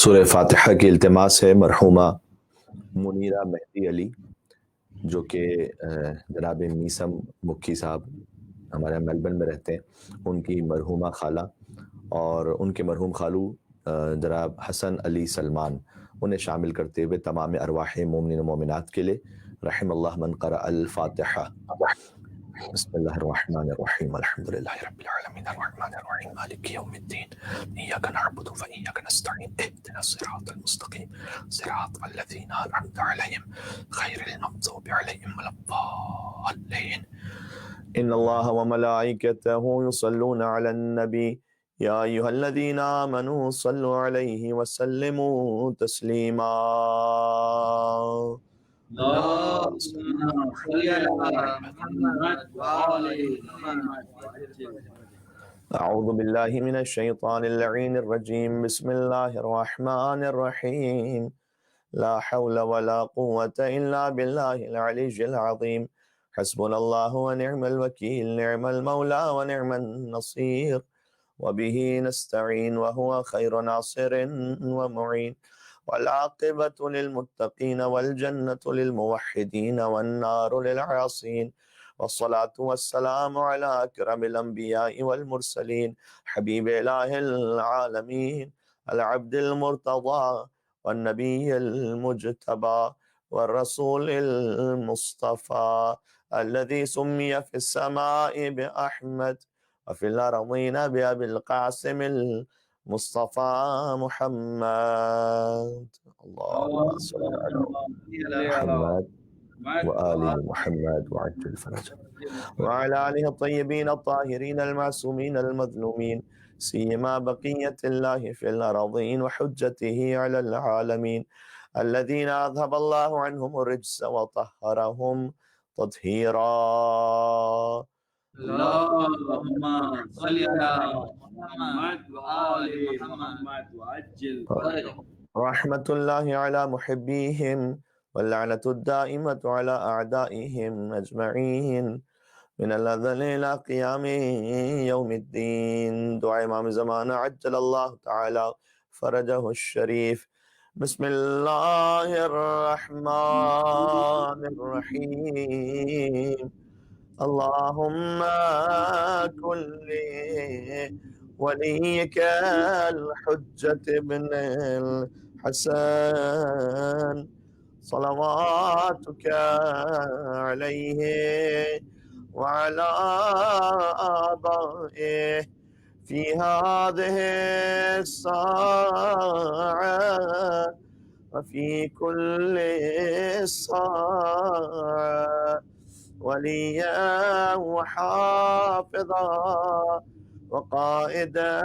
سورہ فاتحہ کی التماس ہے مرحومہ منیرہ مہدی علی، جو کہ جناب میسم مکھی صاحب ہمارے میلبرن میں رہتے ہیں، ان کی مرحومہ خالہ اور ان کے مرحوم خالو جناب حسن علی سلمان، انہیں شامل کرتے ہوئے تمام ارواح مومنین و مومنات کے لیے رحم اللہ من قرأ الفاتحہ۔ بسم اللہ الرحمن الرحیم الحمد للہ رب العالمین الرحمن الرحیم مالک یوم الدین ایاک نعبد و ایاک نستعین اهدنا الصراط المستقیم صراط الذین انعمت علیہم غیر المغضوب علیہم ولا الضالین۔ ان اللہ وملائکتہ یصلون علی النبی یا ایھا الذین آمنوا صلوا علیہ وسلموا تسلیما۔ اللهم صل على محمد وآل محمد. اعوذ باللہ من الشیطان اللعین الرجیم، بسم اللہ الرحمن الرحیم، لا حول ولا قوة الا باللہ العلی العظیم، حسبنا اللہ ونعم الوکیل، نعم المولا ونعم النصیر، وبہ نستعین وہو خیر ناصر ومعین، والعاقبة للمتقین والجنة للموحدین والنار للعاصین، والصلاة والسلام على أكرم الأنبياء والمرسلين حبيب إله العالمين العبد المرتضى والنبي المجتبى والرسول المصطفى الذي سمي في السماء بأحمد وفي الأرضين بأبي القاسم المصطفى محمد۔ اللهم صل على محمد وآل محمد وعجل فرجه وعلى آله الطيبين الطاهرين المعصومين المظلومين، سيما بقية الله في الأرضين وحجته على العالمين، الذين أذهب الله عنهم الرجس وطهرهم تطهيرا۔ اللهم صل على محمد وآل محمد وعجل فرجه رحمة الله على محبيهم واللعنة الدائمة على أعدائهم أجمعين من الأذل إلى قيام يوم الدين۔ دعاء امام زمانہ عجل اللہ تعالی فرجه الشریف۔ بسم اللہ الرحمن الرحیم، اللهم كن لوليك الحجة ابن الحسن صلواتك عليه وعلى آبائه في هذه الساعة وفي كل ساعة وليا وحافظا وقائدا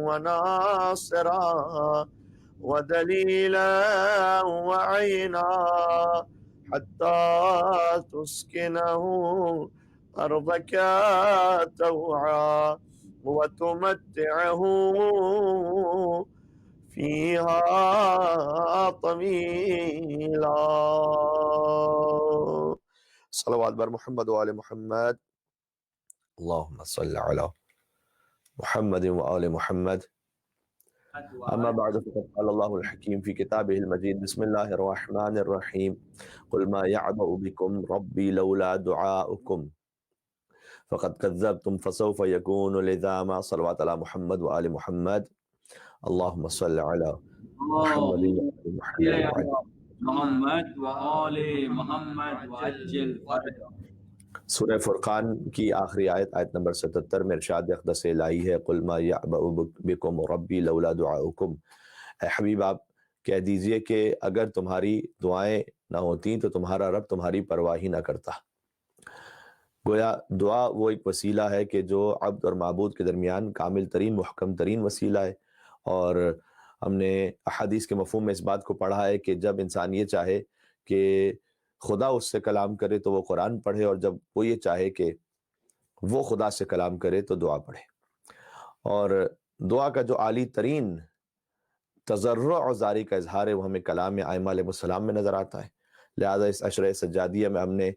وناصرا ودليلا وعينا حتى تسكنه أرضك توعا وتمتعه فيها طويلا۔ صلوات بر محمد وآل محمد، اللهم صل على محمد وآل محمد۔ اما بعد فقد قال الله الحكيم في كتابه المجيد، بسم الله الرحمن الرحيم، قل ما يعبأ بكم ربي لولا دعاؤكم فقد كذبتم فسوف يكون لزاما۔ صلوات على محمد وآل محمد، اللهم صل على محمد وآل محمد وعجل فرجه۔ سورہ فرقان کی آخری آیت، آیت نمبر 77 میں ارشاد اقدس الہی ہے، قل ما یعبأ بکم ربی لولا دعاؤکم، اے حبیب آپ کہہ دیجئے کہ اگر تمہاری دعائیں نہ ہوتیں تو تمہارا رب تمہاری پرواہ ہی نہ کرتا۔ گویا دعا وہ ایک وسیلہ ہے کہ جو عبد اور معبود کے درمیان کامل ترین محکم ترین وسیلہ ہے، اور ہم نے احادیث کے مفہوم میں اس بات کو پڑھا ہے کہ جب انسان یہ چاہے کہ خدا اس سے کلام کرے تو وہ قرآن پڑھے، اور جب وہ یہ چاہے کہ وہ خدا سے کلام کرے تو دعا پڑھے۔ اور دعا کا جو عالی ترین تضرع اور زاری کا اظہار ہے وہ ہمیں کلام ائمہ علیہ السلام میں نظر آتا ہے۔ لہٰذا اس عشرہ سجادیہ میں ہم نے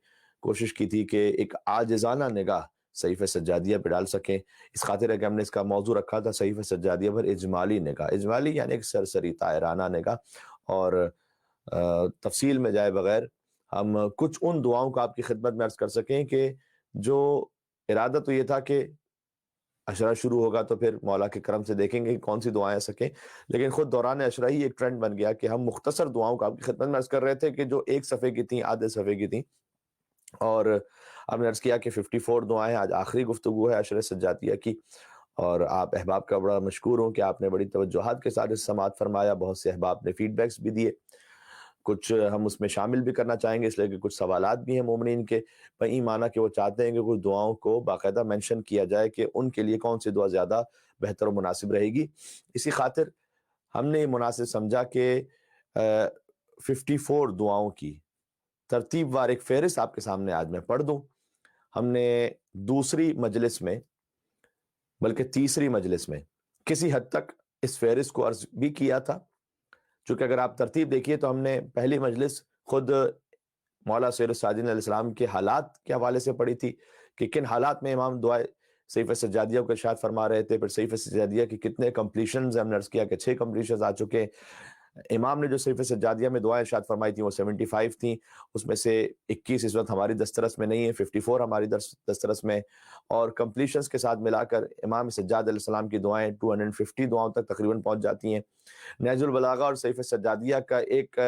کوشش کی تھی کہ ایک عاجزانہ نگاہ صحیفہ سجادیہ پہ ڈال سکیں. اس خاطر ہے کہ ہم نے اس کا موضوع رکھا تھا صحیفہ سجادیہ پر اجمالی نگاہ. اجمالی یعنی ایک سرسری طائرانہ نگاہ. اور تفصیل میں جائے بغیر ہم کچھ ان دعاؤں کو آپ کی خدمت میں عرض کر سکیں کہ جو ارادہ تو یہ تھا کہ عشرہ شروع ہوگا تو پھر مولا کے کرم سے دیکھیں گے کہ کون سی دعائیں سکیں، لیکن خود دوران عشرہ ہی ایک ٹرینڈ بن گیا کہ ہم مختصر دعاؤں کو آپ کی خدمت میں عرض کر رہے تھے کہ جو ایک صفحے کی تھیں، آدھے صفحے کی تھیں. اور ہم نے عرض کیا کہ 54 دعائیں. آج آخری گفتگو ہے عشرہ سجادیہ کی، اور آپ احباب کا بڑا مشکور ہوں کہ آپ نے بڑی توجہات کے ساتھ اس سماعت فرمایا. بہت سے احباب نے فیڈ بیکس بھی دیے، کچھ ہم اس میں شامل بھی کرنا چاہیں گے، اس لیے کہ کچھ سوالات بھی ہیں مومنین کے بئی معنی کہ وہ چاہتے ہیں کہ کچھ دعاؤں کو باقاعدہ مینشن کیا جائے کہ ان کے لیے کون سی دعا زیادہ بہتر و مناسب رہے گی. اسی خاطر ہم نے یہ مناسب سمجھا کہ 54 دعاؤں کی ترتیب وار ایک فہرست آپ کے سامنے آج میں پڑھ دوں. ہم نے دوسری مجلس میں بلکہ تیسری مجلس میں کسی حد تک اس فہرست کو عرض بھی کیا تھا، چونکہ اگر آپ ترتیب دیکھیے تو ہم نے پہلی مجلس خود مولا سید الساجدین علیہ السلام کے حالات کے حوالے سے پڑھی تھی کہ کن حالات میں امام دعائے صحیفہ سجادیہ کو ارشاد فرما رہے تھے. پھر صحیفہ سجادیہ کی کتنے کمپلیشنز ہم نے عرض کیا کہ 6 کمپلیشنز آ چکے ہیں. امام نے جو صحیفہ سجادیہ میں دعائیں ارشاد فرمائی تھیں وہ 75 تھیں، اس میں سے 21 اس وقت ہماری دسترس میں نہیں ہے، 54 ہماری دسترس میں، اور کمپلیشنز کے ساتھ ملا کر امام سجاد علیہ السلام کی دعائیں 250 دعاؤں تک تقریباً پہنچ جاتی ہیں. نہج البلاغہ اور صحیفہ سجادیہ کا ایک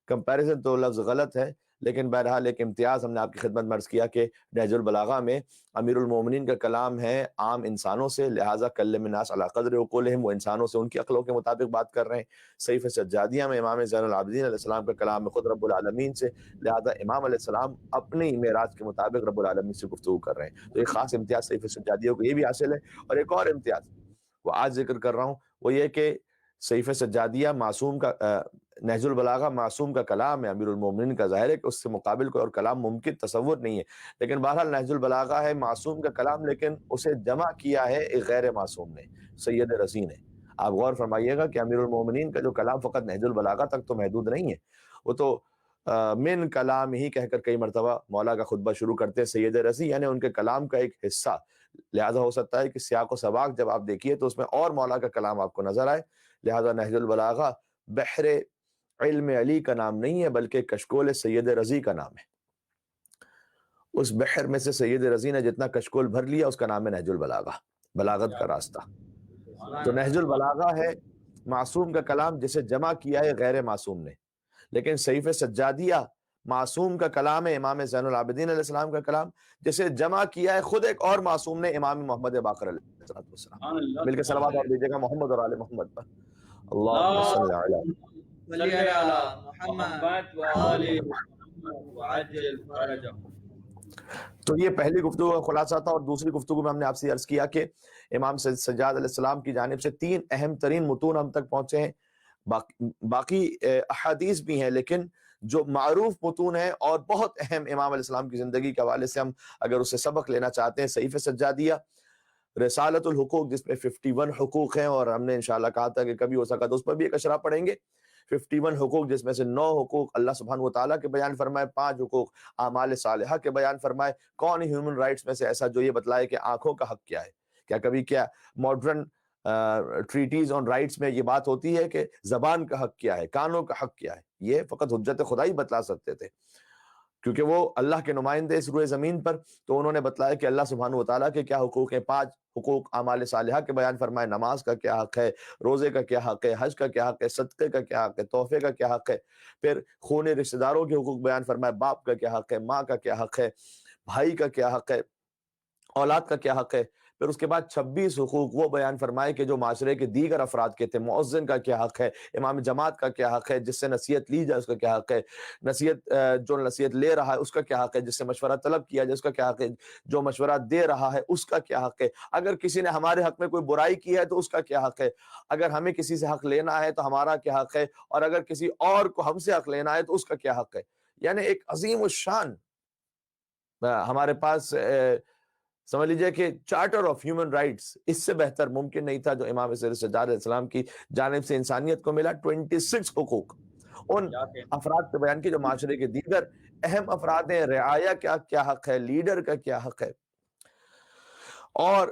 کمپیریزن تو لفظ غلط ہے، لیکن بہرحال ایک امتیاز ہم نے آپ کی خدمت میں عرض کیا کہ نہج البلاغہ میں امیر المومنین کا کلام ہے عام انسانوں سے، لہٰذا کلم الناس علی قدر عقولہم، وہ انسانوں سے ان کی عقلوں کے مطابق بات کر رہے ہیں. صحیفہ سجادیہ میں امام زین العابدین علیہ السلام کا کلام ہے خود رب العالمین سے، لہٰذا امام علیہ السلام اپنی معراج کے مطابق رب العالمین سے گفتگو کر رہے ہیں. تو ایک خاص امتیاز صحیفہ سجادیہ کو یہ بھی حاصل ہے. اور ایک اور امتیاز وہ آج ذکر کر رہا ہوں، وہ یہ کہ صحیفہ سجادیہ معصوم کا نہج البلاغہ معصوم کا کلام ہے، امیر المومنین کا. ظاہر ہے کہ اس سے مقابل کوئی اور کلام ممکن تصور نہیں ہے، لیکن بہرحال نہج البلاغہ ہے معصوم کا کلام، لیکن اسے جمع کیا ہے ایک غیر معصوم نے، سید رضی نے. آپ غور فرمائیے گا کہ امیر المومنین کا جو کلام فقط نہج البلاغہ تک تو محدود نہیں ہے، وہ تو من کلام ہی کہہ کر کئی مرتبہ مولا کا خطبہ شروع کرتے ہیں سید رضی، یعنی ان کے کلام کا ایک حصہ. لہذا ہو سکتا ہے کہ سیاق و سباق جب آپ دیکھیے تو اس میں اور مولا کا کلام آپ کو نظر آئے. لہذا نہج البلاغہ بحر علم علی کا نام نہیں ہے، بلکہ کشکول سید رضی کا نام ہے. اس بحر میں سے سید رضی نے جتنا کشکول بھر لیا اس کا نام ہے نہج البلاغہ، بلاغت کا راستہ. تو نہج البلاغہ ہے معصوم کا کلام جسے جمع کیا ہے غیر معصوم نے، لیکن صحیفہ سجادیہ معصوم کا کلام ہے، امام زین العابدین علیہ السلام کا کلام، جسے جمع کیا ہے خود ایک اور معصوم نے، امام محمد باقر علیہ السلام. مل کے صلوات اور دیجیے گا محمد اور آل محمد پر. اللہم صلی علی صلی علی محمد وآل محمد وعجل فرجهم. تو یہ پہلی گفتگو کا خلاصہ تھا. اور دوسری گفتگو میں ہم نے آپ سے عرض کیا کہ امام سجاد علیہ السلام کی جانب سے 3 اہم ترین متون ہم تک پہنچے ہیں. باقی احادیث بھی ہیں، لیکن جو معروف متون ہیں اور بہت اہم امام علیہ السلام کی زندگی کے حوالے سے ہم اگر اسے سبق لینا چاہتے ہیں، صحیفہ سجادیہ، رسالت الحقوق جس میں 51 حقوق ہیں، اور ہم نے انشاءاللہ کہا تھا کہ کبھی ہو سکا تو اس پر بھی ایک اشرا پڑھیں گے. 51 حقوق جس میں سے 9 حقوق اللہ سبحانہ وتعالیٰ کے بیان فرمائے، 5 حقوق اعمال صالحہ کے بیان فرمائے. کون ہیومن رائٹس میں سے ایسا جو یہ بتلائے کہ آنکھوں کا حق کیا ہے؟ کیا کبھی کیا ماڈرن ٹریٹیز آن رائٹس میں یہ بات ہوتی ہے کہ زبان کا حق کیا ہے، کانوں کا حق کیا ہے؟ یہ فقط حجت خدا ہی بتلا سکتے تھے، کیونکہ وہ اللہ کے نمائندے اس روئے زمین پر. تو انہوں نے بتلایا کہ اللہ سبحانہ وتعالیٰ کے کیا حقوق ہیں. 5 حقوق اعمال صالحہ کے بیان فرمائے، نماز کا کیا حق ہے، روزے کا کیا حق ہے، حج کا کیا حق ہے، صدقے کا کیا حق ہے، تحفے کا کیا حق ہے. پھر خون رشتہ داروں کے حقوق بیان فرمائے، باپ کا کیا حق ہے، ماں کا کیا حق ہے، بھائی کا کیا حق ہے، اولاد کا کیا حق ہے. پھر اس کے بعد 26 حقوق وہ بیان فرمائے کہ جو معاشرے کے دیگر افراد کے تھے. مؤذن کا کیا حق ہے، امام جماعت کا کیا حق ہے، جس سے نصیحت لی جائے اس کا کیا حق ہے، جو نصیحت لے رہا ہے اس کا کیا حق ہے، جس سے مشورہ طلب کیا جائے اس کا کیا حق ہے، جو مشورہ دے رہا ہے اس کا کیا حق ہے، اگر کسی نے ہمارے حق میں کوئی برائی کی ہے تو اس کا کیا حق ہے، اگر ہمیں کسی سے حق لینا ہے تو ہمارا کیا حق ہے، اور اگر کسی اور کو ہم سے حق لینا ہے تو اس کا کیا حق ہے. یعنی ایک عظیم الشان ہمارے پاس سمجھ لیجئے کہ چارٹر آف ہیومن رائٹس اس سے بہتر ممکن نہیں تھا جو امام سجاد علیہ السلام کی جانب سے انسانیت کو ملا. 26 حقوق ان افراد کے بیان کی جو معاشرے کے دیگر اہم افراد ہیں. رعایا کا کیا حق ہے، لیڈر کا کیا حق ہے، اور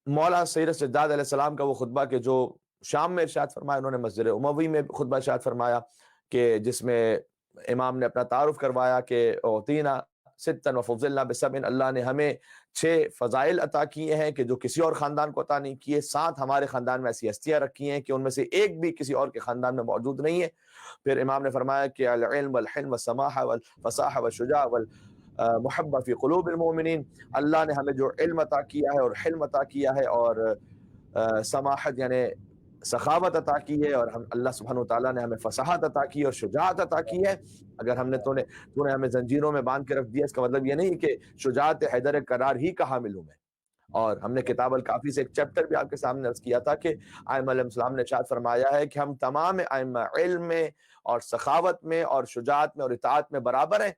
مولا سید سجاد علیہ السلام کا وہ خطبہ کہ جو شام میں ارشاد فرمایا، انہوں نے مسجد اموی میں خطبہ ارشاد فرمایا کہ جس میں امام نے اپنا تعارف کروایا کہ اوتینا ستن وفضلنا بسبع، اللہ نے ہمیں 6 فضائل عطا کیے ہیں کہ جو کسی اور خاندان کو عطا نہیں کیے، 7 ہمارے خاندان میں ایسی ہستیاں رکھی ہیں کہ ان میں سے ایک بھی کسی اور کے خاندان میں موجود نہیں ہے۔ پھر امام نے فرمایا کہ العلم والحلم والسماحہ والفصاحہ والشجاع والمحبہ فی قلوب المؤمنین، اللہ نے ہمیں جو علم عطا کیا ہے اور حلم عطا کیا ہے اور سماحت یعنی سخاوت عطا کی ہے، اور اللہ سبحانہ وتعالیٰ نے ہمیں فصاحت عطا کی اور شجاعت عطا کی ہے۔ اگر ہم نے تو نے ہمیں زنجیروں میں باندھ کے رکھ دیا، اس کا مطلب یہ نہیں کہ شجاعت حیدر کرار ہی کا حامل ہوں میں۔ اور ہم نے کتاب الکافی سے ایک چیپٹر بھی آپ کے سامنے عرض کیا تھا کہ ائمہ علیہ السلام نے ارشاد فرمایا ہے کہ ہم تمام ائمہ علم میں اور سخاوت میں اور شجاعت میں اور اطاعت میں برابر ہیں۔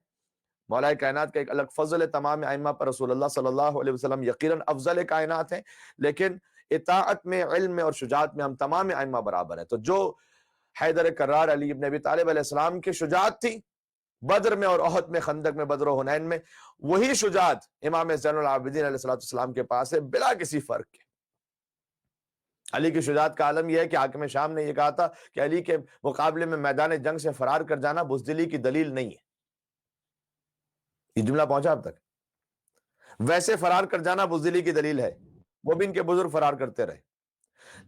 مولا کائنات کا ایک الگ فضل ہے تمام ائمہ پر، رسول اللہ صلی اللہ علیہ وسلم یقیناً افضل کائنات ہیں، لیکن اطاعت میں، علم میں اور شجاعت میں ہم تمام ائمہ برابر ہیں۔ تو جو حیدر کرار علی ابن ابی طالب علیہ السلام کی شجاعت تھی بدر میں اور احد میں، خندق میں، بدر و حنین میں، وہی شجاعت امام زین العابدین علیہ السلام کے پاس ہے بلا کسی فرق کے۔ علی کی شجاعت کا عالم یہ ہے کہ حاکم شام نے یہ کہا تھا کہ علی کے مقابلے میں میدان جنگ سے فرار کر جانا بزدلی کی دلیل نہیں ہے۔ یہ جملہ پہنچا اب تک؟ ویسے فرار کر جانا بزدلی کی دلیل ہے، وہ بھی ان کے بزرگ فرار کرتے رہے،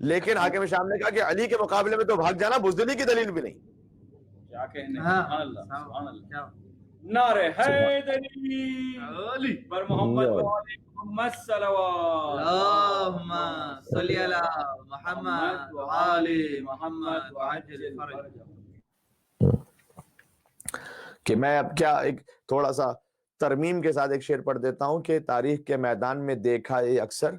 لیکن حاکم شام نے کہا کہ علی کے مقابلے میں تو بھاگ جانا بزدلی کی دلیل بھی نہیں۔ کیا کہنے، سبحان اللہ، سبحان اللہ، نعرہ حیدری پر محمد و آل محمد صلوات، اللہم صلی علی محمد و آل محمد وعجل فرجہ۔ کہ میں اب کیا ایک تھوڑا سا ترمیم کے ساتھ ایک شعر پڑھ دیتا ہوں کہ تاریخ کے میدان میں دیکھا یہ اکثر،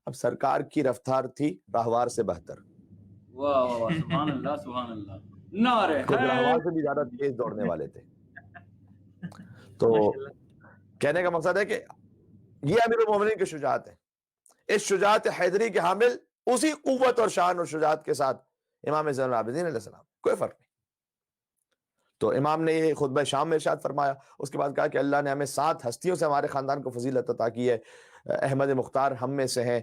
اب سرکار کی رفتار تھی راہوار سے بہتر۔ واہ واہ، سبحان اللہ، سبحان اللہ، نعرہ خود راہوار سے بھی زیادہ تیز دوڑنے والے تھے۔ تو کہنے کا مقصد ہے کہ یہ امیر المومنین کی شجاعت ہے۔ اس شجاعت حیدری کے حامل اسی قوت اور شان اور شجاعت کے ساتھ امام زین العابدین علیہ السلام، کوئی فرق نہیں۔ تو امام نے یہ خطبہ شام میں ارشاد فرمایا، اس کے بعد کہا کہ اللہ نے ہمیں 7 ہستیوں سے ہمارے خاندان کو فضیلت عطا کی ہے۔ احمد مختار ہم میں سے ہیں،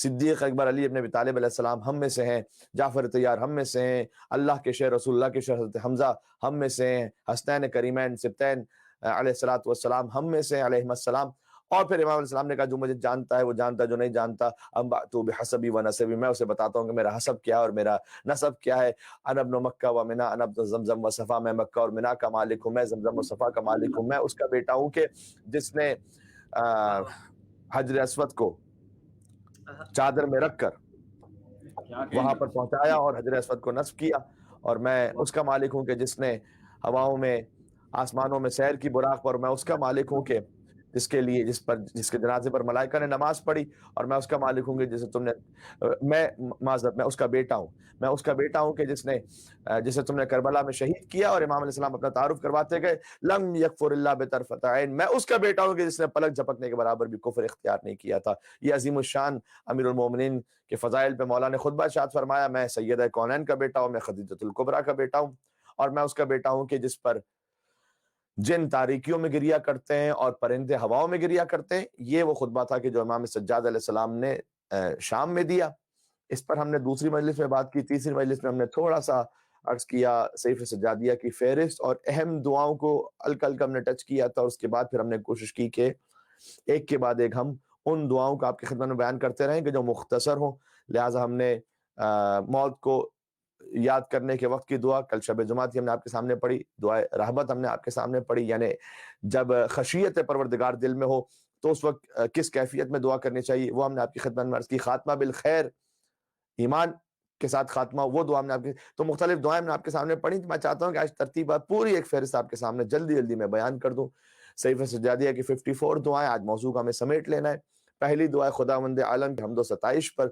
صدیق اکبر علی ابن ابی طالب علیہ السلام ہم میں سے ہیں، جعفر طیار ہم میں سے ہیں، اللہ کے شہر رسول اللہ کے شہر حضرت حمزہ ہم میں سے ہیں، حسنین کریمین سبتین علیہ السلام ہم میں سے ہیں علیہم السلام۔ اور پھر امام علیہ السلام نے کہا جو مجھے جانتا ہے وہ جانتا ہے، جو نہیں جانتا انبأت بحسبی و نسبی، میں اسے بتاتا ہوں کہ میرا حسب کیا ہے اور میرا نسب کیا ہے۔ انا ابن مکہ و منا، انا ابن زمزم و صفا، میں مکہ اور منا کا مالک ہوں، میں زمزم و صفا کا مالک ہوں۔ میں اس کا بیٹا ہوں کہ جس نے حجر اسود کو چادر میں رکھ کر وہاں پر پہنچایا اور حجر اسود کو نصب کیا، اور میں اس کا مالک ہوں کہ جس نے ہواؤں میں آسمانوں میں سیر کی براق پر، میں اس کا مالک ہوں کہ جس کے جنازے پر ملائکہ نے نماز پڑھی، اور میں اس کا مالک ہوں کہ جسے تم نے میں اس کا بیٹا ہوں، میں اس کا بیٹا ہوں کہ جسے تم نے کربلا میں شہید کیا۔ اور امام علیہ السلام اپنا تعارف کرواتے گئے، لم یکفر الا بطرفۃ عین، میں اس کا بیٹا ہوں کہ جس نے پلک جھپکنے کے برابر بھی کفر اختیار نہیں کیا تھا۔ یہ عظیم الشان امیر المومنین کے فضائل پہ مولا نے خطبہ ارشاد فرمایا، میں سیدہ کونین کا بیٹا ہوں، میں خدیجۃ الکبریٰ کا بیٹا ہوں، اور میں اس کا بیٹا ہوں کہ جس پر جن تاریکیوں میں گریا کرتے ہیں اور پرندے ہواؤں میں گریا کرتے ہیں۔ یہ وہ خطبہ تھا کہ جو امام سجاد علیہ السلام نے شام میں دیا۔ اس پر ہم نے دوسری مجلس میں بات کی، تیسری مجلس میں ہم نے تھوڑا سا عرض کیا صحیفہ سجادیہ کی فہرست اور اہم دعاؤں کو ہلکا ہلکا ہم نے ٹچ کیا تھا۔ اس کے بعد پھر ہم نے کوشش کی کہ ایک کے بعد ایک ہم ان دعاؤں کو آپ کی خدمت میں بیان کرتے رہیں کہ جو مختصر ہوں، لہٰذا ہم نے موت کو یاد کرنے کے وقت کی دعا کل شب جمعہ تھی، ہم نے آپ کے سامنے پڑھی، دعائے رحمت ہم نے آپ کے سامنے پڑھی، یعنی جب خشیت پروردگار دل میں ہو تو اس وقت کس کیفیت میں دعا کرنی چاہیے وہ ہم نے آپ کی خدمت میں عرض کی۔ خاتمہ بالخیر، ایمان کے ساتھ خاتمہ، وہ دعا ہم نے آپ کی، تو مختلف دعائیں ہم نے آپ کے سامنے پڑھی۔ میں چاہتا ہوں کہ آج ترتیب پوری ایک فہرست آپ کے سامنے جلدی میں بیان کر دوں۔ صحیفہ سجادیہ کی 54 دعائیں، آج موضوع کا ہمیں سمیٹ لینا ہے۔ پہلی دعا خداوند عالم کی حمد و ستائش پر،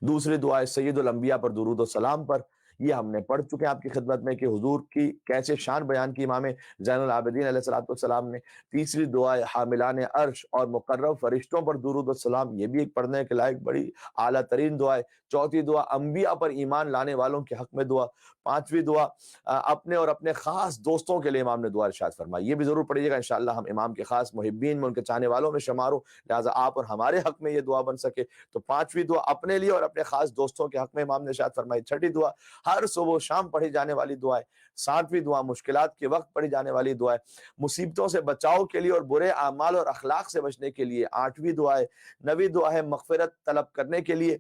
دوسری دعا سید الانبیاء پر درود و سلام پر، یہ ہم نے پڑھ چکے ہیں آپ کی خدمت میں کہ حضور کی کیسے شان بیان کی امام زین العابدین علیہ الصلوۃ والسلام نے۔ تیسری دعا حاملان عرش اور مقرب فرشتوں پر درود و سلام، یہ بھی ایک پڑھنے کے لائق بڑی اعلیٰ ترین دعا ہے۔ چوتھی دعا انبیاء پر ایمان لانے والوں کے حق میں دعا۔ پانچویں دعا اپنے اور اپنے خاص دوستوں کے لیے امام نے دعا ارشاد فرمائی، یہ بھی ضرور پڑھیے گا انشاءاللہ، ہم امام کے خاص محبین میں، ان کے چاہنے والوں میں شمار ہوں، لہٰذا آپ اور ہمارے حق میں یہ دعا بن سکے۔ تو پانچویں دعا اپنے لیے اور اپنے خاص دوستوں کے حق میں امام نے ارشاد فرمائی۔ چھٹی دعا ہر صبح و شام پڑھی جانے والی دعا ہے۔ ساتویں دعا مشکلات کے وقت پڑھی جانے والی دعا ہے، مصیبتوں سے بچاؤ کے لیے اور برے اعمال اور اخلاق سے بچنے کے لیے آٹھویں دعا ہے۔ نویں دعا ہے مغفرت طلب کرنے کے لیے،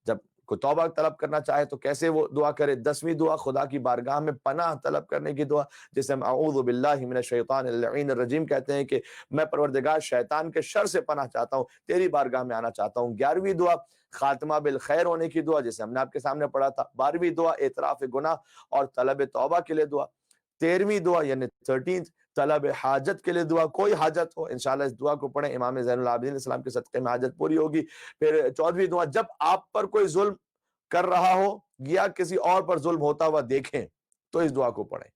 جب کوئی توبہ طلب کرنا چاہے تو کیسے وہ دعا کرے۔ دسویں دعا خدا کی بارگاہ میں پناہ طلب کرنے کی دعا، جسے ہم اعوذ باللہ من الشیطان اللعین الرجیم کہتے ہیں کہ میں پروردگار شیطان کے شر سے پناہ چاہتا ہوں، تیری بارگاہ میں آنا چاہتا ہوں۔ گیارہویں دعا خاتمہ بالخیر ہونے کی دعا، جسے ہم نے آپ کے سامنے پڑھا تھا۔ بارہویں دعا اعتراف گناہ اور طلب توبہ کے لیے دعا۔ تیرہویں دعا یعنی 13 طلب حاجت کے لیے دعا، کوئی حاجت ہو انشاءاللہ اس دعا کو پڑھیں، امام زین العابدین علیہ السلام کے صدقے میں حاجت پوری ہوگی۔ پھر 14ویں دعا جب آپ پر کوئی ظلم کر رہا ہو یا کسی اور پر ظلم ہوتا ہوا دیکھیں تو اس دعا کو پڑھیں۔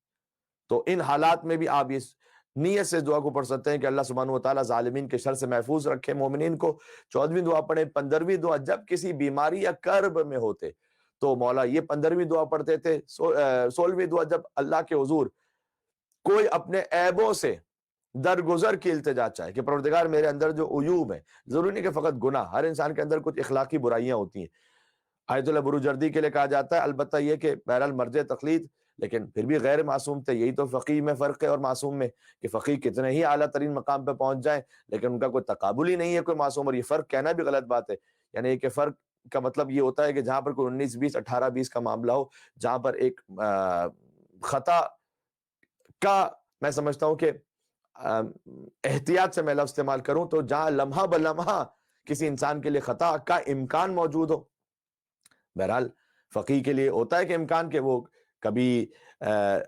تو ان حالات میں بھی آپ اس نیت سے دعا کو پڑھ سکتے ہیں کہ اللہ سبحانہ و تعالیٰ ظالمین کے شر سے محفوظ رکھے مومنین کو۔ 14ویں دعا پڑھیں۔ 15ویں دعا جب کسی بیماری یا کرب میں ہوتے تو مولا یہ 15ویں دعا پڑھتے تھے۔ 16ویں دعا جب اللہ کے حضور کوئی اپنے عیبوں سے درگزر کی التجا چاہے کہ پروردگار میرے اندر جو عیوب ہیں، ضروری نہیں کہ فقط گناہ، ہر انسان کے اندر کچھ اخلاقی برائیاں ہوتی ہیں۔ آیت اللہ بروجردی کے لیے کہا جاتا ہے، البتہ یہ کہ بہرحال مرجع تقلید، لیکن پھر بھی غیر معصوم تھے۔ یہی تو فقیہ میں فرق ہے اور معصوم میں، کہ فقیہ کتنے ہی اعلیٰ ترین مقام پہ پہنچ جائیں لیکن ان کا کوئی تقابل ہی نہیں ہے کوئی معصوم، اور یہ فرق کہنا بھی غلط بات ہے۔ یعنی کہ فرق کا مطلب یہ ہوتا ہے کہ جہاں پر کوئی 19 20 18 20 کا معاملہ ہو، جہاں پر ایک خطا کا میں سمجھتا ہوں کہ احتیاط سے میں لفظ استعمال کروں تو جہاں لمحہ بلمحہ کسی انسان کے لیے خطا کا امکان موجود ہو۔ بہرحال فقیہ کے لیے ہوتا ہے کہ امکان کہ وہ کبھی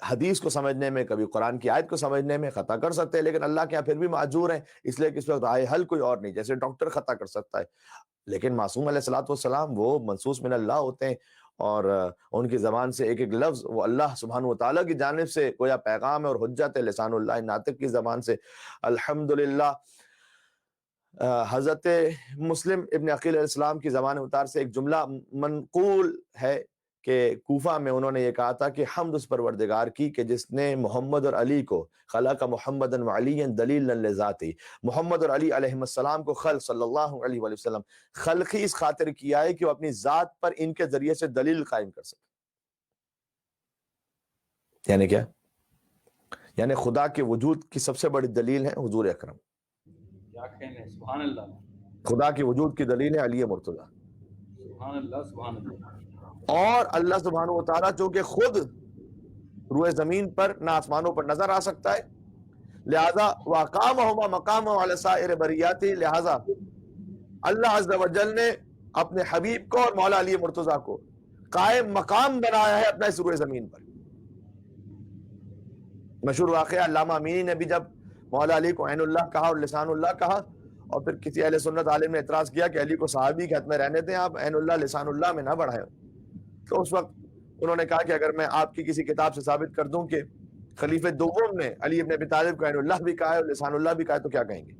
حدیث کو سمجھنے میں، کبھی قرآن کی آیت کو سمجھنے میں خطا کر سکتے ہیں، لیکن اللہ کے یہاں پھر بھی معذور ہیں، اس لیے کہ اس وقت رائے حل کوئی اور نہیں۔ جیسے ڈاکٹر خطا کر سکتا ہے، لیکن معصوم علیہ الصلوۃ والسلام وہ منصوص من اللہ ہوتے ہیں، اور ان کی زبان سے ایک ایک لفظ وہ اللہ سبحانہ وتعالیٰ کی جانب سے گویا پیغام ہے اور حجت ہے، لسان اللہ ناطق کی زبان سے۔ الحمدللہ حضرت مسلم ابن عقیل علیہ السلام کی زبان اتار سے ایک جملہ منقول ہے کہ کوفہ میں انہوں نے یہ کہا تھا کہ حمد اس پروردگار کی کہ جس نے محمد اور علی کو خلق محمدً وعلیًا دلیلاً لذاتی، محمد اور علی علیہ السلام کو خلق صلی اللہ علیہ وآلہ وسلم خلقی اس خاطر کیا ہے کہ وہ اپنی ذات پر ان کے ذریعے سے دلیل قائم کر سکے۔ یعنی کیا؟ یعنی خدا کے وجود کی سب سے بڑی دلیل ہے حضور اکرم، کیا کہنے، سبحان اللہ، خدا کے وجود کی دلیل ہے علی مرتضیٰ، سبحان اللہ سبحان اللہ۔ اور اللہ سبحانہ و تعالیٰ چونکہ خود روئے زمین پر نہ آسمانوں پر نظر آ سکتا ہے، لہذا وَأَقَامَهُمَا مَقَامًا عَلَى سَائِرِ بَرِيَّاتِهِ، لہذا اللہ عز و جل نے اپنے حبیب کو اور مولا علی مرتضیٰ کو قائم مقام بنایا ہے اپنا اس روئے زمین پر۔ مشہور واقعہ علامہ امینی نے بھی جب مولا علی کو عین اللہ کہا اور لسان اللہ کہا، اور پھر کسی اہل سنت عالم نے اعتراض کیا کہ علی کو صحابی کے حد میں رہنے دیں، آپ عین اللہ لسان اللہ میں نہ بڑھائیں، تو اس وقت انہوں نے کہا کہ اگر میں آپ کی کسی کتاب سے ثابت کر دوں کہ خلیفہ دوم نے علی ابن ابی طالب کو عین اللہ بھی کہا ہے اور لسان اللہ بھی کہا ہے تو کیا کہیں گے؟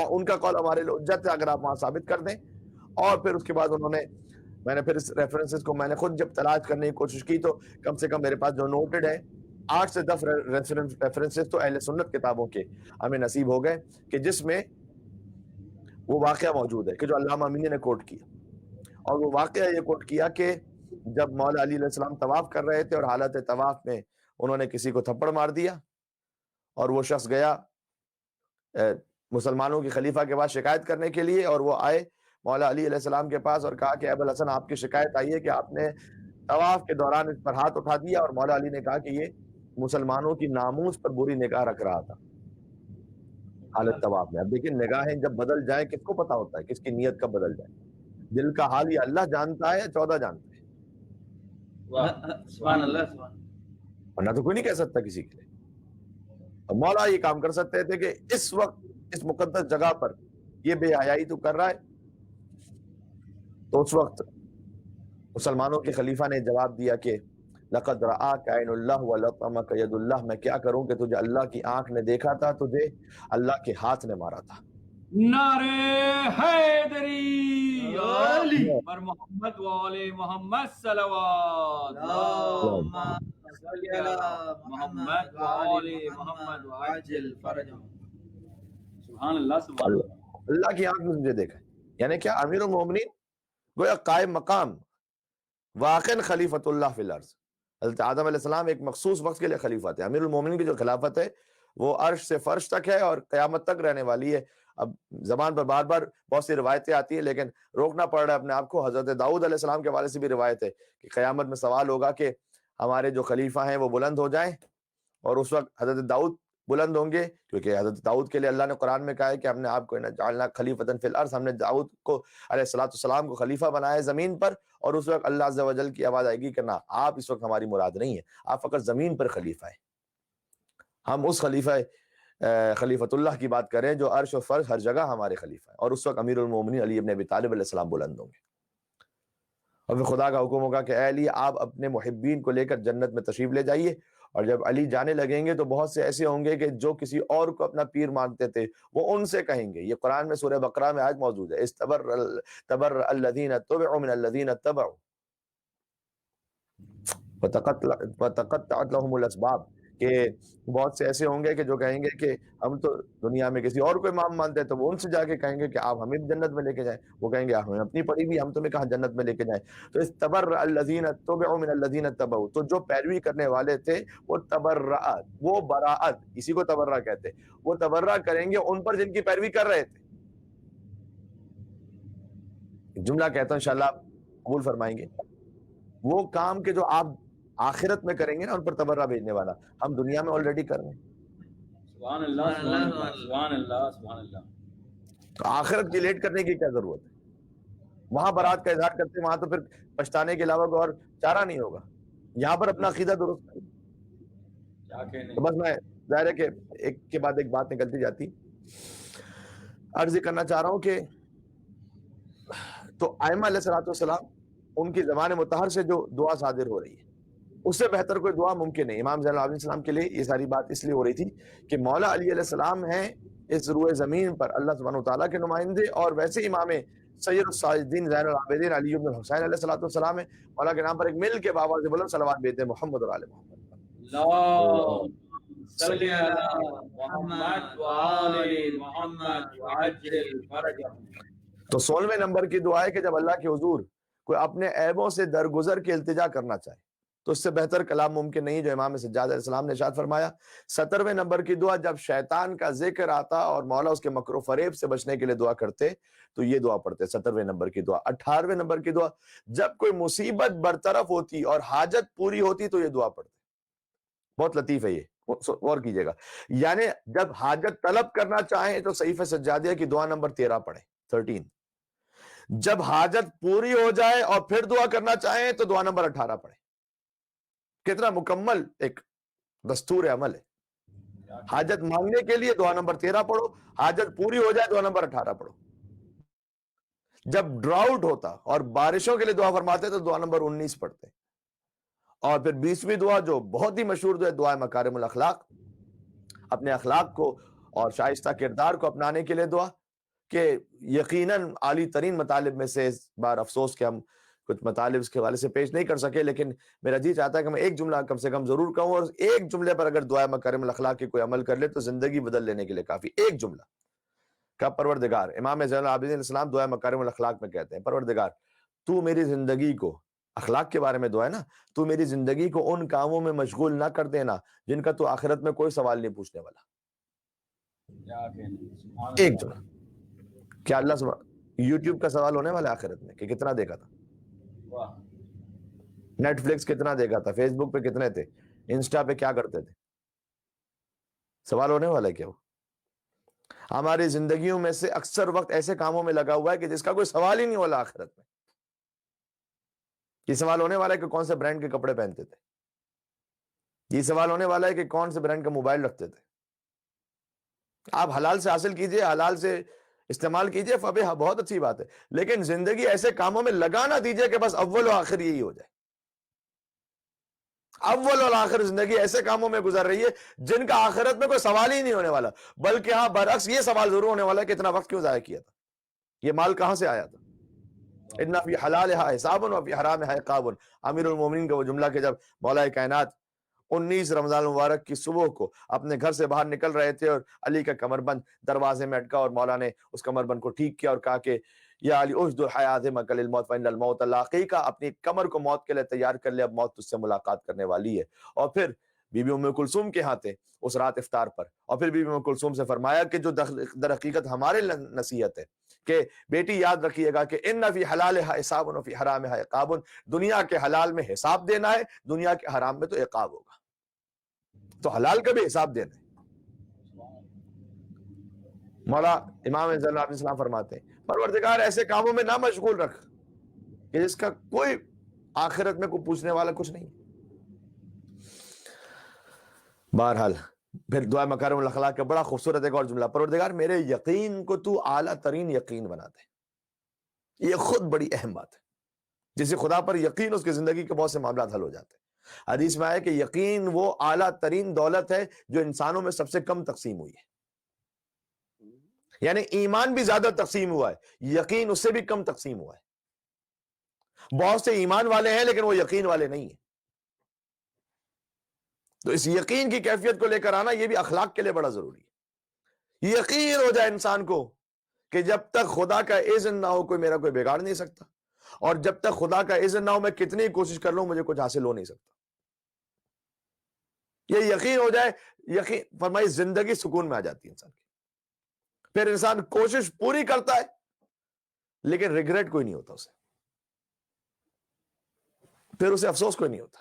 ان کا قول ہمارے لیے حجت ہے اگر آپ وہاں ثابت کر دیں۔ اور پھر اس کے بعد انہوں نے، میں نے پھر اس ریفرنسز کو میں نے خود جب تلاش کرنے کی کوشش کی تو کم سے کم میرے پاس جو نوٹڈ ہے 8 سے 10 ریفرنسز تو اہل سنت کتابوں کے ہمیں نصیب ہو گئے کہ جس میں وہ واقعہ موجود ہے کہ جو علامہ امینی نے کوٹ کیا، اور وہ واقعہ یہ کوٹ کیا کہ جب مولا علی علیہ السلام طواف کر رہے تھے اور حالت طواف میں انہوں نے کسی کو تھپڑ مار دیا، اور وہ شخص گیا مسلمانوں کی خلیفہ کے پاس شکایت کرنے کے لیے، اور وہ آئے مولا علی علیہ السلام کے پاس اور کہا کہ ابو الحسن آپ کی شکایت آئی ہے کہ آپ نے طواف کے دوران اس پر ہاتھ اٹھا دیا، اور مولا علی نے کہا کہ یہ مسلمانوں کی ناموس پر بری نگاہ رکھ رہا تھا حالت طواف میں۔ اب دیکھیں نگاہیں جب بدل جائیں کس کو پتا ہوتا ہے کس کی نیت کب بدل جائے؟ دل کا حال یہ اللہ جانتا ہے، 14 جانتا ہے، سبحان اللہ سبحان اللہ، ورنہ تو کوئی نہیں کہہ سکتا کسی کے لیے۔ اور مولا یہ کام کر سکتے تھے کہ اس وقت اس مقدس جگہ پر یہ بے حیائی تو کر رہا ہے، تو اس وقت مسلمانوں کے خلیفہ نے جواب دیا کہ لقد رآک عین اللہ ولطمک ید اللہ، میں کیا کروں کہ تجھے اللہ کی آنکھ نے دیکھا تھا، تجھے اللہ کے ہاتھ نے مارا تھا۔ نعرہ حیدری علی بر محمد و آل محمد صلوات، اللہم صلی علی محمد و آل محمد وعجل فرجہم۔ سبحان اللہ سبحان اللہ۔ اللہ کی آنکھ نے تجھے دیکھا، یعنی کیا امیر المومنین گویا قائم مقام واقع خلیفۃ اللہ فی الارض۔ حضرت آدم علیہ السلام ایک مخصوص وقت کے لیے خلیفہ تھے، امیر المومنین کی جو خلافت ہے وہ عرش سے فرش تک ہے اور قیامت تک رہنے والی ہے۔ اب زبان پر بار بار بہت سی روایتیں آتی ہیں لیکن روکنا پڑ رہا ہے اپنے آپ کو۔ حضرت داؤد علیہ السلام کے حوالے سے بھی روایت ہے کہ قیامت میں سوال ہوگا کہ ہمارے جو خلیفہ ہیں وہ بلند ہو جائیں، اور اس وقت حضرت داؤد بلند ہوں گے، کیونکہ حضرت داؤد کے لیے اللہ نے قرآن میں کہا ہے کہ ہم نے آپ کو جعلنا خلیفۃ فی الارض، ہم نے داؤد کو علیہ السلام کو خلیفہ بنایا ہے زمین پر، اور اس وقت اللہ عز و جل کی آواز آئے گی کہ نہ، آپ اس وقت ہماری مراد نہیں ہے، آپ فقط زمین پر خلیفہ ہیں۔ ہم اس خلیفۃ اللہ کی بات کریں جو عرش و فرش ہر جگہ ہمارے خلیفہ ہے، اور اس وقت امیر المومنین علی ابن ابی طالب علیہ السلام بلند ہوں گے، اور پھر خدا کا حکم ہوگا کہ اے علی، آپ اپنے محبین کو لے کر جنت میں تشریف لے جائیے، اور جب علی جانے لگیں گے تو بہت سے ایسے ہوں گے کہ جو کسی اور کو اپنا پیر مانتے تھے وہ ان سے کہیں گے۔ یہ قرآن میں سورہ بقرہ میں آج موجود ہے، تبرأ الذین اتبعوا من الذین اتبعوا وتقطعت لهم الاسباب، کہ بہت سے ایسے ہوں گے کہ جو کہیں گے کہ ہم تو دنیا میں کسی اور کو امام مانتے ہیں، تو وہ ان سے جا کے کہیں گے کہ آپ ہمیں جنت میں لے کے جائیں، وہ کہیں گے ہمیں اپنی پڑھی ہوئی، ہم تمہیں کہاں جنت میں لے کے جائیں۔ تو اس تبرأ الذین اتبعوا من الذین اتبعوا، تو جو پیروی کرنے والے تھے وہ تبرأ، وہ براءت، اسی کو تبرہ کہتے ہیں، وہ تبرہ کریں گے ان پر جن کی پیروی کر رہے تھے۔ جملہ کہتا ہوں انشاءاللہ آپ قبول فرمائیں گے، وہ کام کہ جو آپ آخرت میں کریں گے نا، ان پر تبرہ بھیجنے والا ہم دنیا میں آلریڈی کر رہے ہیں۔ سبحان اللہ سبحان اللہ سبحان اللہ سبحان اللہ۔ تو آخرت کی لیٹ کرنے کی کیا ضرورت ہے؟ وہاں برات کا اظہار کرتے وہاں تو پھر پچھتانے کے علاوہ کوئی اور چارہ نہیں ہوگا، یہاں پر اپنا عقیدہ درست کریں۔ تو بس میں ظاہر ہے کہ ایک کے بعد ایک بات نکلتی جاتی، عرض کرنا چاہ رہا ہوں کہ تو ائمہ علیہ السلام ان کی زبان مطہر سے جو دعا صادر ہو رہی ہے اس سے بہتر کوئی دعا ممکن نہیں۔ امام زین العابدین السلام کے لیے یہ ساری بات اس لیے ہو رہی تھی کہ مولا علی علیہ السلام ہیں اس روئے زمین پر اللہ سبحانہ وتعالیٰ کے نمائندے، اور ویسے امام سید الساجدین زین العابدین علی بن الحسین علیہ السلام ہیں۔ مولا کے نام پر ایک مل کے بابا سے بلند صلوات بھیجتے ہیں محمد اور آل محمد۔ اللہم صلی علی محمد و آل محمد وعجل فرجہم۔ تو 16ویں نمبر کی دعا ہے کہ جب اللہ کے حضور کوئی اپنے عیبوں سے درگزر کے التجا کرنا چاہے تو اس سے بہتر کلام ممکن نہیں جو امام سجاد علیہ السلام نے ارشاد فرمایا۔ 17ویں نمبر کی دعا جب شیطان کا ذکر آتا اور مولا اس کے مکر و فریب سے بچنے کے لیے دعا کرتے تو یہ دعا پڑھتے، 17ویں نمبر کی دعا۔ 18ویں نمبر کی دعا جب کوئی مصیبت برطرف ہوتی اور حاجت پوری ہوتی تو یہ دعا پڑھتے۔ بہت لطیف ہے یہ، غور کیجئے گا، یعنی جب حاجت طلب کرنا چاہیں تو صحیفہ سجادیہ کی دعا نمبر 13 پڑھیں، 13۔ جب حاجت پوری ہو جائے اور پھر دعا کرنا چاہیں تو دعا نمبر 18 پڑھیں۔ کتنا مکمل ایک دستور عمل ہے۔ حاجت مانگنے کے لیے دعا نمبر 13 پڑھو، حاجت پوری ہو جائے دعا نمبر 18 پڑھو۔ جب ڈراؤٹ ہوتا اور بارشوں کے لیے دعا فرماتے تو دعا نمبر 19 پڑھتے، اور پھر 20ویں دعا جو بہت ہی مشہور دعا ہے مکارم الاخلاق، اپنے اخلاق کو اور شائستہ کردار کو اپنانے کے لیے دعا، کہ یقیناً عالی ترین مطالب میں سے، اس بار افسوس کہ ہم کچھ مطالب اس کے حوالے سے پیش نہیں کر سکے، لیکن میرا جی چاہتا ہے کہ میں ایک جملہ کم سے کم ضرور کہوں، اور ایک جملے پر اگر دعا مکارم الاخلاق کی کوئی عمل کر لے تو زندگی بدل لینے کے لیے کافی۔ ایک جملہ کا پروردگار، امام زین العابدین علیہ السلام دعا مکارم الاخلاق میں کہتے ہیں، پروردگار تو میری زندگی کو، اخلاق کے بارے میں دعا ہے نا، تو میری زندگی کو ان کاموں میں مشغول نہ کر دینا جن کا تو آخرت میں کوئی سوال نہیں پوچھنے والا۔ ایک جملہ۔ کیا اللہ یوٹیوب کا سوال ہونے والا آخرت میں کہ کتنا دیکھا تھا، نیٹ فلکس کتنا دیکھا تھا، فیس بک پہ کتنے تھے، انسٹا پہ کیا کرتے تھے، سوال ہونے والا ہے کیا؟ وہ ہماری زندگیوں میں سے اکثر وقت ایسے کاموں میں لگا ہوا ہے کہ جس کا کوئی سوال ہی نہیں والا آخرت میں۔ یہ سوال ہونے والا ہے کہ کون سے برانڈ کے کپڑے پہنتے تھے، یہ سوال ہونے والا ہے کہ کون سے برانڈ کا موبائل رکھتے تھے۔ آپ حلال سے حاصل کیجئے، حلال سے استعمال کیجئے فبہ، بہت اچھی بات ہے، لیکن زندگی ایسے کاموں میں لگا نہ دیجئے کہ بس اول و آخر یہی ہو جائے۔ اول اور آخر زندگی ایسے کاموں میں گزر رہی ہے جن کا آخرت میں کوئی سوال ہی نہیں ہونے والا، بلکہ ہاں برعکس یہ سوال ضرور ہونے والا ہے کہ اتنا وقت کیوں ضائع کیا تھا، یہ مال کہاں سے آیا تھا۔ ان فی حلالھا حساب و فی حرامھا عقاب۔ امیر المومنین کا وہ جملہ کہ جب مولا کائنات 19 رمضان المبارک کی صبح کو اپنے گھر سے باہر نکل رہے تھے اور علی کا کمر بند دروازے میں اٹکا اور مولا نے اس کمر بند کو ٹھیک کیا اور کہا کہ یا علی اشد حیاتمک للموت فإن الموت لاقیک، اپنی کمر کو موت کے لیے تیار کر لے، اب موت تجھ سے ملاقات کرنے والی ہے۔ اور پھر بی بی ام کلثوم کے ہاں تھے اس رات افطار پر، اور پھر بی بی ام کلثوم سے فرمایا کہ جو در حقیقت ہمارے نصیحت ہے کہ بیٹی یاد رکھیے گا کہ ان فی حلالھا حساب و فی حرامھا عقاب، دنیا کے حلال میں حساب دینا ہے، دنیا کے حرام میں تو عقاب ہوگا، تو حلال کا بھی حساب دینا ہے۔ مولا امام زین علیہ السلام فرماتے ہیں پروردگار ایسے کاموں میں نہ مشغول رکھ کہ جس کا کوئی آخرت میں کوئی پوچھنے والا کچھ نہیں۔ بہرحال پھر دعا مکارم الاخلاق کا بڑا خوبصورت ایک اور جملہ، پروردگار میرے یقین کو تو اعلیٰ ترین یقین بنا دے۔ یہ خود بڑی اہم بات ہے، جسے خدا پر یقین اس کی زندگی کے بہت سے معاملات حل ہو جاتے ہیں۔ حدیث میں آیا کہ یقین وہ اعلیٰ ترین دولت ہے جو انسانوں میں سب سے کم تقسیم ہوئی ہے، یعنی ایمان بھی زیادہ تقسیم ہوا ہے، یقین اس سے بھی کم تقسیم ہوا ہے۔ بہت سے ایمان والے ہیں لیکن وہ یقین والے نہیں ہیں، تو اس یقین کی کیفیت کو لے کر آنا یہ بھی اخلاق کے لیے بڑا ضروری ہے۔ یقین ہو جائے انسان کو کہ جب تک خدا کا اذن نہ ہو کوئی میرا کوئی بگاڑ نہیں سکتا، اور جب تک خدا کا اذن نہ ہو میں کتنی کوشش کر لوں مجھے کچھ حاصل ہو نہیں سکتا۔ یہ یقین ہو جائے، یقین فرمائی زندگی سکون میں آ جاتی ہے انسان کی۔ پھر انسان کوشش پوری کرتا ہے لیکن ریگریٹ کوئی نہیں ہوتا اسے، پھر اسے افسوس کوئی نہیں ہوتا۔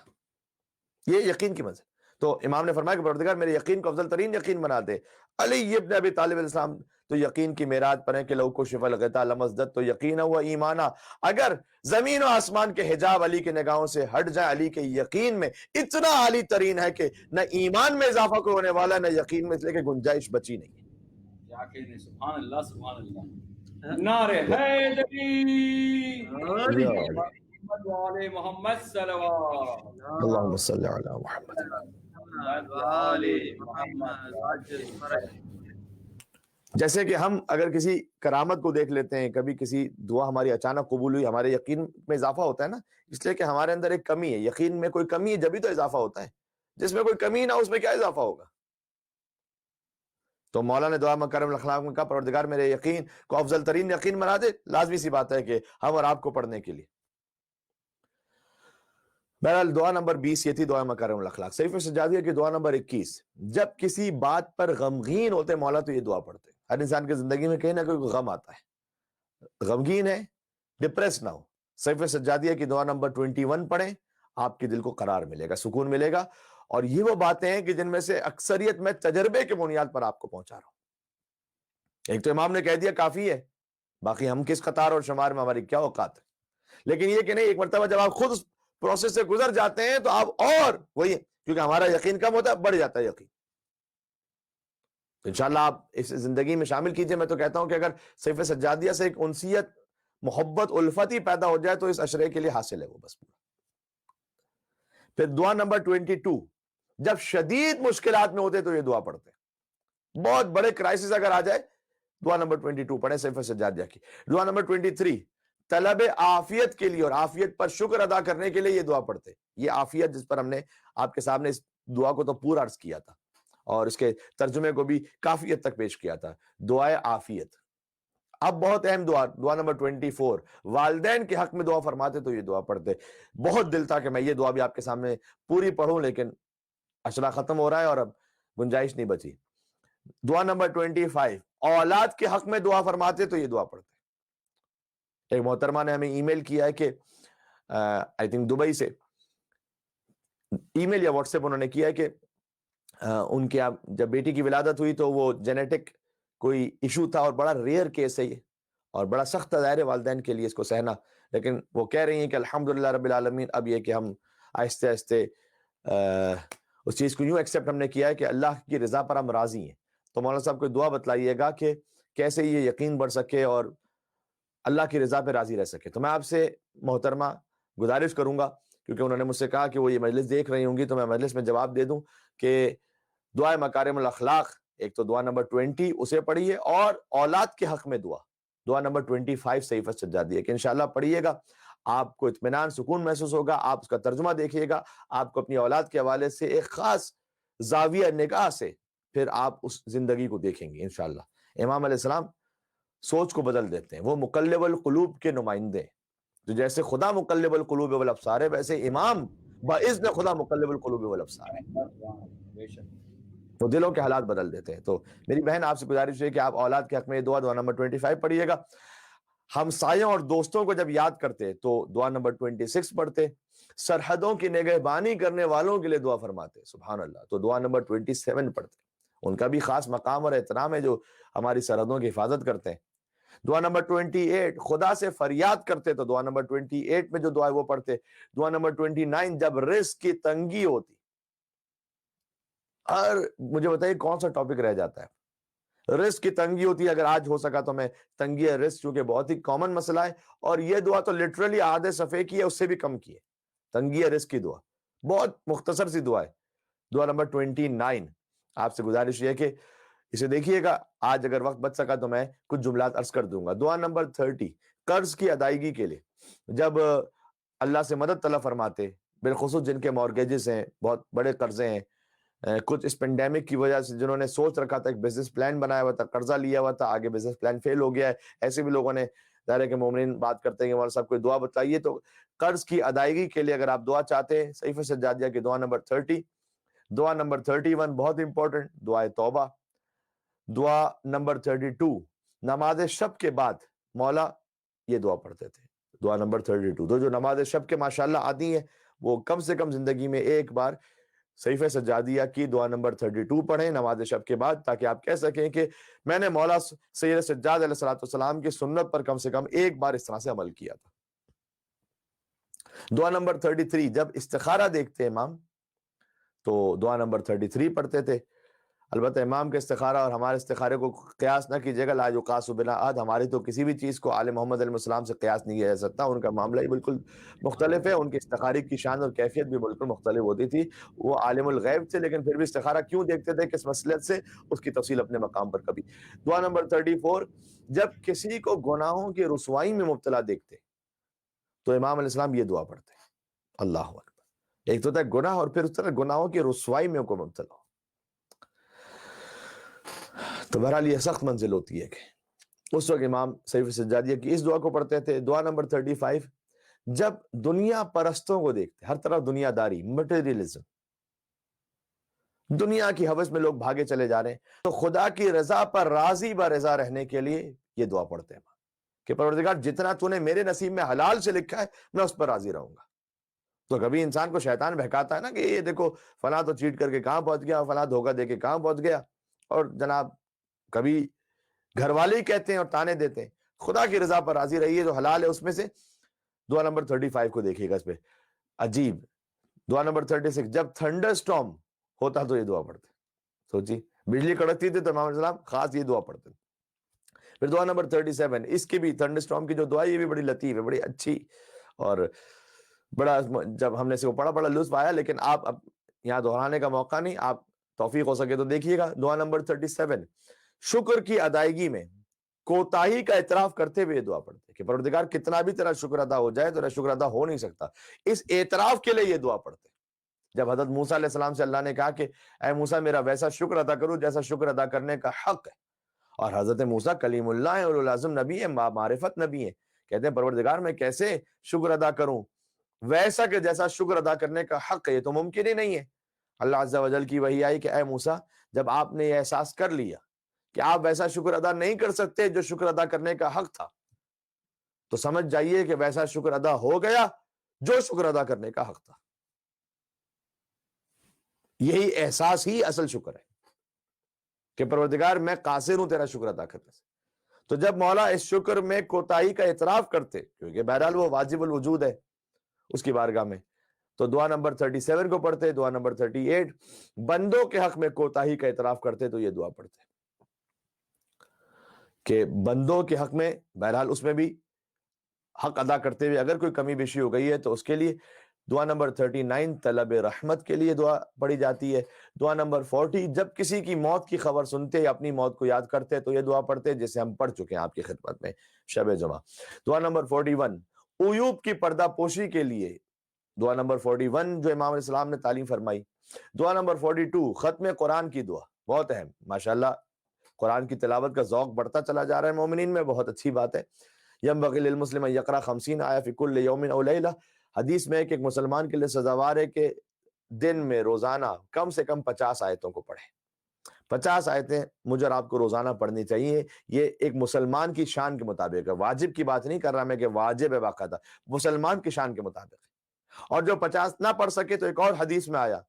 یہ یقین کی منزل۔ تو امام نے فرمایا کہ پروردگار میرے یقین کو افضل ترین یقین بنا دے۔ علی ابن ابی طالب علیہ السلام تو یقین کی معراج پر ہیں کہ لو کشف الغطاء لمزدت تو یقینا و ایمانا، اگر زمین و آسمان کے حجاب علی کے نگاہوں سے ہٹ جائے، علی کے یقین میں اتنا عالی ترین ہے کہ نہ ایمان میں اضافہ کوئی ہونے والا نہ یقین میں اس لیے کہ گنجائش بچی نہیں ہے۔ سبحان اللہ سبحان اللہ، نعرہ حیدری، محمد صلوات اللہم صلی علی محمد۔ جیسے کہ ہم اگر کسی کرامت کو دیکھ لیتے ہیں، کبھی کسی دعا ہماری اچانک قبول ہوئی، ہمارے یقین میں اضافہ ہوتا ہے نا، اس لیے کہ ہمارے اندر ایک کمی ہے، یقین میں کوئی کمی ہے جبھی تو اضافہ ہوتا ہے، جس میں کوئی کمی نہ اس میں کیا اضافہ ہوگا۔ تو مولا نے دعا مکارم الاخلاق میں کہا پروردگار میرے یقین کو افضل ترین یقین بنا دے۔ لازمی سی بات ہے کہ ہم اور آپ کو پڑھنے کے لیے، بہرحال دعا نمبر 20 یہ تھی دعا مکارم الاخلاق۔ صحیفہ سجادیہ کی دعا نمبر 21، جب کسی بات پر غمگین ہوتے مولا تو یہ دعا پڑھتے۔ ہر انسان کی زندگی میں کہیں نہ کوئی غم آتا ہے، غمگین ہے، ڈپریس نہ ہو، صحیفہ سجادیہ کی دعا نمبر 21 پڑھیں، آپ کے دل کو قرار ملے گا، سکون ملے گا۔ اور یہ وہ باتیں ہیں کہ جن میں سے اکثریت میں تجربے کے بنیاد پر آپ کو پہنچا رہا ہوں۔ ایک تو امام نے کہہ دیا کافی ہے، باقی ہم کس قطار اور شمار میں ہماری کیا اوقات ہے، لیکن یہ کہ نہیں، ایک مرتبہ جب آپ خود اس پروسیس سے گزر جاتے ہیں تو آپ اور وہی، کیونکہ ہمارا یقین کم ہوتا ہے بڑھ جاتا ہے یقین۔ تو انشاءاللہ آپ اس زندگی میں شامل کیجئے۔ میں تو کہتا ہوں کہ اگر صحیفہ سجادیہ سے ایک انسیت، محبت، الفت ہی پیدا ہو جائے تو اس عشرے کے لیے حاصل ہے وہ بس پورا۔ پھر دعا نمبر 22، جب شدید مشکلات میں ہوتے تو یہ دعا پڑھتے ہیں۔ بہت بڑے کرائسس اگر آ جائے دعا نمبر 22 پڑھیں صحیفہ سجادیہ کی۔ دعا نمبر 23، طلب عافیت کے لیے اور عافیت پر شکر ادا کرنے کے لیے یہ دعا پڑھتے۔ یہ عافیت جس پر ہم نے آپ کے سامنے اس دعا کو تو پورا عرض کیا تھا اور اس کے ترجمے کو بھی کافی حد تک پیش کیا تھا، دعائے عافیت۔ اب بہت اہم دعا، دعا نمبر 24، والدین کے حق میں دعا فرماتے تو یہ دعا پڑھتے۔ بہت دل تھا کہ میں یہ دعا بھی آپ کے سامنے پوری پڑھوں، لیکن اشرا ختم ہو رہا ہے اور اب گنجائش نہیں بچی۔ دعا نمبر 25، اولاد کے حق میں دعا فرماتے تو یہ دعا پڑھتے۔ ایک محترمہ نے ہمیں ای میل کیا ہے کہ آئی تھنک دبئی سے، ای میل یا واٹس ایپ انہوں نے کیا ہے کہ ان کے جب بیٹی کی ولادت ہوئی تو وہ جینیٹک کوئی ایشو تھا اور بڑا ریئر کیس ہے یہ، اور بڑا سخت ظاہر ہے والدین کے لیے اس کو سہنا، لیکن وہ کہہ رہی ہیں کہ الحمدللہ رب العالمین، اب یہ کہ ہم آہستہ آہستہ اس چیز کو یوں ایکسیپٹ ہم نے کیا ہے کہ اللہ کی رضا پر ہم راضی ہیں۔ تو مولانا صاحب کو دعا بتلائیے گا کہ کیسے یہ یقین بڑھ سکے اور اللہ کی رضا پہ راضی رہ سکے۔ تو میں آپ سے محترمہ گزارش کروں گا، کیونکہ انہوں نے مجھ سے کہا کہ وہ یہ مجلس دیکھ رہی ہوں گی، تو میں مجلس میں جواب دے دوں کہ دعائے مکارم الاخلاق، ایک تو دعا نمبر 20 اسے پڑھیے، اور اولاد کے حق میں دعا نمبر 25 صحیفہ سجادیہ کہ انشاءاللہ پڑھیے گا، آپ کو اطمینان سکون محسوس ہوگا، آپ اس کا ترجمہ دیکھیے گا، آپ کو اپنی اولاد کے حوالے سے ایک خاص زاویہ نگاہ سے پھر آپ اس زندگی کو دیکھیں گے انشاءاللہ۔ امام علیہ السلام سوچ کو بدل دیتے ہیں، وہ مقلب القلوب کے نمائندے ہیں، تو جیسے خدا مقلب القلوب والابصار ہے، ویسے امام باذن خدا مقلب القلوب والابصار ہے، وہ دلوں کے حالات بدل دیتے ہیں۔ تو میری بہن آپ سے گزارش ہے کہ آپ اولاد کے حق میں دعا نمبر 25 پڑھیے گا۔ ہمسایوں اور دوستوں کو جب یاد کرتے تو دعا نمبر 26 پڑھتے، سرحدوں کی نگہبانی کرنے والوں کے لیے دعا فرماتے، سبحان اللہ، تو دعا نمبر 27 پڑھتے، ان کا بھی خاص مقام اور احترام ہے جو ہماری سرحدوں کی حفاظت کرتے ہیں۔ دعا نمبر 28 خدا سے فریاد کرتے، تو دعا نمبر 28 میں جو دعا ہے وہ پڑھتے۔ دعا نمبر 29 جب رزق کی تنگی ہوتی، اور مجھے بتائیے کون سا ٹاپک رہ جاتا ہے، رزق کی تنگی ہوتی ہے، اگر آج ہو سکا تو میں تنگی رزق چونکہ بہت ہی کامن مسئلہ ہے، اور یہ دعا تو لٹرلی آدھے صفحے کی ہے، اس سے بھی کم کی ہے، تنگی رزق کی دعا بہت مختصر سی دعا ہے۔ دعا نمبر 29 آپ سے گزارش یہ ہے کہ اسے دیکھیے گا، آج اگر وقت بچ سکا تو میں کچھ جملات عرض کر دوں گا۔ دعا نمبر 30 قرض کی ادائیگی کے لیے، جب اللہ سے مدد طلب فرماتے، بالخصوص جن کے مورگیجز ہیں، بہت بڑے قرضے ہیں، کچھ اس پینڈیمک کی وجہ سے جنہوں نے سوچ رکھا تھا، ایک بزنس پلان بنایا ہوا تھا، قرضہ لیا ہوا تھا، آگے بزنس پلان فیل ہو گیا ہے، ایسے بھی لوگوں نے ظاہر ہے کہ مومنین بات کرتے ہیں کہ مولانا صاحب کوئی دعا بتائیے، تو قرض کی ادائیگی کے لیے اگر آپ دعا چاہتے ہیں، صحیفہ سجادیہ کی دعا نمبر 30، دعا نمبر 31 بہت امپورٹنٹ دعائے توبہ، دعا نمبر 32 نماز شب کے بعد مولا یہ دعا پڑھتے تھے، دعا نمبر 32۔ تو جو نماز شب کے ماشاءاللہ آتی ہیں وہ کم سے کم زندگی میں ایک بار صحیفہ سجادیہ کی دعا نمبر 32 پڑھیں نماز شب کے بعد، تاکہ آپ کہہ سکیں کہ میں نے مولا سید سجاد علیہ الصلوۃ والسلام کی سنت پر کم سے کم ایک بار اس طرح سے عمل کیا تھا۔ دعا نمبر 33 جب استخارہ دیکھتے امام تو دعا نمبر 33 پڑھتے تھے۔ البتہ امام کے استخارہ اور ہمارے استخارے کو قیاس نہ کیجیے گا، لا یقاس بلا احد، ہماری تو کسی بھی چیز کو آل محمد علیہ السلام سے قیاس نہیں کیا جا سکتا، ان کا معاملہ ہی بالکل مختلف ہے، ان کے استخارے کی شان اور کیفیت بھی بالکل مختلف ہوتی تھی، وہ عالم الغیب تھے لیکن پھر بھی استخارہ کیوں دیکھتے تھے، کس مصلحت سے، اس کی تفصیل اپنے مقام پر کبھی۔ دعا نمبر 34 جب کسی کو گناہوں کی رسوائی میں مبتلا دیکھتے تو امام علیہ السلام یہ دعا پڑھتے، اللہ اکبر، ایک تو تھا گناہ اور پھر اس طرح گناہوں کی رسوائی میں کو مبتلا ہو، تو بہرحال یہ سخت منزل ہوتی ہے کہ اس وقت امام صحیفہ سجادیہ کی اس دعا کو پڑھتے تھے۔ دعا نمبر 35 جب دنیا پرستوں کو دیکھتے، ہر طرف دنیا داری، مٹیریلزم، دنیا کی ہوس میں لوگ بھاگے چلے جا رہے ہیں، تو خدا کی رضا پر راضی با رضا رہنے کے لیے یہ دعا پڑھتے ہیں کہ پروردگار جتنا تو نے میرے نصیب میں حلال سے لکھا ہے میں اس پر راضی رہوں گا۔ تو کبھی انسان کو شیطان بہکاتا ہے نا کہ یہ دیکھو فلاں تو چیٹ کر کے کہاں پہنچ گیا، فلاں دھوکہ دے کے کہاں پہنچ گیا، اور جناب کبھی گھر والے ہی کہتے ہیں اور تانے دیتے ہیں، خدا کی رضا پر راضی رہیے جو حلال ہے اس میں سے۔ دعا نمبر 35 کو دیکھیے گا، اس پہ عجیب دعا نمبر 36 جب تھنڈر سٹارم ہوتا تو یہ دعا پڑھتے، سوچی بجلی کڑکتی تھی تو امام علیہ السلام خاص یہ دعا پڑھتے۔ پھر دعا نمبر 37 اس کی بھی تھنڈر سٹارم کی جو دعا یہ بھی بڑی لطیف ہے، بڑی اچھی، اور بڑا جب ہم نے اسے پڑھا بڑا لطف آیا، لیکن آپ اب یہاں دہرانے کا موقع نہیں، آپ توفیق ہو سکے تو دیکھیے گا۔ دعا نمبر 37 شکر کی ادائیگی میں کوتاہی کا اعتراف کرتے ہوئے دعا پڑھتے کہ پروردگار کتنا بھی تیرا شکر ادا ہو جائے تو شکر ادا ہو نہیں سکتا، اس اعتراف کے لیے یہ دعا پڑھتے۔ جب حضرت موسیٰ علیہ السلام سے اللہ نے کہا کہ اے موسیٰ میرا ویسا شکر ادا کرو جیسا شکر ادا کرنے کا حق ہے، اور حضرت موسیٰ کلیم اللہ اور العظم نبی ہے، معرفت نبی ہے، کہتے ہیں پروردگار میں کیسے شکر ادا کروں ویسا کہ جیسا شکر ادا کرنے کا حق ہے، یہ تو ممکن ہی نہیں ہے۔ اللہ عز و جل کی وحی آئی کہ اے موسیٰ جب آپ نے یہ احساس کر لیا کہ آپ ویسا شکر ادا نہیں کر سکتے جو شکر ادا کرنے کا حق تھا، تو سمجھ جائیے کہ ویسا شکر ادا ہو گیا جو شکر ادا کرنے کا حق تھا۔ یہی احساس ہی اصل شکر ہے کہ پروردگار میں قاصر ہوں تیرا شکر ادا کرنے سے۔ تو جب مولا اس شکر میں کوتاہی کا اعتراف کرتے، کیونکہ بہرحال وہ واجب الوجود ہے اس کی بارگاہ میں، تو دعا نمبر 37 کو پڑھتے۔ دعا نمبر 38 بندوں کے حق میں کوتاہی کا اعتراف کرتے تو یہ دعا پڑھتے۔ کہ بندوں کے حق میں بہرحال اس میں بھی حق ادا کرتے ہوئے اگر کوئی کمی بیشی ہو گئی ہے تو اس کے لیے دعا نمبر 39 طلب رحمت کے لیے دعا پڑھی جاتی ہے. دعا نمبر 40 جب کسی کی موت کی خبر سنتے یا اپنی موت کو یاد کرتے تو یہ دعا پڑھتے جسے ہم پڑھ چکے ہیں آپ کی خدمت میں شب جمعہ. دعا نمبر 41 عیوب کی پردہ پوشی کے لیے دعا نمبر 41 جو امام علیہ السلام نے تعلیم فرمائی. دعا نمبر 42 ختم قرآن کی دعا بہت اہم. ماشاءاللہ قرآن کی تلاوت کا ذوق بڑھتا چلا جا رہا ہے مومنین میں, بہت اچھی بات ہے. ينبغي للمسلم ان يقرأ 50 آیہ فی کل یوم او لیلہ. حدیث میں ہے کہ ایک مسلمان کے لیے سزاوار ہے کہ دن میں روزانہ کم سے کم 50 آیتوں کو پڑھے. 50 آیتیں مجھے اور آپ کو روزانہ پڑھنی چاہیے. یہ ایک مسلمان کی شان کے مطابق ہے, واجب کی بات نہیں کر رہا میں کہ واجب ہے باقاعدہ, مسلمان کی شان کے مطابق ہے. اور جو 50 نہ پڑھ سکے تو ایک اور حدیث میں آیا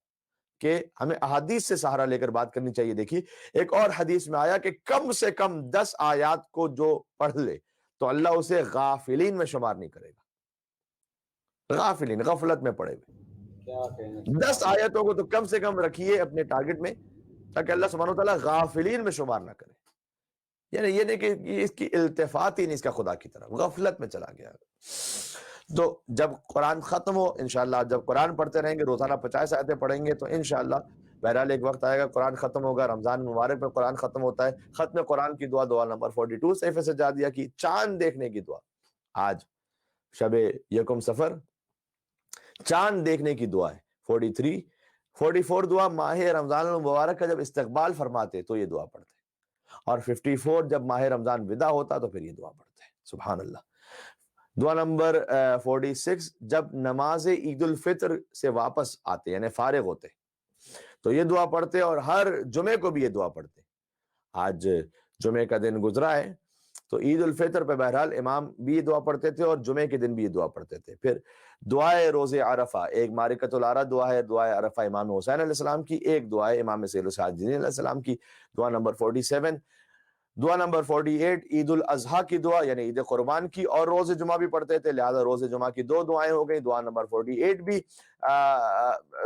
کہ ہمیں احادیث سے سہارا لے کر بات کرنی چاہیے. دیکھیے ایک اور حدیث میں آیا کہ کم سے کم 10 آیات کو جو پڑھ لے تو اللہ اسے غافلین میں شمار نہیں کرے گا. غافلین, غفلت میں پڑے ہوئے 10 آیتوں کو تو کم سے کم رکھیے اپنے ٹارگٹ میں تاکہ اللہ سبحانہ وتعالیٰ غافلین میں شمار نہ کرے. یعنی یہ نہیں کہ اس کی التفات ہی نہیں اس کا خدا کی طرف, غفلت میں چلا گیا. تو جب قرآن ختم ہو انشاءاللہ, جب قرآن پڑھتے رہیں گے روزانہ 50 آیتیں پڑھیں گے تو انشاءاللہ بہرحال ایک وقت آئے گا قرآن ختم ہوگا. رمضان مبارک میں قرآن ختم ہوتا ہے. ختم قرآن کی دعا دعا نمبر 42 صحیفہ سجادیہ کی چاند دیکھنے کی دعا. آج شب یکم سفر چاند دیکھنے کی دعا ہے. 43 44 دعا ماہ رمضان المبارک کا جب استقبال فرماتے تو یہ دعا پڑھتے, اور 54 جب ماہ رمضان ودا ہوتا تو پھر یہ دعا پڑھتے ہیں. سبحان اللہ. دعا نمبر 46 جب نماز عید الفطر سے واپس آتے یعنی فارغ ہوتے تو یہ دعا پڑھتے, اور ہر جمعے کو بھی یہ دعا پڑھتے. آج جمعے کا دن گزرا ہے تو عید الفطر پہ بہرحال امام بھی یہ دعا پڑھتے تھے اور جمعے کے دن بھی یہ دعا پڑھتے تھے. پھر دعائے روز عرفہ ایک معرکۃ العرہ دعا ہے. دعائے عرفہ امام حسین علیہ السلام کی, ایک دعا ہے امام سیل الساجدین علیہ السلام کی. دعا نمبر 47 دعا نمبر 48 عید الاضحیٰ کی دعا یعنی عید قربان کی, اور روز جمعہ بھی پڑھتے تھے لہذا روز جمعہ کی 2 دعائیں ہو گئی. دعا نمبر 48 بھی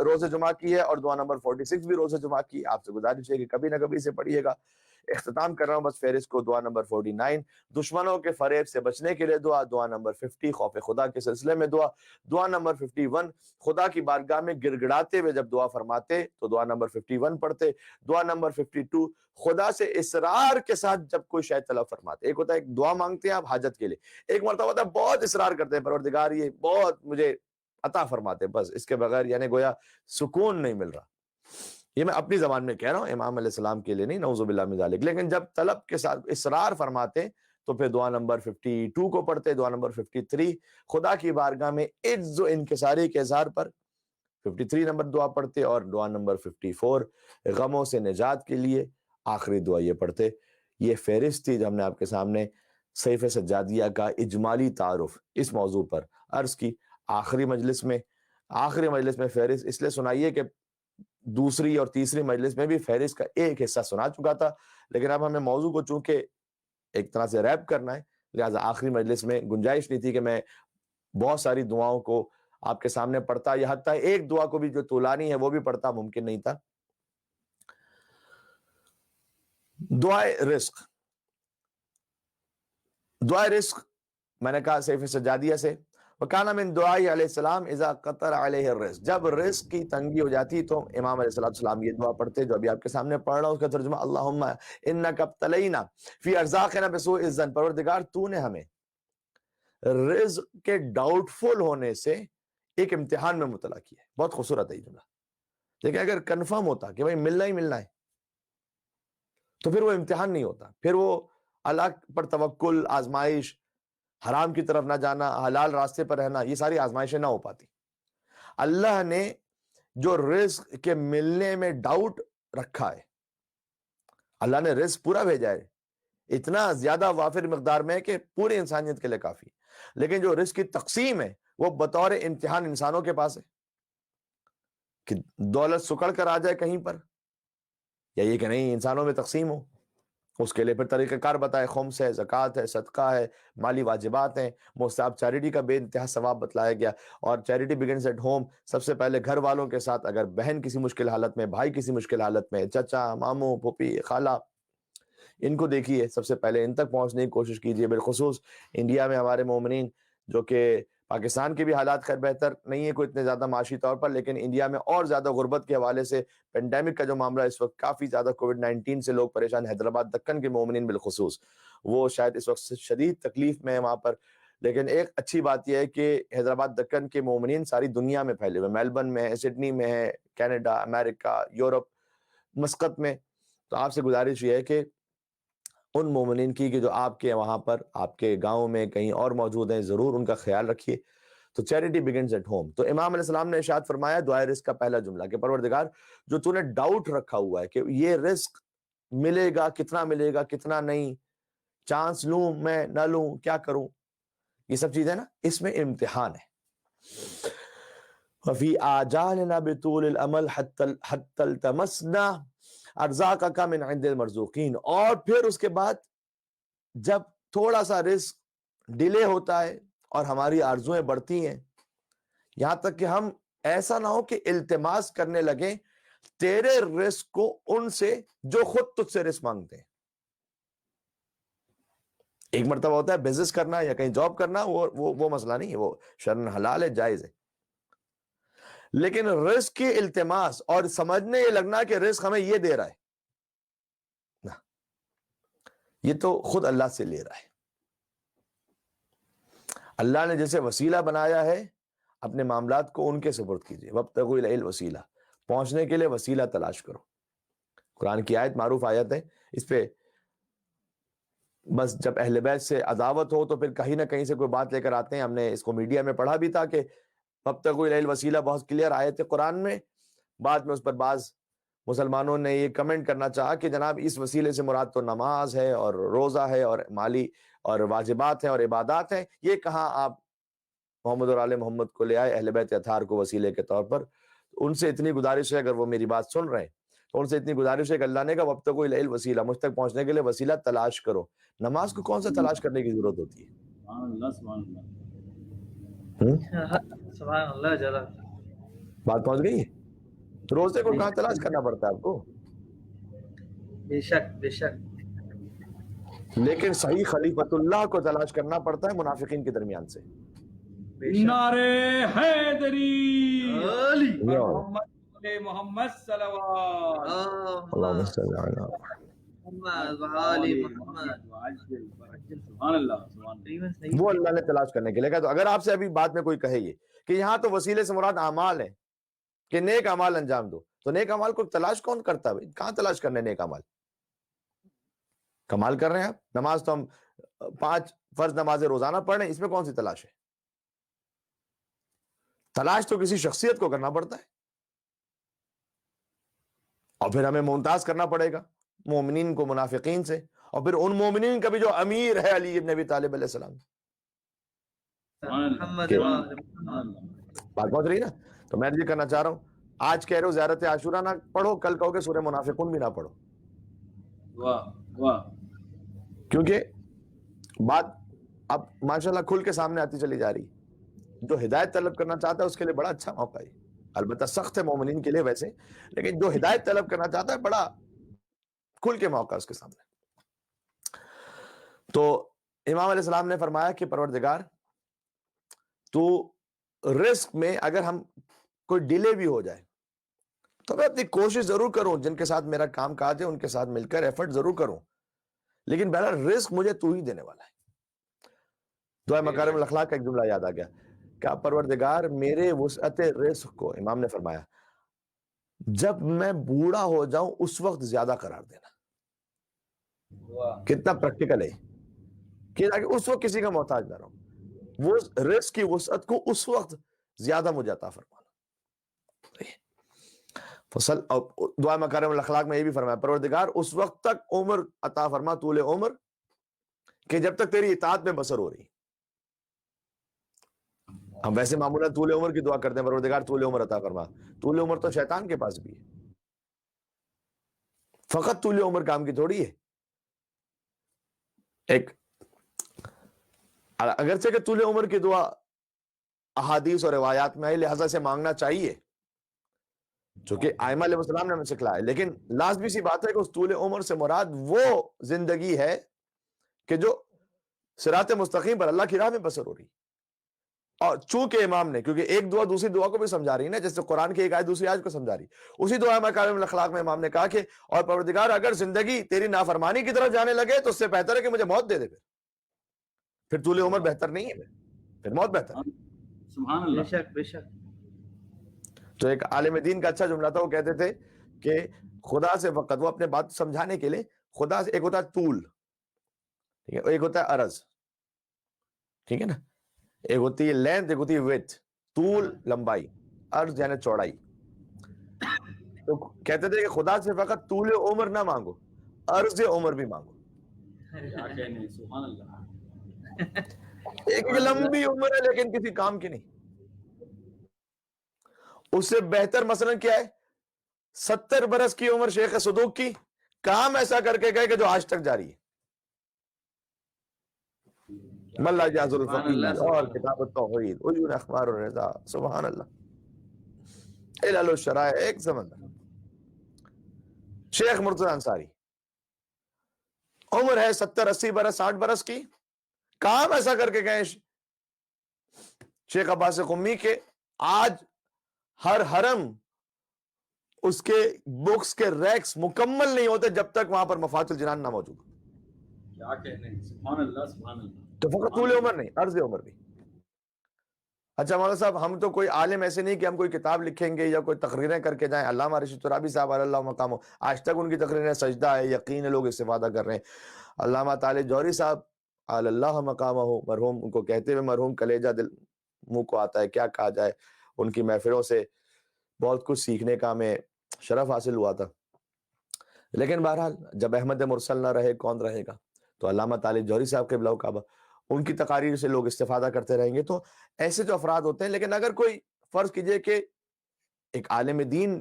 روز جمعہ کی ہے اور دعا نمبر 46 بھی روز جمعہ کی. آپ سے گزارش ہے کہ کبھی نہ کبھی سے پڑھیے گا. اختتام کر رہا ہوں بس فہرست کو. دعا نمبر 49 دشمنوں کے فریب سے بچنے کے لیے دعا. دعا نمبر 50 خوف خدا کے سلسلے میں دعا. دعا نمبر 51 خدا کی بارگاہ میں گڑ گڑاتے ہوئے جب دعا فرماتے تو دعا نمبر 51 پڑھتے. دعا نمبر 52 خدا سے اصرار کے ساتھ جب کوئی شے طلب فرماتے. ایک ہوتا ہے ایک دعا مانگتے ہیں آپ حاجت کے لیے, ایک مرتبہ ہوتا ہے بہت اصرار کرتے ہیں پروردگار یہ بہت مجھے عطا فرماتے, بس اس کے بغیر یعنی گویا سکون نہیں مل رہا. یہ میں اپنی زبان میں کہہ رہا ہوں, امام علیہ السلام کے لیے نہیں, نعوذ باللہ من ذالک. لیکن جب طلب کے ساتھ اصرار فرماتے تو پھر دعا نمبر 52 کو پڑھتے. دعا نمبر 53 خدا کی بارگاہ میں عجز و انکساری کے اظہار پر 53 نمبر دعا پڑھتے, اور دعا نمبر 54 غموں سے نجات کے لیے آخری دعا یہ پڑھتے. یہ فہرست تھی جو ہم نے آپ کے سامنے صحیفہ سجادیہ کا اجمالی تعارف اس موضوع پر عرض کی. آخری مجلس میں فہرست اس لیے سنائیے کہ دوسری اور تیسری مجلس میں بھی فہرست کا ایک حصہ سنا چکا تھا, لیکن اب ہمیں موضوع کو چونکہ ایک طرح سے ریپ کرنا ہے لہٰذا آخری مجلس میں گنجائش نہیں تھی کہ میں بہت ساری دعاؤں کو آپ کے سامنے پڑھتا, یا حتیٰ ایک دعا کو بھی جو طولانی ہے وہ بھی پڑھتا, ممکن نہیں تھا. دعائے رزق میں نے کہا صحیفہ سجادیہ سے وَكَانَ مِن دُعَائِهِ علیہ السلام اذا قطر علیہ الرزق, جب رزق کی تنگی ہو جاتی تو امام علیہ السلام یہ دعا پڑھتے جو ابھی آپ کے سامنے پڑھ رہا ہوں. اس کا ترجمہ اللہم انک ابتلینا فی ارزاقنا بسوء الظن, پروردگار تو نے ہمیں رزق کے ڈاؤٹ فل ہونے سے ایک امتحان میں مبتلا کیا ہے. بہت خوبصورت ہے یہ جملہ, لیکن اگر کنفرم ہوتا کہ بھائی ملنا ہی ملنا ہے تو پھر وہ امتحان نہیں ہوتا, پھر وہ اللہ پر توکل, آزمائش, حرام کی طرف نہ جانا, حلال راستے پر رہنا, یہ ساری آزمائشیں نہ ہو پاتی. اللہ نے جو رزق کے ملنے میں ڈاؤٹ رکھا ہے, اللہ نے رزق پورا بھیجا ہے, اتنا زیادہ وافر مقدار میں کہ پوری انسانیت کے لیے کافی, لیکن جو رزق کی تقسیم ہے وہ بطور امتحان انسانوں کے پاس ہے کہ دولت سکڑ کر آ جائے کہیں پر, یا یہ کہ نہیں انسانوں میں تقسیم ہو. اس کے لیے پھر طریقہ کار بتائے, خمس ہے, زکوٰۃ ہے, صدقہ ہے, مالی واجبات ہیں, مستحب چیریٹی کا بے انتہا ثواب بتلایا گیا. اور چیریٹی بگنز ایٹ ہوم, سب سے پہلے گھر والوں کے ساتھ. اگر بہن کسی مشکل حالت میں, بھائی کسی مشکل حالت میں, چچا, ماموں, پھوپھی, خالہ, ان کو دیکھیے سب سے پہلے، ان تک پہنچنے کی کوشش کیجیے، بالخصوص انڈیا میں ہمارے مومنین، جو کہ پاکستان کے بھی حالات خیر بہتر نہیں ہے کوئی اتنے زیادہ معاشی طور پر، لیکن انڈیا میں اور زیادہ غربت کے حوالے سے پینڈیمک کا جو معاملہ اس وقت کافی زیادہ کووڈ-19 سے لوگ پریشان، حیدرآباد دکن کے مومنین بالخصوص وہ شاید اس وقت شدید تکلیف میں ہے وہاں پر. لیکن ایک اچھی بات یہ ہے کہ حیدرآباد دکن کے مومنین ساری دنیا میں پھیلے ہوئے، میلبرن میں ہے، سڈنی میں ہے، کینیڈا، امریکہ، یورپ، مسقط میں. تو آپ سے گزارش یہ ہے کہ ان مومنین کی کہ جو آپ کے وہاں پر آپ کے گاؤں میں کہیں اور موجود ہیں، ضرور ان کا خیال رکھیے. تو چیریٹی بگنز ایٹ ہوم. تو امام علیہ السلام نے ارشاد فرمایا دعائے رزق کا پہلا جملہ کہ پروردگار جو تو نے ڈاؤٹ رکھا ہوا ہے کہ یہ رزق ملے گا، کتنا ملے گا، کتنا نہیں، چانس لوں میں نہ لوں، کیا کروں، یہ سب چیزیں نا اس میں امتحان ہے. وفی آجالنا بطول الامل حتی التمسنا ارزاقک من عند المرزوقین. اور پھر اس کے بعد جب تھوڑا سا رزق ڈیلے ہوتا ہے اور ہماری آرزویں بڑھتی ہیں، یہاں تک کہ ہم ایسا نہ ہو کہ التماس کرنے لگیں تیرے رزق کو ان سے جو خود تجھ سے رزق مانگتے ہیں. ایک مرتبہ ہوتا ہے بزنس کرنا یا کہیں جاب کرنا، وہ مسئلہ نہیں ہے، وہ شرعاً حلال ہے، جائز ہے. لیکن رزق کی التماس اور سمجھنے یہ لگنا کہ رزق ہمیں یہ دے رہا ہے، نہ، یہ تو خود اللہ سے لے رہا ہے. اللہ نے جیسے وسیلہ بنایا ہے، اپنے معاملات کو ان کے سپرد کیجیے. وابتغوا الیہ الوسیلہ، پہنچنے کے لیے وسیلہ تلاش کرو. قرآن کی آیت، معروف آیت ہے، اس پہ بس جب اہل بیت سے عداوت ہو تو پھر کہیں نہ کہیں سے کوئی بات لے کر آتے ہیں. ہم نے اس کو میڈیا میں پڑھا بھی تھا کہ وابتغوا الیہ الوسیلہ بہت کلیئر آیت ہے قرآن میں. بعد میں اس پر بعض مسلمانوں نے یہ کمنٹ کرنا چاہا کہ جناب اس وسیلے سے مراد تو نماز ہے اور روزہ ہے اور مالی اور واجبات ہیں اور عبادات ہیں، یہ کہاں آپ محمد اور آل محمد کو لے آئے، اہل بیت اطہار کو وسیلے کے طور پر. ان سے اتنی گزارش ہے، اگر وہ میری بات سن رہے ہیں تو ان سے اتنی گزارش ہے کہ اللہ نے کہا وابتغوا الیہ الوسیلہ، مجھ تک پہنچنے کے لیے وسیلہ تلاش کرو. نماز کو کون سا تلاش کرنے کی ضرورت ہوتی ہے؟ سبحان اللہ. جزاک بات پہنچ گئی ہے؟ روزے کو کہاں تلاش کرنا پڑتا ہے آپ کو؟ بے شک بے شک. لیکن صحیح خلیفۃ اللہ کو تلاش کرنا پڑتا ہے منافقین کے درمیان سے. نعرے حیدری محمد صلوات اللہم صل علی سبحان اللہ. وہ اللہ نے تلاش کرنے کے لیے کہا. تو اگر آپ سے ابھی بات میں کوئی کہے یہ کہ یہاں تو وسیلے سے مراد اعمال ہیں کہ نیک اعمال انجام دو، تو نیک اعمال کو تلاش کون کرتا ہے بھائی؟ کہاں تلاش کرنے نیک اعمال؟ کمال کر رہے ہیں آپ. نماز تو ہم 5 فرض نمازیں روزانہ پڑھ رہے ہیں، اس میں کون سی تلاش ہے؟ تلاش تو کسی شخصیت کو کرنا پڑتا ہے، اور پھر ہمیں ممتاز کرنا پڑے گا مومنین کو منافقین سے، اور پھر ان مومنین کا بھی جو امیر ہے علی ابن ابی طالب علیہ السلام. بات پہنچ رہی نا؟ تو میں یہ کرنا چاہ رہا ہوں، آج کہہ رہے ہو زیارت عاشورہ نہ پڑھو، کل کہو کہ سورہ منافقون بھی نہ پڑھو. واہ واہ. کیونکہ بات اب ماشاءاللہ کھل کے سامنے آتی چلی جا رہی ہے. جو ہدایت طلب کرنا چاہتا ہے اس کے لیے بڑا اچھا موقع ہے، البتہ سخت ہے مومنین کے لیے ویسے، لیکن جو ہدایت طلب کرنا چاہتا ہے بڑا کھل کے موقع اس کے سامنے. تو امام علیہ السلام نے فرمایا کہ پروردگار تو رزق میں اگر ہم کوئی ڈیلے بھی ہو جائے تو میں اپنی کوشش ضرور کروں، جن کے ساتھ میرا کام کاج ہے ان کے ساتھ مل کر ایفرٹ ضرور کروں، لیکن بہرحال رزق مجھے تو ہی دینے والا ہے. دعائے مکارم الاخلاق کا ایک جملہ یاد آ گیا کہ پروردگار میرے وسعت رزق کو، امام نے فرمایا، جب میں بوڑھا ہو جاؤں اس وقت زیادہ قرار دینا. کتنا پریکٹیکل ہے کہ اس وقت کسی کا محتاج نہ رہوں، وہ رزق کی وسعت کو اس وقت زیادہ مجھے عطا فرمانا. دعا مکارم الاخلاق میں یہ بھی فرمایا پروردگار اس وقت تک عمر عطا فرما، طول عمر، کہ جب تک تیری اطاعت میں بسر ہو رہی. ہم ویسے معمولاً طول عمر کی دعا کرتے ہیں، پروردگار طول عمر عطا فرما. طول عمر تو شیطان کے پاس بھی ہے، فقط طول عمر کام کی تھوڑی ہے. ایک اگرچہ کہ طول عمر کی دعا احادیث اور روایات میں ہے، لہذا سے مانگنا چاہیے، جو کہ ائمہ علیہ السلام نے ہمیں سکھلایا. لیکن لازمی سی بات ہے کہ اس طول عمر سے مراد وہ زندگی ہے کہ جو صراط مستقیم پر اللہ کی راہ میں بسر ہو رہی. اور چونکہ امام نے، کیونکہ ایک دعا دوسری دعا کو بھی سمجھا رہی ہے نا، جیسے قرآن کی ایک آیت دوسری آیت کو سمجھا رہی، اسی دعا مکارم الاخلاق میں امام نے کہا کہ اور پروردگار اگر زندگی تیری نافرمانی کی طرف جانے لگے تو اس سے بہتر ہے کہ مجھے موت دے دے. پھر طول عمر بہتر نہیں ہے، پھر موت بہتر ہے. سبحان بے اللہ. شک بے شک. تو ایک عالم دین کا اچھا جملہ تھا، وہ کہتے تھے کہ خدا سے فقط، وہ اپنے بات سمجھانے کے لیے خدا سے، ایک ہوتا ہے طول، ٹھیک ہے، ایک ہوتا ہے عرض، ٹھیک ہے نا، ایک ہوتی ہے لینتھ، ایک ہوتی ہے ویڈتھ. طول لمبائی، عرض یعنی چوڑائی. تو کہتے تھے کہ خدا سے فقط طول عمر نہ مانگو، عرض عمر بھی مانگو. کیا کہنے. سبحان اللہ. ایک لمبی عمر ہے لیکن کسی کام کی نہیں. اس سے بہتر مثلا کیا ہے، 70 برس کی عمر شیخ صدوق کی، کام ایسا کر کے گئے کہ جو آج تک جاری ہے. ملا جاز الفقیر اور کتاب التوحید، عیون اخبار الرضا. سبحان اللہ. علل الشرائع ایک سمندر. شیخ مرتضی انصاری عمر ہے 70 80 برس 60 برس کی، کام ایسا کر کے گئے شیخ عباس قمی کے آج ہر حرم اس کے بکس کے ریکس مکمل نہیں ہوتے جب تک وہاں پر مفاتح الجنان نہ موجود. کیا کہنے. سبحان اللہ. سبحان اللہ. تو فقط طول عمر نہیں، عرض عمر بھی. اچھا مولانا صاحب، ہم تو کوئی عالم ایسے نہیں کہ ہم کوئی کتاب لکھیں گے یا کوئی تقریریں کر کے جائیں. علامہ رشید ترابی صاحب علی اللہ مقام، آج تک ان کی تقریریں سجدہ ہے، یقین ہے، لوگ استفادہ کر رہے ہیں. علامہ طالب جوہری صاحب علی اللہ مقام ہو، مرحوم، ان کو کہتے ہوئے مرحوم کلیجہ دل منہ کو آتا ہے، کیا کہا جائے. ان کی محفلوں سے بہت کچھ سیکھنے کا ہمیں شرف حاصل ہوا تھا. لیکن بہرحال جب احمد مرسل نہ رہے کون رہے گا. تو علامہ طالب جوہری صاحب قبلہ و کعبہ، ان کی تقاریر سے لوگ استفادہ کرتے رہیں گے. تو ایسے جو افراد ہوتے ہیں، لیکن اگر کوئی فرض کیجئے کہ ایک عالم دین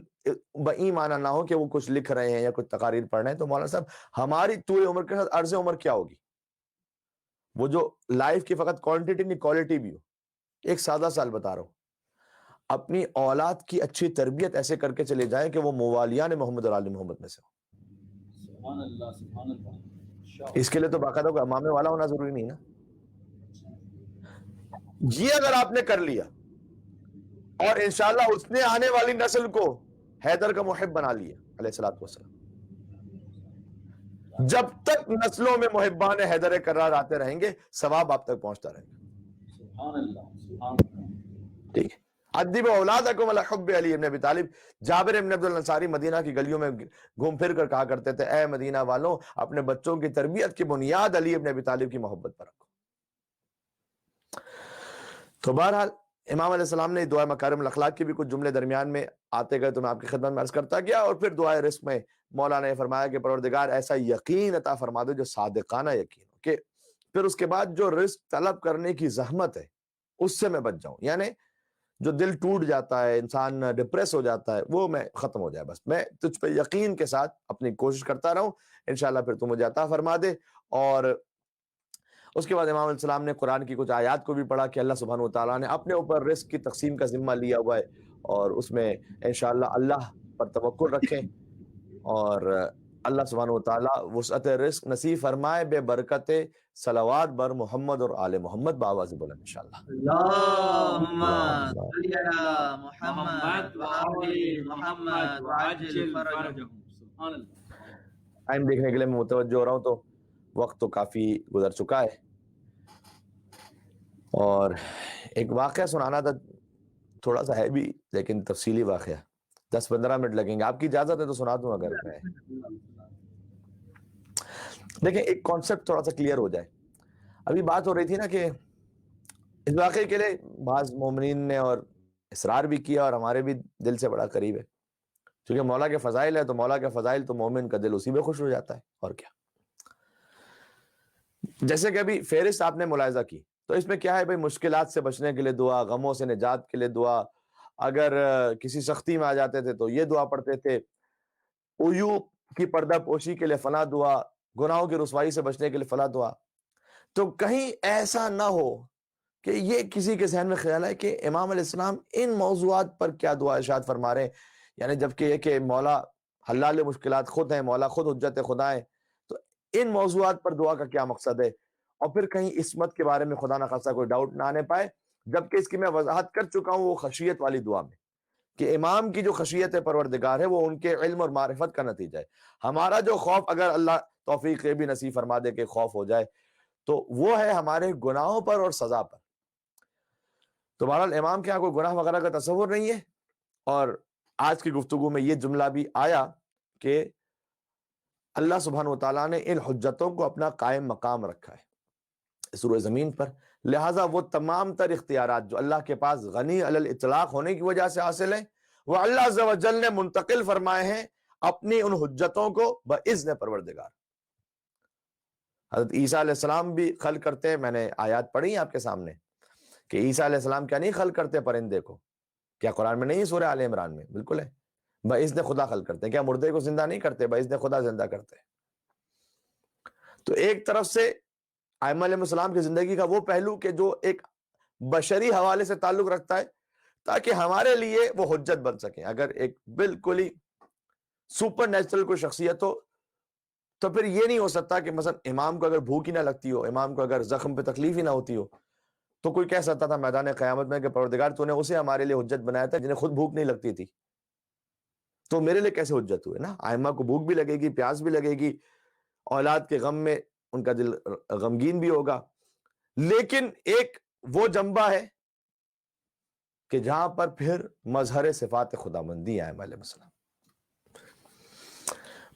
بئی معنی نہ ہو کہ وہ کچھ لکھ رہے ہیں یا کچھ تقاریر پڑھ رہے ہیں، تو مولانا صاحب ہماری طول عمر کے ساتھ عرض عمر کیا ہوگی؟ وہ جو لائف کی فقط کوانٹٹی نہیں کوالٹی بھی ہو. ایک سادہ سال بتا رہا ہوں، اپنی اولاد کی اچھی تربیت ایسے کر کے چلے جائیں کہ وہ موالیان محمد اور آل محمد میں سے ہو. سبحان اللہ. سبحان اللہ. اس کے لیے تو باقاعدہ کوئی امامے والا ہونا ضروری نہیں نا. یہ اگر آپ نے کر لیا اور انشاءاللہ اس نے آنے والی نسل کو حیدر کا محب بنا لیا علیہ الصلوۃ والسلام، جب تک نسلوں میں محبان حیدر کرار آتے رہیں گے ثواب آپ تک پہنچتا رہے گا. سبحان اللہ. سبحان اللہ. ٹھیک ہے. ادب اولادکم علی حب علی ابن ابی طالب. جابر ابن عبد الانصاری مدینہ کی گلیوں میں گھوم پھر کر کہا کرتے تھے، اے مدینہ والوں، اپنے بچوں کی تربیت کی بنیاد علی ابن ابی طالب کی محبت پر رکھو. تو بہرحال امام علیہ السلام نے دعا مکارم الاخلاق کے بھی کچھ جملے درمیان میں آتے گئے تو میں آپ کی خدمت میں عرض کرتا گیا. اور پھر دعائے رزق میں مولا نے فرمایا کہ پروردگار ایسا یقین عطا فرما دے جو صادقانہ یقین ہو، کہ پھر اس کے بعد جو رزق طلب کرنے کی زحمت ہے اس سے میں بچ جاؤں. یعنی جو دل ٹوٹ جاتا ہے، انسان ڈپریس ہو جاتا ہے، وہ میں ختم ہو جائے. بس میں تجھ پہ یقین کے ساتھ اپنی کوشش کرتا رہوں، انشاءاللہ پھر تو مجھے عطا فرما دے. اور اس کے بعد امام علیہ السلام نے قرآن کی کچھ آیات کو بھی پڑھا کہ اللہ سبحانہ وتعالیٰ نے اپنے اوپر رزق کی تقسیم کا ذمہ لیا ہوا ہے، اور اس میں انشاءاللہ اللہ پر توکل رکھیں اور اللہ سبحانہ وتعالیٰ وسعت رزق نصیب فرمائے بے برکت صلوات بر محمد اور آل محمد. بآواز بلند انشاءاللہ. اللہم صلی علی محمد وآل محمد وعجل فرجہم. سبحان اللہ. ٹائم دیکھنے کے لیے میں متوجہ ہو رہا ہوں، تو وقت تو کافی گزر چکا ہے. اور ایک واقعہ سنانا تھا، تھوڑا سا ہے بھی لیکن تفصیلی واقعہ، 10-15 منٹ لگیں گے. آپ کی اجازت ہے تو سنا دوں اگر میں. دیکھیں ایک کانسیپٹ تھوڑا سا کلیئر ہو جائے. ابھی بات ہو رہی تھی نا کہ اس واقعے کے لیے بعض مومنین نے اور اصرار بھی کیا اور ہمارے بھی دل سے بڑا قریب ہے، کیونکہ مولا کے فضائل ہے، تو مولا کے فضائل تو مومن کا دل اسی میں خوش ہو جاتا ہے. اور کیا، جیسے کہ ابھی فہرست آپ نے ملاحظہ کی، تو اس میں کیا ہے بھائی، مشکلات سے بچنے کے لیے دعا، غموں سے نجات کے لیے دعا، اگر کسی سختی میں آ جاتے تھے تو یہ دعا پڑھتے تھے، عیوب کی پردہ پوشی کے لیے فلاں دعا، گناہوں کی رسوائی سے بچنے کے لیے فلاں دعا. تو کہیں ایسا نہ ہو کہ یہ کسی کے ذہن میں خیال ہے کہ امام علیہ السلام ان موضوعات پر کیا دعا ارشاد فرما رہے ہیں، یعنی جبکہ یہ کہ مولا حلال مشکلات خود ہیں، مولا خود حجت خدا ہے، تو ان موضوعات پر دعا کا کیا مقصد ہے؟ اور پھر کہیں عصمت کے بارے میں خدا نہ خاصا کوئی ڈاؤٹ نہ آنے پائے، جبکہ اس کی میں وضاحت کر چکا ہوں وہ خشیت والی دعا میں، کہ امام کی جو خشیت پروردگار ہے وہ ان کے علم اور معرفت کا نتیجہ ہے۔ ہمارا جو خوف، اگر اللہ توفیق بھی نصیب فرما دے کہ خوف ہو جائے، تو وہ ہے ہمارے گناہوں پر اور سزا پر۔ تو بہرحال امام کے یہاں کوئی گناہ وغیرہ کا تصور نہیں ہے، اور آج کی گفتگو میں یہ جملہ بھی آیا کہ اللہ سبحانہ وتعالیٰ نے ان حجتوں کو اپنا قائم مقام رکھا ہے سورہ زمین پر، لہٰذا وہ تمام تر اختیارات جو اللہ کے پاس غنی علی الاطلاق ہونے کی وجہ سے حاصل ہیں، وہ اللہ عز و جل نے منتقل فرمائے ہیں اپنی ان حجتوں کو باذن پروردگار۔ حضرت عیسیٰ علیہ السلام بھی خلق کرتے ہیں، میں نے آیات پڑھی ہیں آپ کے سامنے کہ عیسیٰ علیہ السلام کیا نہیں خلق کرتے پرندے کو؟ کیا قرآن میں نہیں ہے؟ سورہ آل عمران میں بالکل ہے، باذن خدا خلق کرتے ہیں۔ کیا مردے کو زندہ نہیں کرتے؟ باذن خدا زندہ کرتے ہیں۔ تو ایک طرف سے ائمہ علیہ السلام کی زندگی کا وہ پہلو کہ جو ایک بشری حوالے سے تعلق رکھتا ہے تاکہ ہمارے لیے وہ حجت بن سکیں۔ اگر ایک بالکل ہی سپر نیچرل کوئی شخصیت ہو تو پھر یہ نہیں ہو سکتا کہ مثلا امام کو اگر بھوک ہی نہ لگتی ہو، امام کو اگر زخم پہ تکلیف ہی نہ ہوتی ہو، تو کوئی کہہ سکتا تھا میدان قیامت میں کہ پروردگار تو نے اسے ہمارے لیے حجت بنایا تھا جنہیں خود بھوک نہیں لگتی تھی، تو میرے لیے کیسے حجت ہوئے؟ نا، ائمہ کو بھوک بھی لگے گی، پیاس بھی لگے گی، اولاد کے غم میں ان کا دل غمگین بھی ہوگا، لیکن ایک وہ جنبہ ہے کہ جہاں پر پھر مظہر صفات خداوندی ہے ائمہ علیہ السلام۔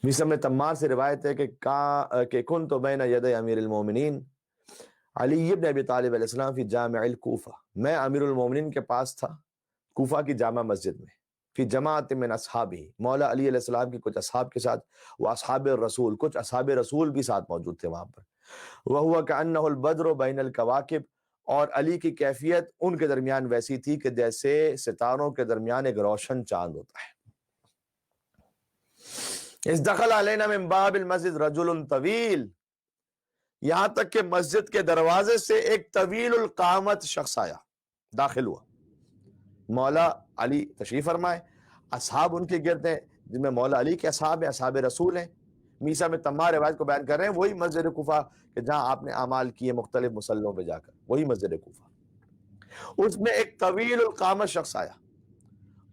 میثم تمار سے روایت ہے کہ کنت بین یدی امیر المومنین علی ابن ابی طالب علیہ السلام فی جامع الکوفہ، میں امیر المومنین کے پاس تھا کوفہ کی جامع مسجد میں، فی جماعت من اصحابہ، مولا علی علیہ السلام کی کچھ اصحاب کے ساتھ، وہ اصحاب الرسول، کچھ اصحاب رسول بھی ساتھ موجود تھے وہاں پر، وہو کأنہ البدر بین الکواکب، اور علی کی کیفیت ان کے درمیان ویسی تھی کہ جیسے ستاروں کے درمیان ایک روشن چاند ہوتا ہے۔ اس دخل علینا من باب المسجد رجل طویل، یہاں تک کہ مسجد کے دروازے سے ایک طویل القامت شخص آیا، داخل ہوا۔ مولا علی تشریف فرمائے، اصحاب ان کے گرد ہیں جن میں مولا علی کے اصحاب ہیں، اصحاب رسول ہیں۔ میثم میں تمار روایت کو بیان کر رہے ہیں، وہی مسجد کوفہ کہ جہاں آپ نے اعمال کیے مختلف مسلوں پہ جا کر، وہی مسجد کوفہ۔ اس میں ایک طویل القامت شخص آیا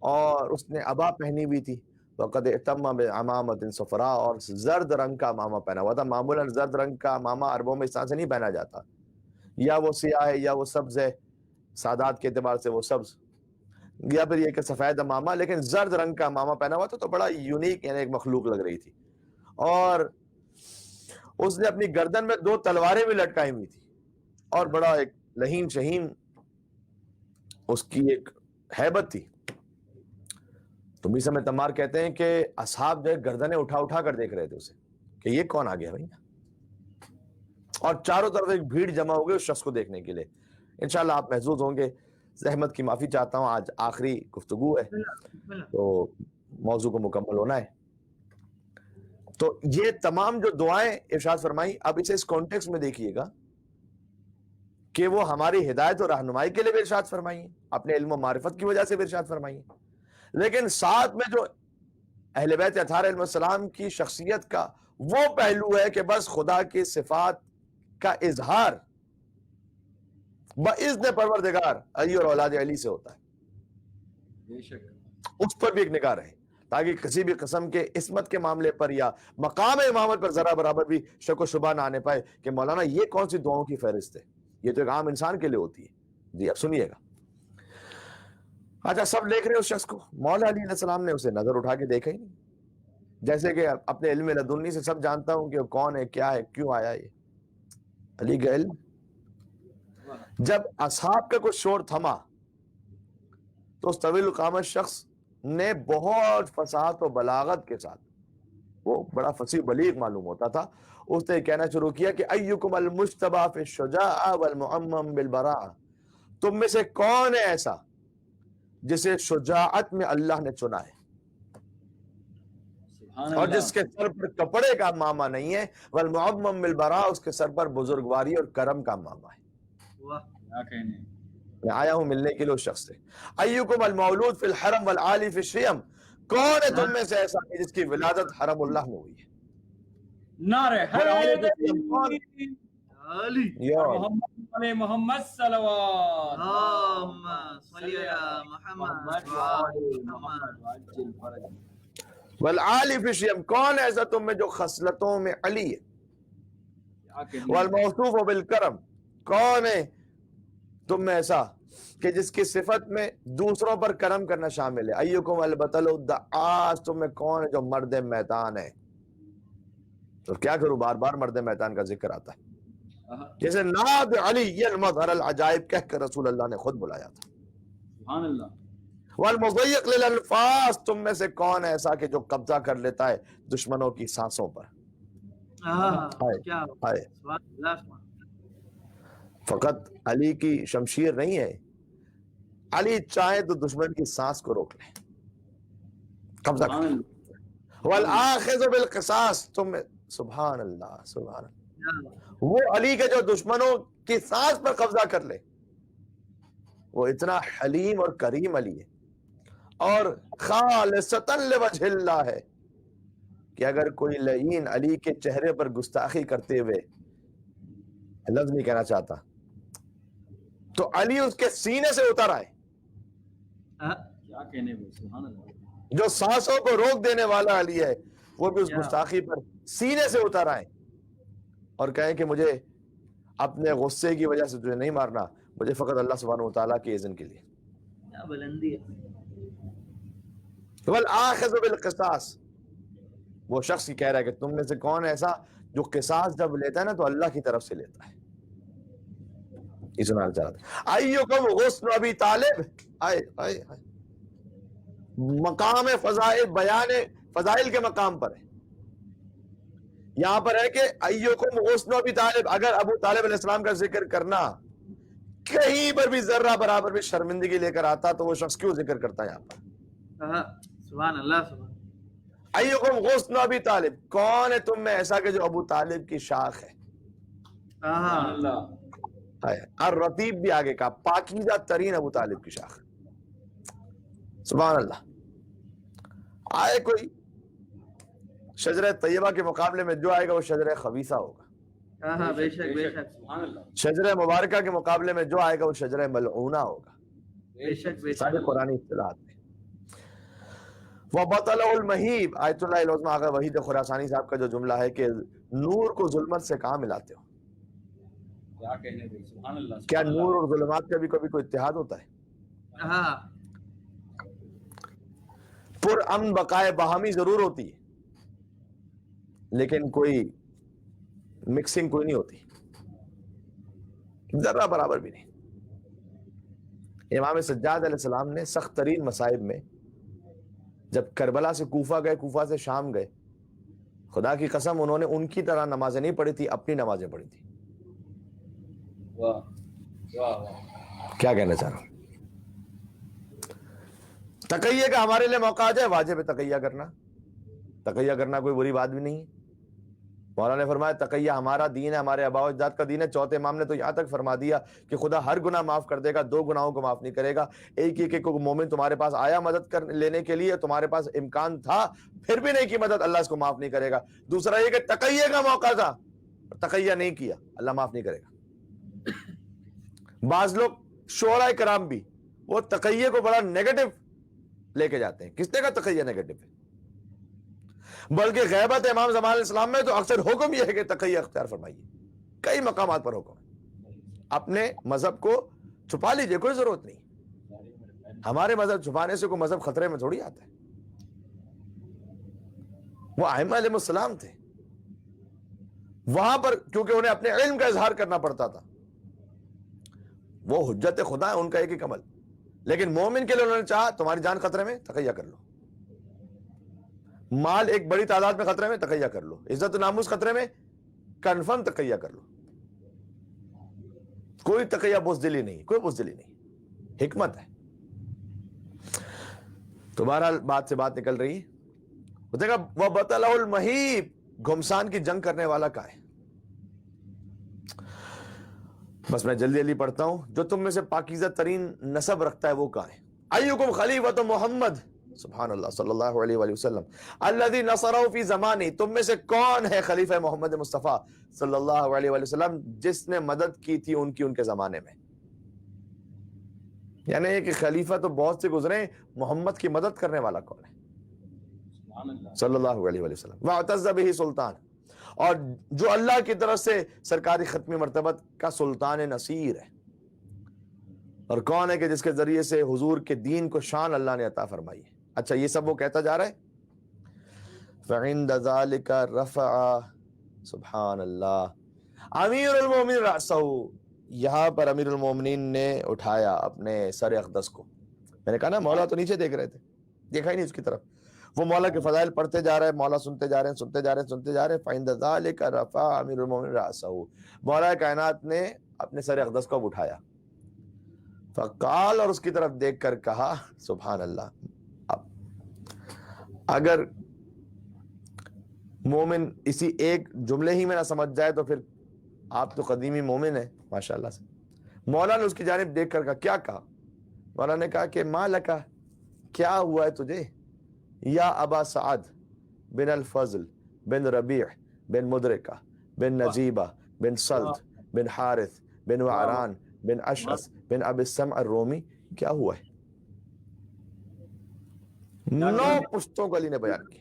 اور اس نے عبا پہنی ہوئی تھی، وقد اہتم بعمامۃ صفراء، اور زرد رنگ کا عمامہ پہنا ہوا تھا۔ معمولاً زرد رنگ کا عمامہ عربوں میں اس طرح سے نہیں پہنا جاتا، یا وہ سیاہ ہے یا وہ سبز ہے، سادات کے اعتبار سے وہ سبز، یا پھر یہ کہ سفید عمامہ، لیکن زرد رنگ کا عمامہ پہنا ہوا تھا، تو بڑا یونیک یعنی ایک مخلوق لگ رہی تھی۔ اور اس نے اپنی گردن میں 2 تلواریں بھی لٹکائی ہوئی تھی، اور بڑا ایک لہین شہین اس کی ایک ہیبت تھی۔ تو میثم تمار کہتے ہیں کہ اصحاب جو ہے گردنیں اٹھا اٹھا کر دیکھ رہے تھے اسے کہ یہ کون آ گیا بھائی، اور چاروں طرف ایک بھیڑ جمع ہو گئی اس شخص کو دیکھنے کے لیے۔ انشاءاللہ آپ محظوظ ہوں گے، زحمت کی معافی چاہتا ہوں، آج آخری گفتگو ہے تو موضوع کو مکمل ہونا ہے۔ تو یہ تمام جو دعائیں ارشاد فرمائی، اب اسے اس کانٹیکس میں دیکھیے گا کہ وہ ہماری ہدایت اور رہنمائی کے لیے بھی ارشاد فرمائی ہیں، اپنے علم و معرفت کی وجہ سے بھی ارشاد فرمائی ہیں، لیکن ساتھ میں جو اہل بیت اطہار علیہ السلام کی شخصیت کا وہ پہلو ہے کہ بس خدا کی صفات کا اظہار باذن پروردگار علی اور اولاد علی سے ہوتا ہے، بے شک اس پر بھی ایک نگاہ رہے، تاکہ کسی بھی قسم کے عصمت کے معاملے پر یا مقام امامت پر ذرا برابر بھی شک و شبہ نہ آنے پائے کہ مولانا یہ کون سی دعاؤں کی فہرست ہے، یہ تو ایک عام انسان کے لیے ہوتی ہے۔ جی اب سنیے گا۔ اچھا، سب دیکھ رہے ہیں اس شخص کو، مولا علی علیہ السلام نے اسے نظر اٹھا کے دیکھا ہی نہیں، جیسے کہ اپنے علم لدنی سے سب جانتا ہوں کہ وہ کون ہے، کیا ہے، کیوں آیا یہ علی کا علم۔ جب اصحاب کا کچھ شور تھما تو اس طویل القامت شخص نے بہت فصاحت و بلاغت کے ساتھ، وہ بڑا فصیح بلیغ معلوم ہوتا تھا، اس نے کہنا شروع کیا کہ ایکم المجتبی فی الشجاع والمعمم بالبراء، تم میں سے کون ہے ایسا جسے شجاعت میں اللہ نے چنا ہے سبحان اور اللہ، جس کے سر پر کپڑے کا ماما نہیں ہے، والمعمم بالبراء، اس کے سر پر بزرگواری اور کرم کا ماما ہے۔ کیا کہنے، میں آیا ہوں ملنے کے لیے اس شخص سے۔ ایکم المولود فی الحرم والعالی فی الشیم، کون ہے تم میں سے ایسا کہ جس کی ولادت حرم اللہ میں ہوئی ہے؟ نعرہ حیدری علی یا محمد صلوات اللهم صل على محمد وعلى محمد وعجل فرج والعالی فی شیم، کون ہے ایسا تم میں جو خصلتوں میں علی ہے؟ والموصوف بالکرم، کون ہے تم میں ایسا کہ جس کی صفت میں دوسروں پر کرم کرنا شامل ہے؟ ایکم البطل الدعاس، تم میں کون ہے جو مرد میدان ہے؟ تو کیا کروں، بار بار مرد میدان کا ذکر آتا ہے، جیسے ناد علی المظہر العجائب کہہ کر رسول اللہ نے خود بلایا تھا۔ سبحان اللہ۔ والمضیق للالفاظ، تم میں سے کون ایسا کہ جو قبضہ کر لیتا ہے دشمنوں کی سانسوں پر؟ کیا ہائے، سبحان اللہ سبحان فقط علی کی شمشیر نہیں ہے، علی چاہے تو دشمن کی سانس کو روک لے، قبضہ کر لے۔ والآخذ بالقصاص، تم میں سبحان اللہ سبحان اللہ، اللہ۔ وہ علی کے جو دشمنوں کی سانس پر قبضہ کر لے، وہ اتنا حلیم اور کریم علی ہے، اور خالصتاً لوجہ اللہ ہے کہ اگر کوئی لعین علی کے چہرے پر گستاخی کرتے ہوئے، لفظ نہیں کہنا چاہتا، تو علی اس کے سینے سے اتر آئے۔ کیا کہنے کو، سبحان اللہ۔ جو سانسوں کو روک دینے والا علی ہے، وہ بھی اس گستاخی پر سینے سے اتر آئے اور کہیں کہ مجھے اپنے غصے کی وجہ سے تجھے نہیں مارنا، مجھے فقط اللہ سبحانہ وتعالیٰ کے اذن کے لیے۔ کیا بلندی ہے۔ والآخذ بالقصاص، وہ شخص ہی کہہ رہا ہے کہ تم میں سے کون ایسا جو قصاص جب لیتا ہے نا تو اللہ کی طرف سے لیتا ہے۔ یہ سنانا چاہتا ہے، ایکم غصن ابی طالب، مقام فضائل، بیان فضائل کے مقام پر ہے، یہاں پر ہے کہ ایکم غصن ابی طالب، اگر ابو طالب علیہ السلام کا ذکر کرنا کہیں پر بھی ذرہ برابر بھی شرمندگی لے کر آتا تو وہ شخص کیوں ذکر کرتا ہے یہاں پر؟ سبحان اللہ سبحان ایکم غصن ابی طالب، کون ہے تم میں ایسا کہ جو ابو طالب کی شاخ ہے؟ سبحان اللہ۔ الرتیب بھی آگے کا، پاکیزہ ترین ابو طالب کی شاخ۔ سبحان اللہ۔ آئے کوئی شجرہ طیبہ کے مقابلے میں جو آئے گا وہ شجرہ خبیثہ ہوگا، بے شک بے شک، سبحان اللہ۔ شجرہ مبارکہ کے مقابلے میں جو آئے گا وہ شجرہ ملعونہ ہوگا، بے شک بے شک، سارے قرآنی اصطلاحات میں۔ وَبَطَلَهُ الْمَهِيبُ، آیت اللہ العظمہ آغا وحید خراسانی صاحب کا جو جملہ ہے کہ نور کو ظلمت سے کہاں ملاتے ہو؟ کیا کہنے کو، سبحان اللہ۔ کیا نور اور ظلمات کا بھی کبھی کوئی اتحاد ہوتا ہے؟ پر امن بقائے باہمی ضرور ہوتی ہے، لیکن کوئی مکسنگ کوئی نہیں ہوتی، ذرہ برابر بھی نہیں۔ امام سجاد علیہ السلام نے سخت ترین مصائب میں جب کربلا سے کوفہ گئے، کوفہ سے شام گئے، خدا کی قسم انہوں نے ان کی طرح نمازیں نہیں پڑھی تھی، اپنی نمازیں پڑھی تھی۔ واہ واہ واہ۔ کیا کہنا چاہ رہا ہوں؟ تقیہ کا ہمارے لیے موقع آ جائے واجب ہے تقیہ کرنا، تقیہ کرنا کوئی بری بات بھی نہیں ہے۔ مولانا نے فرمایا تقیہ ہمارا دین ہے، ہمارے آباء و اجداد کا دین ہے۔ چوتھے امام نے تو یہاں تک فرما دیا کہ خدا ہر گناہ معاف کر دے گا، دو گناہوں کو معاف نہیں کرے گا۔ ایک کو مومن تمہارے پاس آیا مدد لینے کے لیے، تمہارے پاس امکان تھا پھر بھی نہیں کی مدد، اللہ اس کو معاف نہیں کرے گا۔ دوسرا یہ کہ تقیہ کا موقع تھا، تقیہ نہیں کیا، اللہ معاف نہیں کرے گا۔ بعض لوگ شعراء کرام بھی وہ تقیہ کو بڑا نیگیٹو لے کے جاتے ہیں، کس نے کا تقیہ نیگیٹو ہے؟ بلکہ غیبت امام زمان علیہ السلام میں تو اکثر حکم یہ ہے کہ تقیہ اختیار فرمائیے، کئی مقامات پر حکم ہے۔ اپنے مذہب کو چھپا لیجئے، کوئی ضرورت نہیں، ہمارے مذہب چھپانے سے کوئی مذہب خطرے میں تھوڑی آتا ہے۔ وہ ائمہ علیہ السلام تھے، وہاں پر کیونکہ انہیں اپنے علم کا اظہار کرنا پڑتا تھا، وہ حجت خدا ہے، ان کا ایک ہی عمل، لیکن مومن کے لیے انہوں نے چاہا تمہاری جان خطرے میں تقیہ کر لو، مال ایک بڑی تعداد میں خطرے میں تقیہ کر لو، عزت و ناموس خطرے میں کنفرم تقیہ کر لو۔ کوئی تقیہ بزدلی نہیں، کوئی بزدلی نہیں، حکمت ہے۔ تو بہرحال بات سے بات نکل رہی ہے، دیکھا وَبَطَلَهُ الْمَهِيبُ، گھمسان کی جنگ کرنے والا کا ہے۔ بس میں جلدی جلدی پڑھتا ہوں، جو تم میں سے پاکیزہ ترین نسب رکھتا ہے وہ کہاں ہے؟ ایکم خلیفۃ محمد، سبحان اللہ صلی اللہ علیہ وآلہ وسلم الذی نصرہ فی زمانی، تم میں سے کون ہے خلیفہ محمد مصطفیٰ صلی اللہ علیہ وآلہ وسلم جس نے مدد کی تھی ان کی ان کے زمانے میں؟ یعنی کہ خلیفہ تو بہت سے گزرے، محمد کی مدد کرنے والا کون ہے؟ صلی اللہ علیہ وآلہ وسلم۔ وَاعْتَزَّ بِهِ سلطان، اور جو اللہ کی طرف سے سرکاری ختمی مرتبت کا سلطان نصیر ہے، اور کون ہے کہ جس کے ذریعے سے حضور کے دین کو شان اللہ نے عطا فرمائی ہے۔ اچھا یہ سب وہ کہتا جا رہا ہے۔ فَعِنْدَ ذَلِكَ رَفَعَ، سبحان اللہ، امیر المومنین رأسہ، یہاں پر امیر المومنین نے اٹھایا اپنے سر اقدس کو۔ میں نے کہا نا مولا تو نیچے دیکھ رہے تھے، دیکھا ہی نہیں اس کی طرف، وہ مولا کے فضائل پڑھتے جا رہے ہیں، مولا سنتے جا رہے ہیں، سنتے جا رہے ہیں، سنتے جا رہے ہیں۔ فَعِنْدَ ذَلِكَ رَفَعَ امیر المومنین رأسہ، مولا کائنات نے اپنے سر اقدس کو اٹھایا۔ فقال، اور اس کی طرف دیکھ کر کہا، سبحان اللہ، اگر مومن اسی ایک جملے ہی میں نہ سمجھ جائے تو پھر آپ تو قدیمی مومن ہیں ماشاءاللہ سے۔ مولا نے اس کی جانب دیکھ کر کہا، کیا کہا؟ مولا نے کہا کہ ما لکا، کیا ہوا ہے تجھے؟ یا ابا سعد بن الفضل بن ربیع بن مدرکہ بن نجیبہ بن سلط بن حارث بن وعران بن اشعث بن ابی السمع الرومی، کیا ہوا ہے؟ 9 پشتوں کو علی نے بیان کیا۔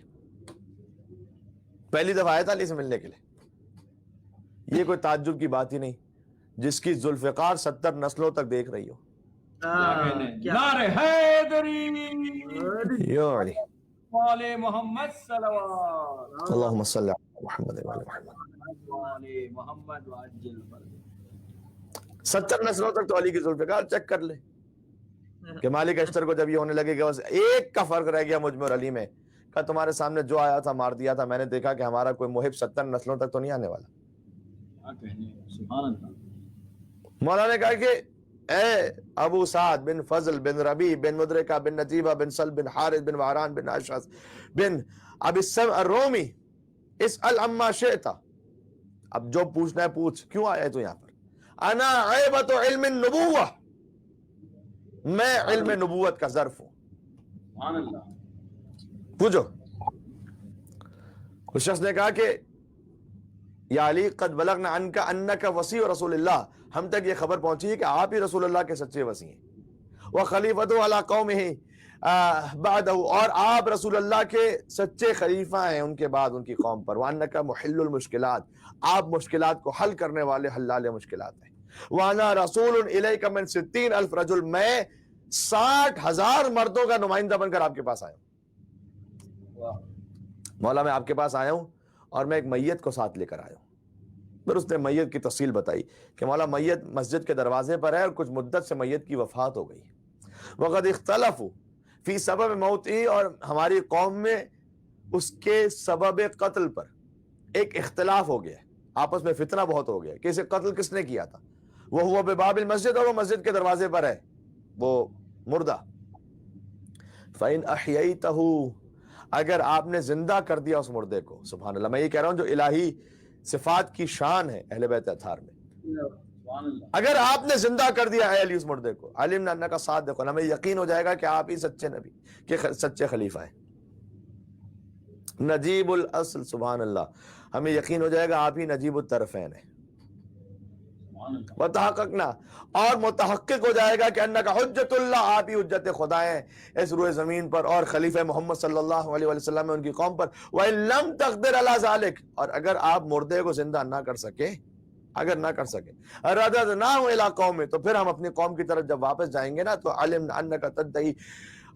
پہلی دفعہ آیا تھا علی سے ملنے کے لیے، یہ کوئی تعجب کی بات ہی نہیں، جس کی ذوالفقار 70 نسلوں تک دیکھ رہی ہو۔ نعرہ حیدری، یا علی، آل محمد صلوات، اللہم صلی علی محمد وعلی محمد، آل محمد وعجل فرج۔ 70 نسلوں تک تو علی کی ذوالفقار چیک کر لے کہ مالک اشتر کو جب یہ ہونے لگے کہ بس ایک کا فرق رہ گیا مجھ میں اور علی میں، کہ تمہارے سامنے جو آیا تھا مار دیا تھا، میں نے دیکھا کہ ہمارا کوئی محب 70 نسلوں تک تو نہیں آنے والا۔ سبحان اللہ۔ مولا نے کہا کہ اے ابو سعد بن فضل بن ربیع بن مدرکہ بن نجیبہ بن سلط بن حارث بن وعران بن اشعث بن ابی السمع الرومی، اسأل عما شئت، اب جو پوچھنا ہے پوچھ، کیوں آیا ہے تو یہاں پر؟ انا عیبۃ علم النبوہ، میں علم نبوت کا ظرف ہوں۔ سبحان اللہ۔ پوچھو۔ اس شخص نے کہا کہ یا علی قد بلغنا عنک انک وصی رسول اللہ، ہم تک یہ خبر پہنچی ہے کہ آپ ہی رسول اللہ کے سچے وصی ہیں، وخلیفۃ علی قومہ بعدہ، اور آپ رسول اللہ کے سچے خلیفہ ہیں ان کے بعد ان کی قوم پر، وانک محل المشکلات، آپ مشکلات کو حل کرنے والے حلال مشکلات ہیں، وانا رسول الیک من 60,000 رجل، میں 60,000 مردوں کا نمائندہ بن کر آپ کے پاس آیا ہوں۔ مولا میں آپ کے پاس آیا ہوں اور میں ایک میت کو ساتھ لے کر آیا ہوں۔ پھر اس نے میت کی تفصیل بتائی کہ مولا میت مسجد کے دروازے پر ہے اور کچھ مدت سے میت کی وفات ہو گئی، وقد اختلفوا فی سبب موتہ، اور ہماری قوم میں اس کے سبب قتل پر ایک اختلاف ہو گیا، آپس میں فتنہ بہت ہو گیا کہ اسے قتل کس نے کیا تھا۔ وہ ہوا بباب المسجد، اور وہ مسجد کے دروازے پر ہے وہ مردہ۔ فَإِنْ أَحْيَيْتَهُ، اگر آپ نے زندہ کر دیا اس مردے کو، سبحان اللہ، میں یہ کہہ رہا ہوں جو الہی صفات کی شان ہے اہل بیت اطہار میں، اگر آپ نے زندہ کر دیا ہے علی اس مردے کو، علمنا انک صادق، ہمیں یقین ہو جائے گا کہ آپ ہی سچے نبی کہ سچے خلیفہ ہیں، نجیب الاصل، سبحان اللہ، ہمیں یقین ہو جائے گا آپ ہی نجیب الطرفین ہیں، وتحققنا، اور متحقق ہو جائے گا کہ انک حجت اللہ، آپ ہی حجت خدا ہیں اس روئے زمین پر، اور خلیفہ محمد صلی اللہ علیہ وسلم ان کی قوم پر۔ وَإِن لَمْ تَقْدِرْ عَلَى ذَلِكَ، اور اگر آپ مردے کو زندہ نہ کر سکے، اگر نہ کر سکے، رَدَدْنَاهُ إِلَىٰ قَوْمِهِ، تو پھر ہم اپنی قوم کی طرف جب واپس جائیں گے نا تو عَلِمْنَا أَنَّكَ تَدَّعِي،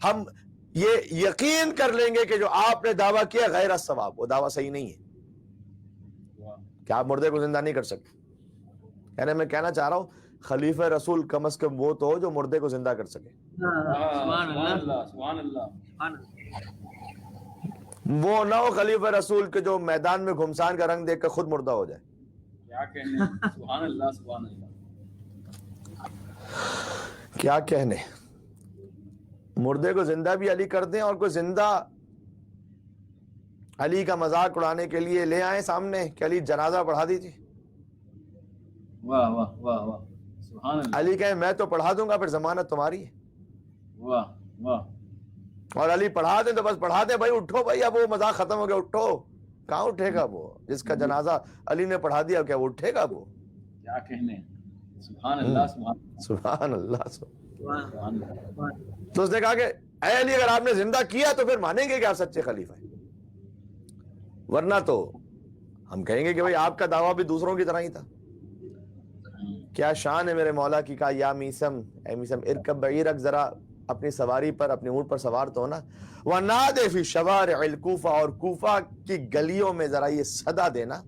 ہم یہ یقین کر لیں گے کہ جو آپ نے دعویٰ کیا غیر الصواب، وہ دعویٰ صحیح نہیں ہے کہ آپ مردے کو زندہ نہیں کر سکتے۔ یعنی میں کہنا چاہ رہا ہوں خلیفہ رسول کم از کم وہ تو ہو جو مردے کو زندہ کر سکے۔ سبحان اللہ، سبحان اللہ۔ وہ نہ ہو خلیفہ رسول کے جو میدان میں گھمسان کا رنگ دیکھ کر خود مردہ ہو جائے۔ کیا کہنے، سبحان اللہ، سبحان اللہ، کیا کہنے، مردے کو زندہ بھی علی کر دیں، اور کوئی زندہ علی کا مذاق اڑانے کے لیے لے آئیں سامنے کہ علی جنازہ پڑھا دیجیے، واہ واہ واہ واہ، سبحان اللہ، علی کہے میں تو پڑھا دوں گا، پھر ضمانت تمہاری ہے۔ واہ واہ، اور علی پڑھا دیں تو بس پڑھا دیں بھائی، اٹھو بھائی، اب وہ مذاق ختم ہو گیا، اٹھو. کہاں اٹھے گا وہ؟ جس کا جنازہ علی نے پڑھا دیا کیا وہ اٹھے گا؟ وہ کیا کہنے. سبحان اللہ سبحان اللہ. سبحان اللہ. تو اس نے کہا کہ اے علی اگر آپ نے زندہ کیا تو پھر مانیں گے کہ آپ سچے خلیفہ ہیں، ورنہ تو ہم کہیں گے کہ بھائی آپ کا دعویٰ بھی دوسروں کی طرح ہی تھا. کیا شان ہے میرے مولا کی. کہا یا میسم، اے میسم ارکب بعیرک، ذرا اپنی سواری پر، اپنی اونٹ پر سوار تو ہونا. وَنَادِ فِي شَوَارِعِ الْكُوفَةِ، اور کوفہ کی گلیوں میں ذرا یہ صدا دینا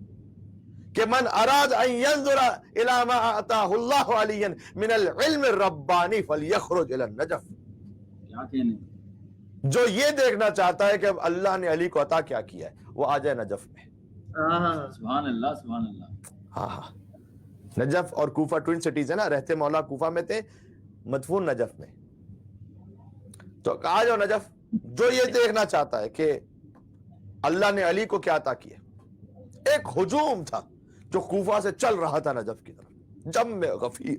کہ من اراد ان ينظر الى ما اعطاه الله عليا من العلم الرباني فليخرج الى النجف. کیا کہنے. جو یہ دیکھنا چاہتا ہے کہ اب اللہ نے علی کو عطا کیا کیا ہے، وہ آ جائے نجف میں. سبحان اللہ سبحان اللہ. ہاں ہاں، نجف اور کوفہ ٹوئن سٹیز ہے نا، رہتے مولا کوفہ میں تھے، مدفون نجف میں. تو آ جاؤ نجف. جو یہ دیکھنا چاہتا ہے کہ اللہ نے علی کو کیا عطا کیا. ایک ہجوم تھا جو کوفہ سے چل رہا تھا نجف کی طرف، جم غفیر.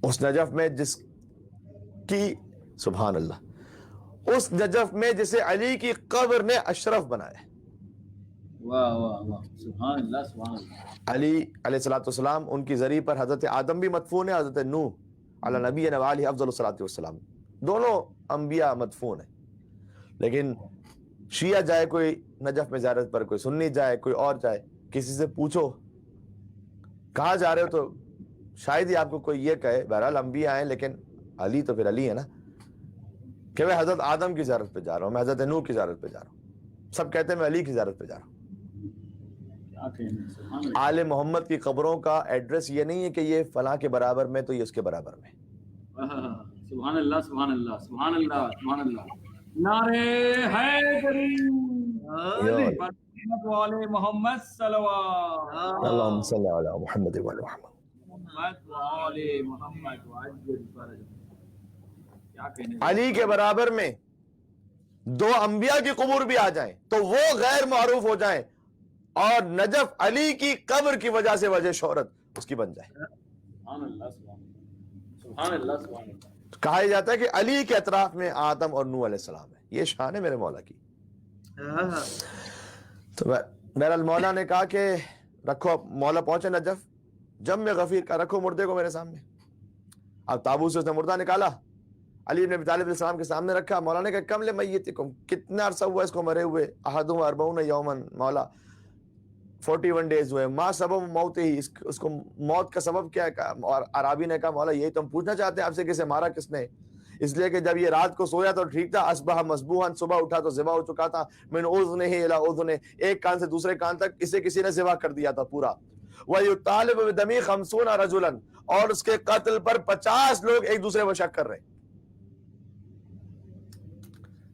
اس نجف میں جس کی، سبحان اللہ، اس نجف میں جسے علی کی قبر نے اشرف بنایا. واہ واہ واہ. سبحان اللہ سبحان اللہ. علی علیہ الصلوۃ والسلام، ان کی ذریعے پر حضرت آدم بھی مدفون ہے، حضرت نوح علی نبینا وعلیہ افضل الصلوۃ والسلام، دونوں انبیاء مدفون ہیں. لیکن شیعہ جائے کوئی نجف میں زیارت پر، کوئی سنی جائے، کوئی اور جائے، کسی سے پوچھو کہاں جا رہے ہو تو شاید ہی آپ کو کوئی یہ کہے. بہرحال انبیاء ہیں، لیکن علی تو پھر علی ہے نا، کہ میں حضرت آدم کی زیارت پہ جا رہا ہوں، میں حضرت نوح کی زیارت پہ جا رہا ہوں. سب کہتے ہیں میں علی کی زیارت پہ جا رہا ہوں. کیا کہنے. سبحان اللہ. آل محمد کی قبروں کا ایڈریس یہ نہیں ہے کہ یہ فلاں کے برابر میں تو یہ اس کے برابر میں. سبحان اللہ سبحان اللہ سبحان اللہ سبحان اللہ. نعرے حیدری محمد والے محمد صلوات. اللہم صلی علی محمد و علی محمد. محمد والے محمد وعجل فرج. کیا کہنے. علی کے برابر میں دو انبیاء کی قبور بھی آ جائیں تو وہ غیر معروف ہو جائیں، اور نجف علی کی قبر کی وجہ سے وجہ شہرت اس کی بن جائے. سبحان اللہ سبحان اللہ سبحان اللہ سبحان اللہ. کہا جاتا ہے کہ علی کے اطراف میں آدم اور نوح علیہ السلام ہے. یہ شان ہے میرے مولا کی. تو بہرحال مولا نے کہا کہ رکھو. مولا پہنچے نجف، جم میں غفیر کا، رکھو مردے کو میرے سامنے. اب تابوت سے اس نے مردہ نکالا، علی بن ابی طالب علیہ السلام کے سامنے رکھا. مولا نے کہا کم لمیتکم، کتنا عرصہ ہوا اس کو مرے ہوئے؟ احدہم 40 یومن، مولا 41 ڈیز ہوئے. ما سبب موت ہی، اس کو موت کا سبب کیا ہے؟ اور عرابی نے کہا مولا یہی تو ہم پوچھنا چاہتے ہیں آپ سے، کسے مارا کس نے؟ اس لیے کہ جب یہ رات کو سویا تو ٹھیک تھا، اصبح مذبوحا، صبح اٹھا تو ذبح ہو چکا تھا. من اذنہ الی اذنہ، ایک کان سے دوسرے کان تک اسے کسی نے ذبح کر دیا تھا پورا. وَيُطَالِبُ بِدَمِهِ 50 رَجُلًا، اور اس کے قتل پر 50 لوگ ایک دوسرے کو شک کر رہے ہیں.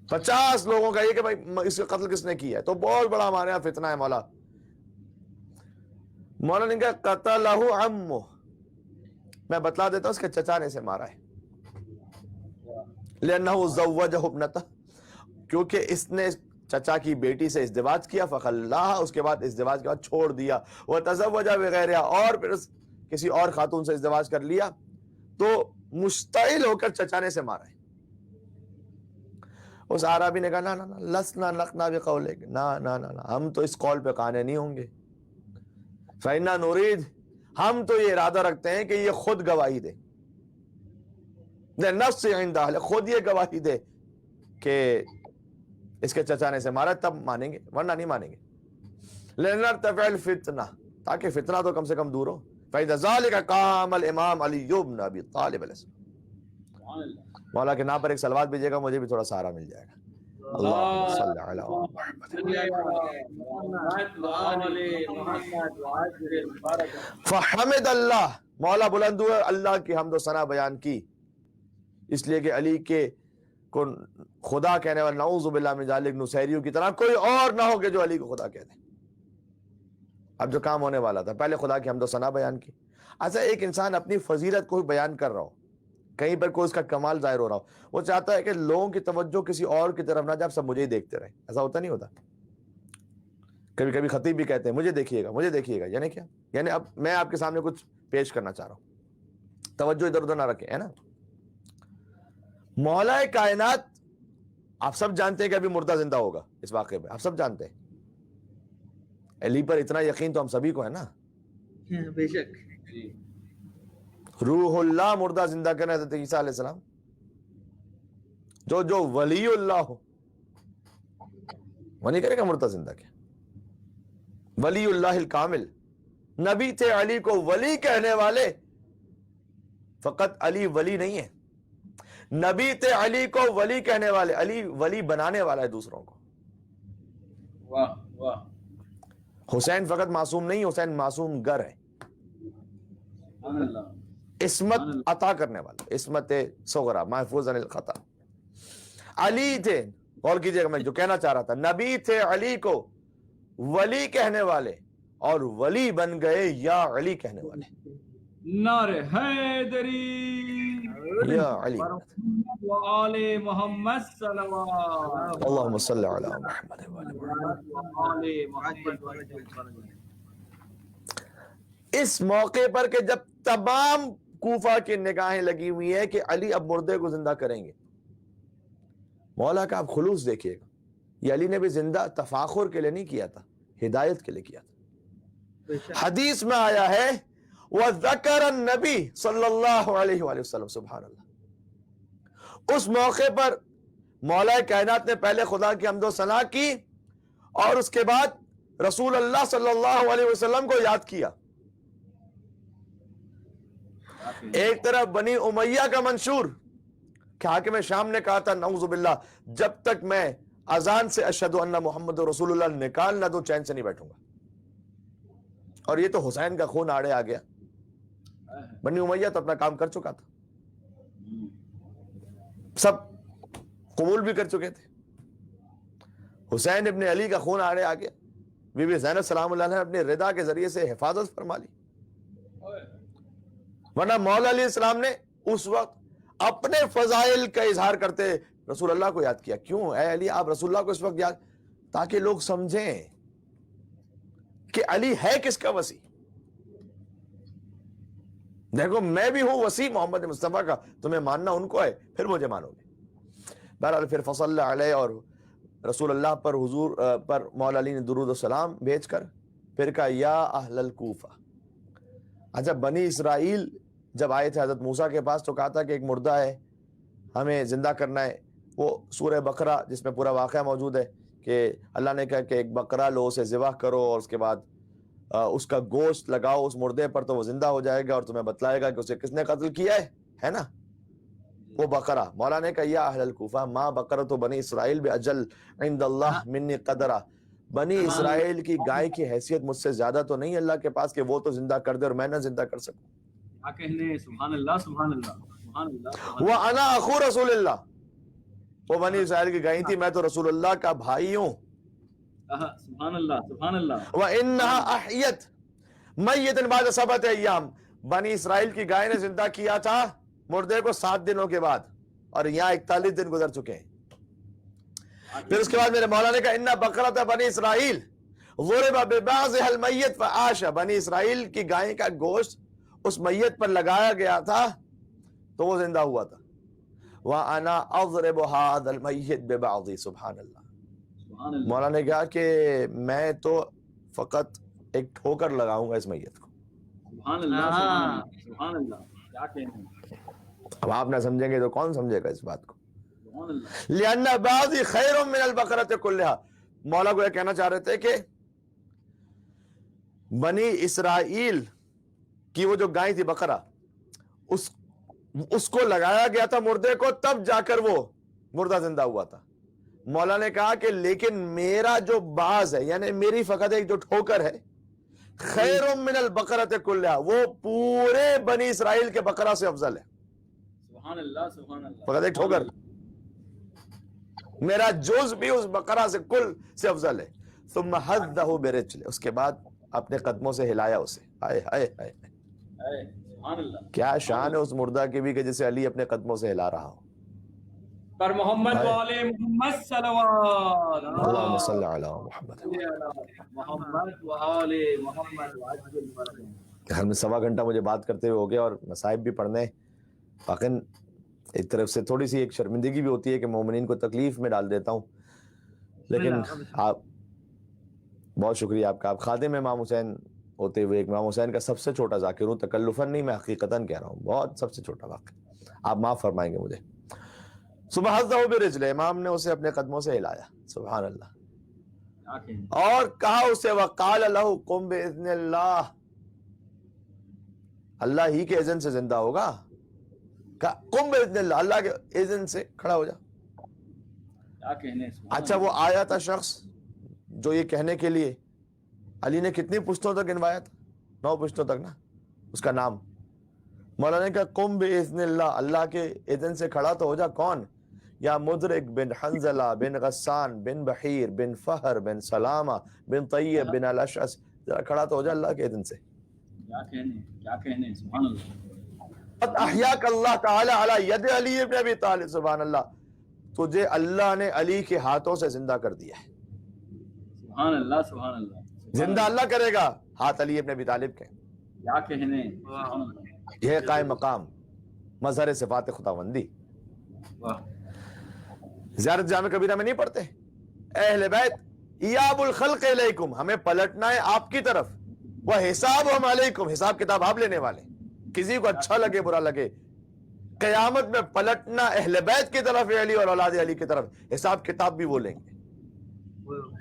50 لوگوں کا یہ کہ بھائی اس کا قتل کس نے کیا ہے. تو بہت بڑا ہمارے یہاں فتنہ ہے. مولا نے کہا قتلہ عمہ، میں بتلا دیتا ہوں اس کے چچا نے اسے مارا ہے. لأنہ زوجہ ابنتہ، کیونکہ اس نے چچا کی بیٹی سے ازدواج کیا. فخلاها، اس کے بعد ازدواج کے بعد چھوڑ دیا. وتزوج بغیرها، اور پھر کسی اور خاتون سے ازدواج کر لیا. تو مشتعل ہو کر چچا نے اسے مارا ہے. اس عربی نے کہا نا نا نا لسنا نقنا بقولک، نا نا نا نا، ہم تو اس قول پہ قانے نہیں ہوں گے. فإنا نريد، ہم تو یہ ارادہ رکھتے ہیں کہ یہ خود گواہی دے. نفس عند اہل، خود یہ گواہی دے کہ اس کے چچا نے اسے مارا، تب مانیں گے، ورنہ نہیں مانیں گے. لنرتفع الفتنہ، تاکہ فتنہ تو کم سے کم دور ہو. فإذا ذلك قام الامام علی بن ابی طالب علیہ السلام. مولا کے نام پر ایک صلوات بھیجیے گا، مجھے بھی تھوڑا سہارا مل جائے گا. اللہم صلی علی محمد. فحمد اللہ، مولا بلند ہوئے، اللہ کی حمد و ثنا بیان کی، اس لیے کہ علی کے کو خدا کہنے والا، نعوذ باللہ من ذالک، نصیریوں کی طرح کوئی اور نہ ہو کہ جو علی کو خدا کہہ دے. اب جو کام ہونے والا تھا، پہلے خدا کی حمد و ثنا بیان کی. ایسا ایک انسان اپنی فضیلت کو بیان کر رہا ہو، کہیں پر کوئی اس کا کمال ظاہر ہو رہا ہو، وہ چاہتا ہے کہ لوگوں کی توجہ کسی اور کی طرف نہ جائے، سب مجھے ہی دیکھتے رہے. ایسا ہوتا نہیں ہوتا؟ کبھی کبھی خطیب بھی کہتے ہیں مجھے دیکھیے گا مجھے دیکھیے گا. یعنی کیا؟ یعنی اب میں آپ کے سامنے کچھ پیش کرنا چاہ رہا ہوں، توجہ ادھر ادھر نہ رکھیں، ہے نا. مولا کائنات آپ سب جانتے ہیں کہ ابھی مردہ زندہ ہوگا اس واقعے میں, آپ سب جانتے ہیں. علی پر اتنا یقین تو ہم سبھی کو ہے نا. بے شک. روح اللہ مردہ زندہ کرنا حضرت عیسیٰ علیہ السلام. جو ولی اللہ ہو وہ نہیں کرے گا مردہ زندہ کیا. ولی اللہ الکامل نبی تھے, علی کو ولی کہنے والے. فقط علی ولی نہیں ہے, نبی تھے علی کو ولی کہنے والے. علی ولی بنانے والا ہے دوسروں کو. واہ واہ. حسین فقط معصوم نہیں, حسین معصوم گر ہے, سبحان اللہ. عصمت عطا کرنے والا, عصمت صغرا, محفوظ عن الخطا. علی تھے, غور کیجیے گا میں جو کہنا چاہ رہا تھا, نبی تھے علی کو ولی کہنے والے اور ولی بن گئے یا علی کہنے والے. نعرہ حیدری یا علی. وآل محمد صلوات. اللہم صلی علی محمد وآل محمد. اس موقع پر کہ جب تمام کوفہ کی نگاہیں لگی ہوئی ہیں کہ علی اب مردے کو زندہ کریں گے, مولا کا آپ خلوص دیکھیے گا, یہ علی نے بھی زندہ تفاخر کے لیے نہیں کیا تھا, ہدایت کے لیے کیا تھا. حدیث میں آیا ہے وَذَكَرَ النَّبِي صلی اللہ علیہ وآلہ وسلم. سبحان اللہ. اس موقع پر مولا کائنات نے پہلے خدا کی حمد و ثنا کی اور اس کے بعد رسول اللہ صلی اللہ علیہ وسلم کو یاد کیا. ایک طرف بنی امیہ کا منشور کہ حاکم شام نے کہا تھا نعوذ باللہ جب تک میں اذان سے اشہد ان محمد رسول اللہ نکال نہ دو چین سے نہیں بیٹھوں گا. اور یہ تو حسین کا خون آڑے آ گیا. بنی امیہ تو اپنا کام کر چکا تھا, سب قبول بھی کر چکے تھے. حسین ابن علی کا خون آڑے آ گیا. بی بی زینب سلام اللہ علیہ نے اپنی رضا کے ذریعے سے حفاظت فرما لی. ورنہ مولا علیہ السلام نے اس وقت اپنے فضائل کا اظہار کرتے رسول اللہ کو یاد کیا. کیوں اے علی آپ رسول اللہ کو اس وقت یاد, تاکہ لوگ سمجھیں کہ علی ہے کس کا وسیع. دیکھو میں بھی ہوں وسیع محمد مصطفیٰ کا, تمہیں ماننا ان کو ہے پھر مجھے مانو گے. بہرحال پھر فصل علیہ اور رسول اللہ پر حضور پر مولا علی نے درود و سلام بھیج کر پھر کہا یا اہل الکوفہ. اچھا بنی اسرائیل جب آئے تھے حضرت موسیٰ کے پاس تو کہا تھا کہ ایک مردہ ہے ہمیں زندہ کرنا ہے. وہ سورہ بقرہ جس میں پورا واقعہ موجود ہے کہ اللہ نے کہا کہ ایک بقرہ لو, اسے ذبح کرو اور اس کے بعد اس کا گوشت لگاؤ اس مردے پر تو وہ زندہ ہو جائے گا اور تمہیں بتلائے گا کہ اسے کس نے قتل کیا ہے نا وہ بقرہ. مولا نے کہا یا اہل الکوفہ ما بقرۃ بنی اسرائیل باجل عند اللہ منی قدرہ. بنی اسرائیل کی گائے کی حیثیت مجھ سے زیادہ تو نہیں اللہ کے پاس کہ وہ تو زندہ کر دے اور میں نہ زندہ کر سکوں. کیا کہنے, سبحان اللہ سبحان اللہ سبحان اللہ. وَأَنَا أَخُو رسول اللہ. وہ بنی اسرائیل کی گائیں تھی, میں تو رسول اللہ کا بھائی ہوں. سبحان اللہ سبحان اللہ. وَإِنَّهَا أَحْيَتْ مَيِّتًا بَعْدَ سَبْعَةِ أَيَّامٍ. بنی اسرائیل کی گائے نے زندہ کیا تھا مردے کو 7 دنوں کے بعد, اور یہاں 41 دن گزر چکے ہیں. پھر اس کے بعد میرے مولا نے کہا ان بقرۃ بنی اسرائیل ضرب ببعضها المیت فعاش. بنی اسرائیل کی گائے کا گوشت اس میت پر لگایا گیا تھا تو وہ زندہ ہوا تھا. وَأَنَا أَضْرِبُ هَذَا الْمَيِّتَ بِبَعْضِهِ. سبحان اللہ. مولا نے کہا کہ میں تو فقط ایک ٹھوکر لگاؤں گا اس میت کو. سبحان اللہ سبحان اللہ. کیا کہنے. اب آپ نہ سمجھیں گے تو کون سمجھے گا اس بات کو. لِأَنَّ بَعْضِي خَيْرٌ مِّنَ الْبَقَرَةِ كُلِّهَا. مولا کو یہ کہنا چاہ رہے تھے کہ بنی اسرائیل کی وہ جو گائے تھی بقرہ اس کو لگایا گیا تھا مردے کو, تب جا کر وہ مردہ زندہ ہوا تھا. مولا نے کہا کہ لیکن میرا جو باز ہے یعنی میری فقط ایک جو ٹھوکر ہے خیر من البقرۃ کلھا, وہ پورے بنی اسرائیل کے بقرہ سے افضل ہے. سبحان اللہ سبحان اللہ. فقط ایک ٹھوکر, میرا جز بھی اس بقرہ سے کل سے افضل ہے. ثم حدہ برجلہ. اس کے بعد اپنے قدموں سے ہلایا اسے. ہائے ہائے ہائے, سبحان اللہ. کیا شان ہے اس مردہ کی بھی کہ جسے علی اپنے قدموں سے ہلا رہا ہو. پر محمد والے محمد صلوات. اللہم صلی علی محمد. محمد والے محمد وعجل فرجہ. گھر میں 1.25 گھنٹہ مجھے بات کرتے ہوئے ہو گیا اور مصائب بھی پڑھنے. واقعی ایک طرف سے تھوڑی سی ایک شرمندگی بھی ہوتی ہے کہ مومنین کو تکلیف میں ڈال دیتا ہوں، لیکن آپ بہت شکریہ آپ کا، آپ خادم امام حسین ہوتے ہوئے ایک امام حسین کا سب سے چھوٹا ذاکر ہوں، تکلفاً نہیں، میں حقیقتاً کہہ رہا ہوں، بہت سب سے چھوٹا واقع، آپ معاف فرمائیں گے مجھے۔ صبح برجل، امام نے اسے اپنے قدموں سے ہلایا، سبحان اللہ، اور کہا اسے وقال لہ قم باذن اللہ، اللہ ہی کے اذن سے زندہ ہوگا، قم باذن اللہ، اللہ کے اذن سے کھڑا ہو جا۔ اچھا وہ آیا تھا شخص جو یہ کہنے کے لیے علی نے کتنی پشتوں تک گنوایا تھا؟ 9 پشتوں تک نا، اس کا نام مولانا نے کہا قم باذن اللہ، اللہ کے اذن سے کھڑا تو ہو جا۔ کون؟ یا مدرک بن حنزلہ بن غسان بن بحیر بن فہر بن سلامہ بن طیب بن الاشعث، ذرا کھڑا تو ہو جا اللہ کے اذن سے۔ کیا کہنے سبحان اللہ، احیاک اللہ تعالی علی ید علی ابن ابی طالب، سبحان اللہ، تجھے اللہ نے علی کے ہاتھوں سے زندہ کر دیا ہے۔ سبحان اللہ سبحان اللہ، زندہ اللہ کرے گا، ہاتھ علی ابن ابی طالب کے۔ کیا کہنے سبحان اللہ، یہ قائم مقام مظہر صفات خداوندی۔ زیارت جامع کبیرہ میں نہیں پڑھتے اہل بیت ایاب الخلق علیکم، ہمیں پلٹنا ہے آپ کی طرف، وہ حساب ہم علیکم، حساب کتاب آپ لینے والے، کسی کو اچھا لگے برا لگے، قیامت میں پلٹنا اہل بیت کی طرف ہے، علی اور اولاد علی کی طرف، حساب کتاب بھی وہ لیں گے۔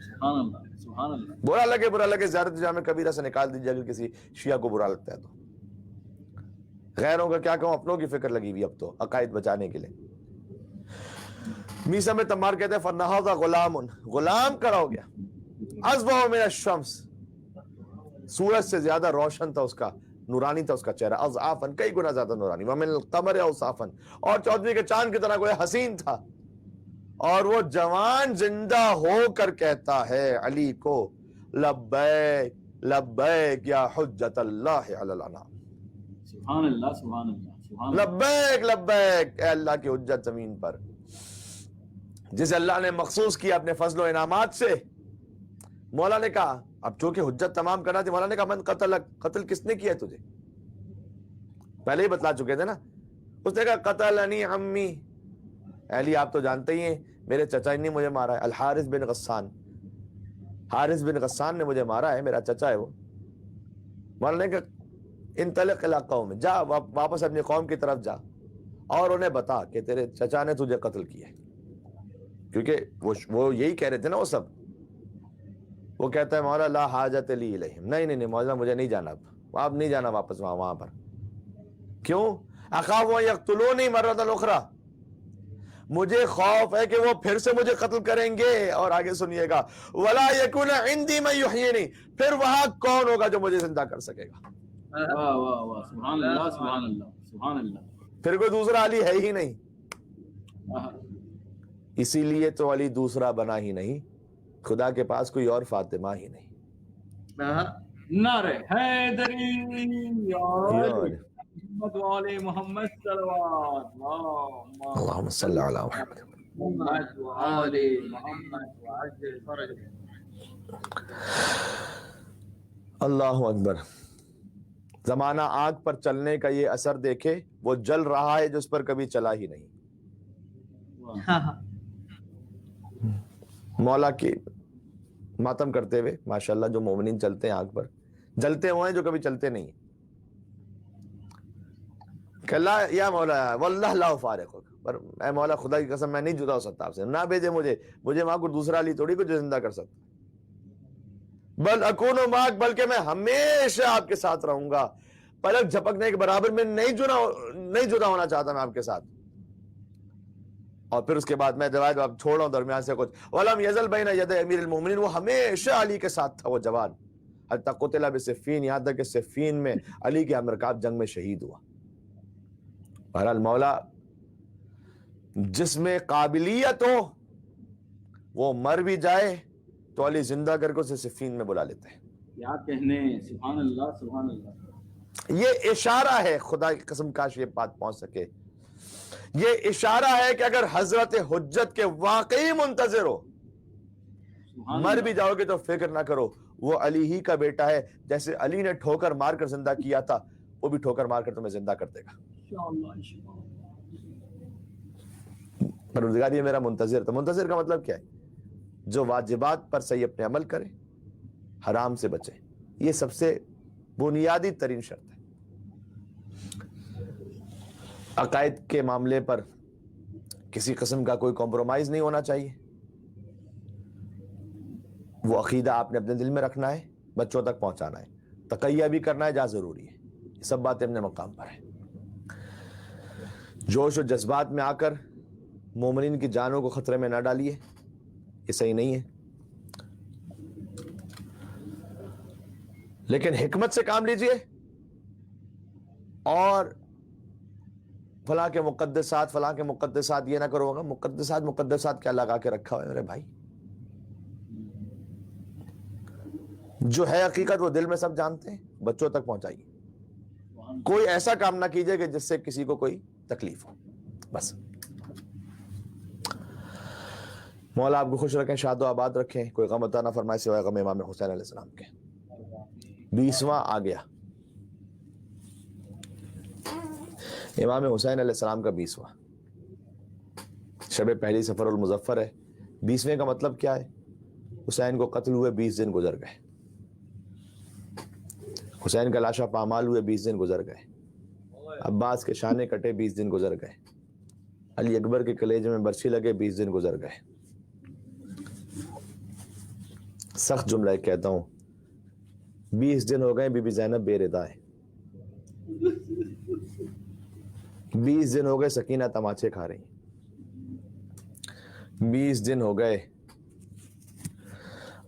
سبحان اللہ سبحان اللہ، برا لگے زیارت جامع کبیرہ سے نکال دیجیے اگر کسی شیعہ کو برا لگتا ہے تو۔ غیروں کا کیا کہوں، اپنوں کی فکر لگی ہوئی اب تو عقائد بچانے کے لیے۔ میسا میں تمار کہتے ہیں فنہض غلام، غلام کھڑا ہو گیا، اصبح من الشمس، سورج سے زیادہ روشن تھا اس کا، نورانی تھا اس کا چہرہ، اضعافن، کئی گنا زیادہ نورانی، ومن القمر اوصافن، اور چودھری کے چاند کی طرح کوئی حسین تھا، اور وہ جوان زندہ ہو کر کہتا ہے علی کو لبیک لبیک یا حجت اللہ علی الانام، سبحان اللہ سبحان اللہ سبحان اللہ، لبیک لبیک، اے اللہ کی حجت زمین پر، جسے اللہ نے مخصوص کیا اپنے فضل و انعامات سے۔ مولا نے کہا اب چونکہ حجت تمام کرنا تھی، مولا نے کہا من قتلک، قتل کس نے کیا تجھے؟ پہلے ہی بتلا چکے تھے نا، اس نے کہا قتلنی عمی، علی آپ تو جانتے ہی ہیں میرے چچا نے مجھے مارا ہے، الحارث بن غسان، حارث بن غسان نے مجھے مارا ہے، میرا چچا ہے وہ۔ مولا نے کہا انطلق الی قوم، جا واپس اپنی قوم کی طرف جا اور انہیں بتا کہ تیرے چچا نے تجھے قتل کیا ہے، کیونکہ وہ یہی کہہ رہے تھے نا وہ سب۔ وہ کہتا ہے مولا لا حاجت لی الیہم، نہیں مولا مجھے نہیں جانا، اب نہیں جانا واپس وہاں پر۔ کیوں؟ اخاف ان یقتلونی مرۃ اخری، مجھے خوف ہے کہ وہ پھر سے مجھے قتل کریں گے، اور آگے سنیے گا ولا یکون عندی من یحیینی، پھر وہاں کون ہوگا جو مجھے زندہ کر سکے گا؟ واہ واہ واہ، سبحان اللہ سبحان اللہ سبحان اللہ، پھر کوئی دوسرا علی ہے ہی نہیں، اسی لیے تو علی دوسرا بنا ہی نہیں، خدا کے پاس کوئی اور فاطمہ ہی نہیں۔ نعرہ حیدری اور محمد وعلی محمد صلوات، اللہم صلی علی محمد۔ محمد وعلی محمد وعجل فرجہ۔ اللہ اکبر۔ زمانہ آگ پر چلنے کا یہ اثر دیکھے، وہ جل رہا ہے جس پر کبھی چلا ہی نہیں۔ مولا کی ماتم کرتے ہوئے ماشاءاللہ جو مومنین چلتے ہیں آگ پر، جلتے ہوئے ہیں جو کبھی چلتے نہیں، کہ اللہ یا مولا واللہ لا افارقک، پر اے مولا خدا کی قسم میں نہیں جدا ہو سکتا آپ سے، نہ بھیجے مجھے وہاں کوئی دوسرا علی تھوڑی کو جو زندہ کر سکتا، بل اکون معک، بلکہ میں ہمیشہ آپ کے ساتھ رہوں گا، پلک جھپکنے کے برابر میں نہیں جدا ہونا چاہتا میں آپ کے ساتھ۔ اور پھر اس کے بعد میں روایت اب چھوڑ رہا ہوں درمیان سے کچھ، ولم یزل بین ید امیر المومنین، وہ ہمیشہ علی کے ساتھ تھا وہ جوان، حتی قتل بصفین، یہاں تک کہ صفین میں علی کے ہمرکاب جنگ میں شہید ہوا۔ بہرحال مولا جس میں قابلیت ہو وہ مر بھی جائے تو علی زندہ کر کے اسے صفین میں بلا لیتے ہیں۔ کیا کہنے، سبحان اللہ سبحان اللہ۔ یہ اشارہ ہے، خدا کی قسم کاش یہ بات پہنچ سکے، یہ اشارہ ہے کہ اگر حضرت حجت کے واقعی منتظر ہو، مر بھی جاؤ گے تو فکر نہ کرو، وہ علی ہی کا بیٹا ہے، جیسے علی نے ٹھوکر مار کر زندہ کیا تھا وہ بھی ٹھوکر مار کر تمہیں زندہ کر دے گا۔ پروردگار یہ میرا منتظر تھا. منتظر کا مطلب کیا ہے؟ جو واجبات پر صحیح اپنے عمل کرے، حرام سے بچے. یہ سب سے بنیادی ترین شرط ہے. عقائد کے معاملے پر کسی قسم کا کوئی کمپرومائز نہیں ہونا چاہیے. وہ عقیدہ آپ نے اپنے دل میں رکھنا ہے، بچوں تک پہنچانا ہے، تقیہ بھی کرنا ہے جہاں ضروری ہے. یہ سب باتیں اپنے مقام پر ہیں. جوش و جذبات میں آ کر مومنین کی جانوں کو خطرے میں نہ ڈالیے، یہ صحیح نہیں ہے. لیکن حکمت سے کام لیجئے. اور فلاں کے مقدسات یہ نہ کرو گا. مقدسات کیا لگا کے رکھا ہوا ہے میرے بھائی؟ جو ہے حقیقت وہ دل میں سب جانتے ہیں. بچوں تک پہنچائیے. کوئی ایسا کام نہ کیجئے کہ جس سے کسی کو کوئی تکلیف ہو. بس مولا آپ کو خوش رکھیں، شاد و آباد رکھیں، کوئی غم عطا نہ فرمائے سوائے غم امام حسین علیہ السلام کے. 20واں آ گیا، امام حسین علیہ السلام کا 20واں شب پہلی سفر المظفر ہے. 20ویں کا مطلب کیا ہے؟ حسین کو قتل ہوئے 20 دن گزر گئے. حسین کا لاشا پامال ہوئے 20 دن گزر گئے. عباس کے شانے کٹے 20 دن گزر گئے. علی اکبر کے کلیجے میں برچھی لگے 20 دن گزر گئے. سخت جملہ کہتا ہوں، 20 دن ہو گئے بی بی زینب بے ردا ہے. 20 دن ہو گئے سکینہ تماچے کھا رہی. 20 دن ہو گئے،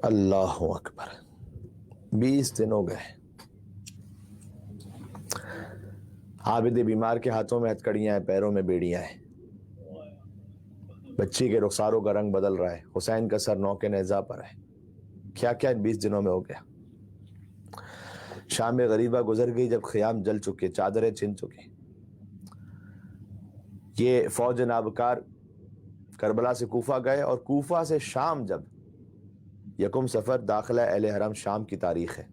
اللہ اکبر، 20 دن ہو گئے عابد بیمار کے ہاتھوں میں ہتکڑیاں ہیں، پیروں میں بیڑیاں ہیں. بچی کے رخساروں کا رنگ بدل رہا ہے. حسین کا سر نوکے نیزہ پر ہے. کیا کیا ان 20 دنوں میں ہو گیا. شام غریبہ گزر گئی جب خیام جل چکے، چادریں چھن چکی. یہ فوج نابکار کربلا سے کوفہ گئے، اور کوفہ سے شام جب یکم سفر داخلہ اہل حرم شام کی تاریخ ہے،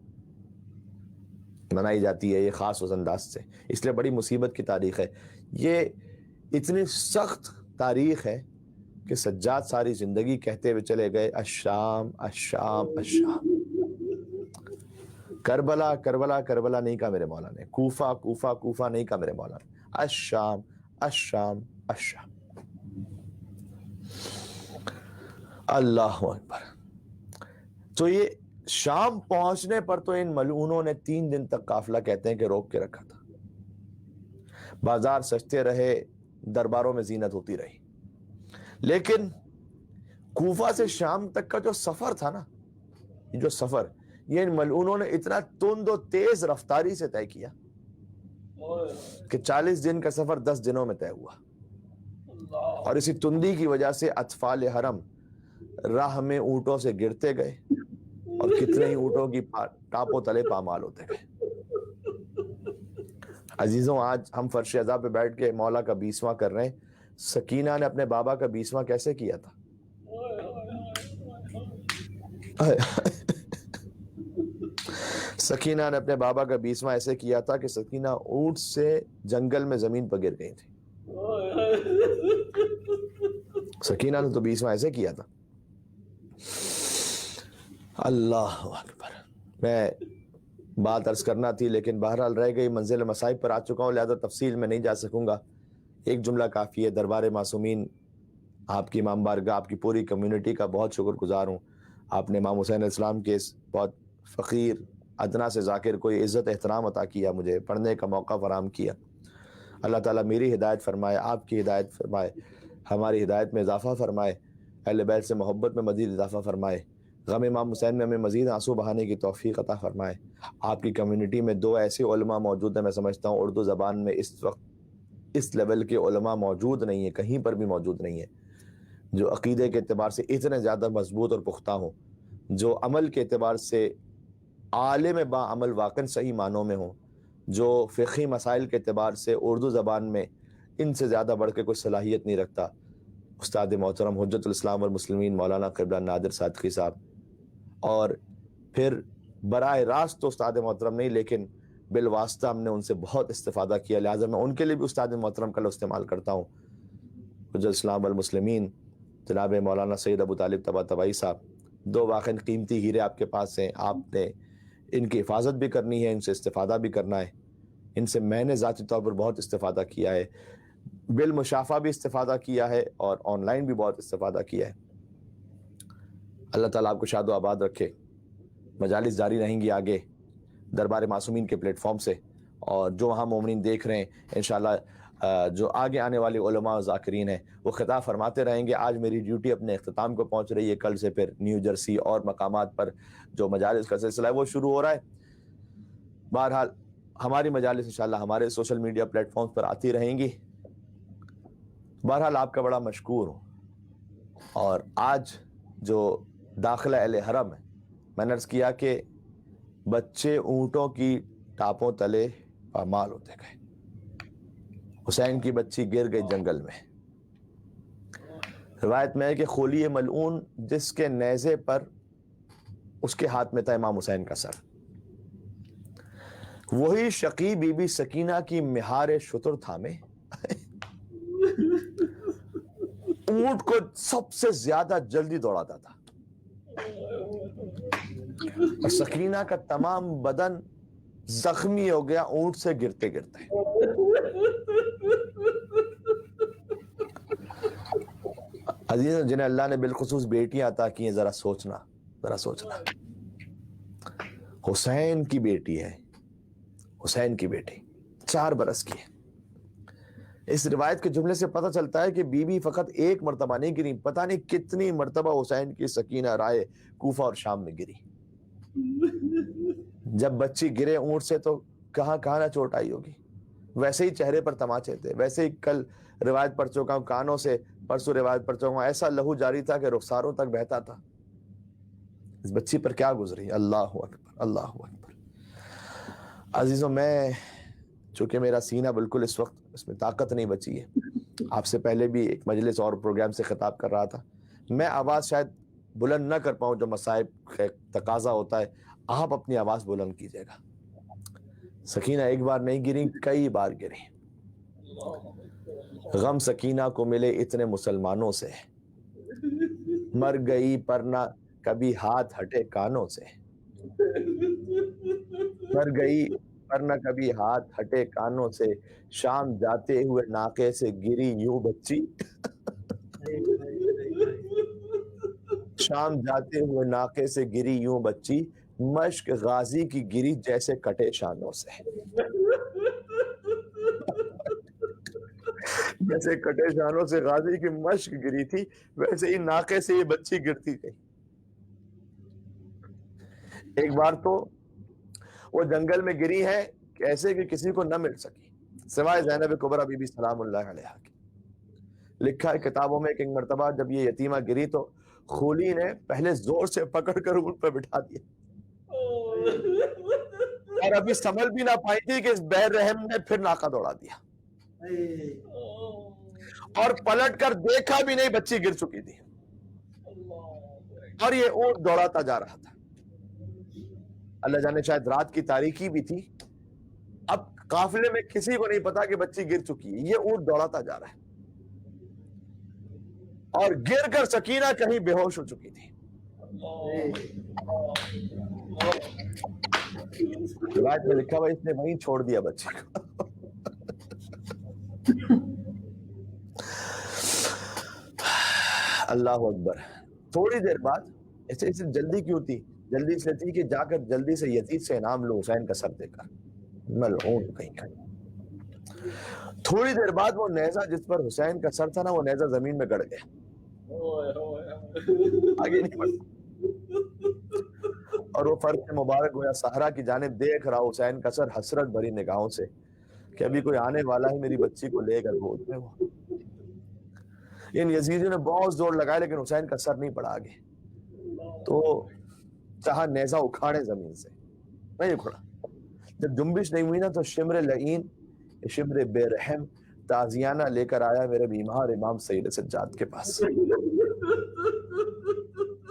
منائی جاتی ہے یہ خاص اس انداز سے، اس لیے بڑی مصیبت کی تاریخ ہے. یہ اتنی سخت تاریخ ہے کہ سجاد ساری زندگی کہتے ہوئے چلے گئے الشام الشام الشام. کربلا کربلا کربلا نہیں کہا میرے مولا نے، کوفہ کوفہ کوفہ نہیں کہا میرے مولا نے، الشام الشام الشام. اللہ اکبر. تو یہ شام پہنچنے پر تو ان ملعونوں نے 3 دن تک قافلہ کہتے ہیں کہ روک کے رکھا تھا. بازار سجتے رہے، درباروں میں زینت ہوتی رہی. لیکن کوفہ سے شام تک کا جو سفر تھا نا، جو سفر یہ ان ملعونوں نے اتنا تند و تیز رفتاری سے طے کیا کہ 40 دن کا سفر 10 دنوں میں طے ہوا. اور اسی تندی کی وجہ سے اطفال حرم راہ میں اونٹوں سے گرتے گئے، اور کتنے ہی اونٹوں کی ٹاپوں تلے پامال ہوتے گئے. عزیزوں، آج ہم فرش عزا پہ بیٹھ کے مولا کا 20واں کر رہے ہیں. سکینہ نے اپنے بابا کا 20واں کیسے کیا تھا؟ سکینہ نے اپنے بابا کا 20واں ایسے کیا تھا کہ سکینہ اونٹ سے جنگل میں زمین پر گر گئی تھی. سکینہ نے تو 20واں ایسے کیا تھا. اللہ اکبر. میں بات عرض کرنا تھی لیکن بہرحال رہ گئی، منزل مصائب پر آ چکا ہوں، لہذا تفصیل میں نہیں جا سکوں گا. ایک جملہ کافی ہے. دربار معصومین، آپ کی امام بارگاہ، آپ کی پوری کمیونٹی کا بہت شکر گزار ہوں. آپ نے امام حسین علیہ السلام کے اس بہت فقیر ادنا سے ذاکر کو عزت احترام عطا کیا، مجھے پڑھنے کا موقع فراہم کیا. اللہ تعالیٰ میری ہدایت فرمائے، آپ کی ہدایت فرمائے، ہماری ہدایت میں اضافہ فرمائے، اہل بیت سے محبت میں مزید اضافہ فرمائے، غم امام حسین میں ہمیں مزید آنسو بہانے کی توفیق عطا فرمائے. آپ کی کمیونٹی میں 2 ایسے علماء موجود ہیں، میں سمجھتا ہوں اردو زبان میں اس وقت اس لیول کے علماء موجود نہیں ہیں، کہیں پر بھی موجود نہیں ہیں، جو عقیدے کے اعتبار سے اتنے زیادہ مضبوط اور پختہ ہوں، جو عمل کے اعتبار سے عالم با عمل واقعاً صحیح معنوں میں ہوں، جو فقہی مسائل کے اعتبار سے اردو زبان میں ان سے زیادہ بڑھ کے کوئی صلاحیت نہیں رکھتا. استاد محترم حجت الاسلام والمسلمین مولانا قبلہ نادر صادقی صاحب، اور پھر براہ راست تو استاد محترم نہیں لیکن بالواسطہ ہم نے ان سے بہت استفادہ کیا، لہٰذا میں ان کے لیے بھی استاد محترم کا لفظ استعمال کرتا ہوں. حجۃ الاسلام والمسلمین جناب مولانا سید ابو طالب طباطبائی صاحب، 2 واقعی قیمتی ہیرے آپ کے پاس ہیں، آپ نے ان کی حفاظت بھی کرنی ہے، ان سے استفادہ بھی کرنا ہے۔ ان سے میں نے ذاتی طور پر بہت استفادہ کیا ہے، بالمشافہ بھی استفادہ کیا ہے اور آن لائن بھی بہت استفادہ کیا ہے۔ اللہ تعالیٰ آپ کو شاد و آباد رکھے، مجالس جاری رہیں گی آگے دربار معصومین کے پلیٹ فارم سے، اور جو وہاں مومنین دیکھ رہے ہیں انشاءاللہ جو آگے آنے والے علماء و ذاکرین ہیں وہ خطاب فرماتے رہیں گے۔ آج میری ڈیوٹی اپنے اختتام کو پہنچ رہی ہے، کل سے پھر نیو جرسی اور مقامات پر جو مجالس کا سلسلہ ہے وہ شروع ہو رہا ہے۔ بہرحال ہماری مجالس انشاءاللہ ہمارے سوشل میڈیا پلیٹ فارمز پر آتی رہیں گی۔ بہرحال آپ کا بڑا مشکور ہوں۔ اور آج جو داخلہ اہل حرم ہے، میں نے عرض کیا کہ بچے اونٹوں کی ٹاپوں تلے پامال ہوتے گئے۔ حسین کی بچی گر گئی جنگل میں۔ روایت میں ہے کہ خولی ملعون جس کے نیزے پر اس کے ہاتھ میں تھا امام حسین کا سر، وہی شقی بی بی سکینہ کی مہار شتر تھامے اونٹ کو سب سے زیادہ جلدی دوڑاتا تھا، اور سکینہ کا تمام بدن زخمی ہو گیا اونٹ سے گرتے گرتے۔ عزیز جنہیں اللہ نے بالخصوص بیٹیاں عطا کی ہیں، ذرا سوچنا، حسین کی بیٹی ہے، حسین کی بیٹی 4 برس کی ہے۔ اس روایت کے جملے سے پتہ چلتا ہے کہ بی بی فقط ایک مرتبہ نہیں گری، پتہ نہیں کتنی مرتبہ حسین کی سکینہ رائے کوفہ اور شام میں گری۔ جب بچی گرے اونٹ سے تو کہاں نہ چوٹ آئی ہوگی، ویسے ہی چہرے پر تماچے تھے، ویسے ہی کل روایت پڑھ چکا ہوں کانوں سے، پرسوں روایت پڑھ چکا ہوں، ایسا لہو جاری تھا کہ رخساروں تک بہتا تھا۔ اس بچی پر کیا گزری، اللہ اکبر اللہ اکبر۔ عزیزوں، میں چونکہ میرا سینہ بالکل اس وقت اس میں طاقت نہیں بچی ہے، آپ سے پہلے بھی ایک مجلس اور پروگرام سے خطاب کر رہا تھا، میں آواز شاید بلند نہ کر پاؤں، جو مصائب کا تقاضا ہوتا ہے، آپ اپنی آواز بلند کیجیے گا۔ سکینہ ایک بار نہیں گری، کئی بار گری۔ غم سکینہ کو ملے اتنے مسلمانوں سے، مر گئی پر نہ کبھی ہاتھ ہٹے کانوں سے، مر گئی پر نہ کبھی ہاتھ ہٹے کانوں سے، شام جاتے ہوئے ناقے سے گری یوں بچی، شام جاتے ہوئے ناقے سے گری یوں بچی، مشک غازی کی گری جیسے کٹے شانوں سے، جیسے کٹے شانوں سے غازی کی مشک گری تھی، ویسے ہی ناقے سے یہ بچی گرتی گئی۔ ایک بار تو وہ جنگل میں گری ہے ایسے کہ کسی کو نہ مل سکی سوائے زینب کبریٰ بی بی سلام اللہ علیہا کی۔ لکھا ہے کتابوں میں کہ ایک مرتبہ جب یہ یتیمہ گری تو خولی نے پہلے زور سے پکڑ کر اونٹ پہ بٹھا دیا، اور ابھی سنبھل بھی نہ پائی تھی کہ اس بہر رحم نے پھر ناقہ دوڑا دیا، اور پلٹ کر دیکھا بھی نہیں، بچی گر چکی تھی اور یہ اونٹ دوڑاتا جا رہا تھا۔ اللہ جانے شاید رات کی تاریکی بھی تھی، اب قافلے میں کسی کو نہیں پتا کہ بچی گر چکی ہے، یہ اونٹ دوڑاتا جا رہا ہے، اور گر کر سکینہ کہیں بے ہوش ہو چکی تھی۔ روایت میں لکھا ہوا اس نے وہیں چھوڑ دیا بچے کو۔ اللہ اکبر۔ تھوڑی دیر بعد اسے جلدی کیوں تھی؟ جلدی اس لیے تھی کہ جا کر جلدی سے یزید سے انعام لو حسین کا سر دے کر، ملعون کہیں کا۔ تھوڑی دیر بعد وہ نیزہ جس پر حسین کا سر تھا نا، وہ نیزہ زمین میں گڑ گیا، آگے نہیں بڑھا، اور وہ فرق مبارک گویا صحرا کی جانب دیکھ رہا حسین کا سر حسرت بھری نگاہوں سے کہ ابھی کوئی آنے والا ہے میری بچی کو لے کر گود میں۔ وہ ان یزیدیوں نے بہت زور لگایا لیکن حسین کا سر نہیں پڑا آگے، تو چاہا نیزہ اکھاڑے زمین سے، نہیں اکھڑا۔ جب جنبش نہیں ہوئی نا تو شمر لعین، شمر بے رحم تازیانہ لے کر آیا میرے بیمار امام سید سجاد کے پاس۔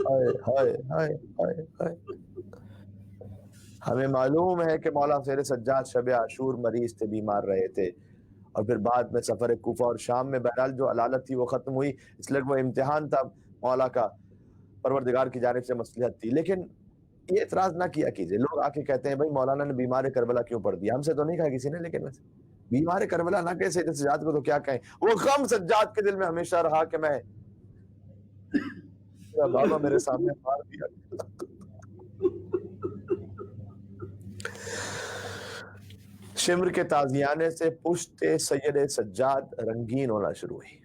ہائے ہائے ہائے ہائے ہائے۔ ہمیں معلوم ہے کہ مولا سید سجاد شب عاشور مریض تھے، بیمار رہے تھے، اور پھر بعد میں سفر کوفہ اور شام میں بہرحال جو علالت تھی وہ ختم ہوئی، اس لیے وہ امتحان تھا مولا کا، پروردگار کی جانب سے مصلحت تھی۔ لیکن یہ اعتراض نہ کیا کیجیے، لوگ آ کے کہتے ہیں بھائی مولانا نے بیمار کربلا کیوں پڑھ دیا، ہم سے تو نہیں کہا کسی نے، لیکن ویسے بیمار کربلا نہ کہے سید سجاد کو تو کیا کہیں، وہ غم سجاد کے دل میں ہمیشہ رہا کہ میں بابا میرے سامنے مار دیا۔ شمر کے تازیانے سے پشت سید سجاد رنگین ہونا شروع ہوئی۔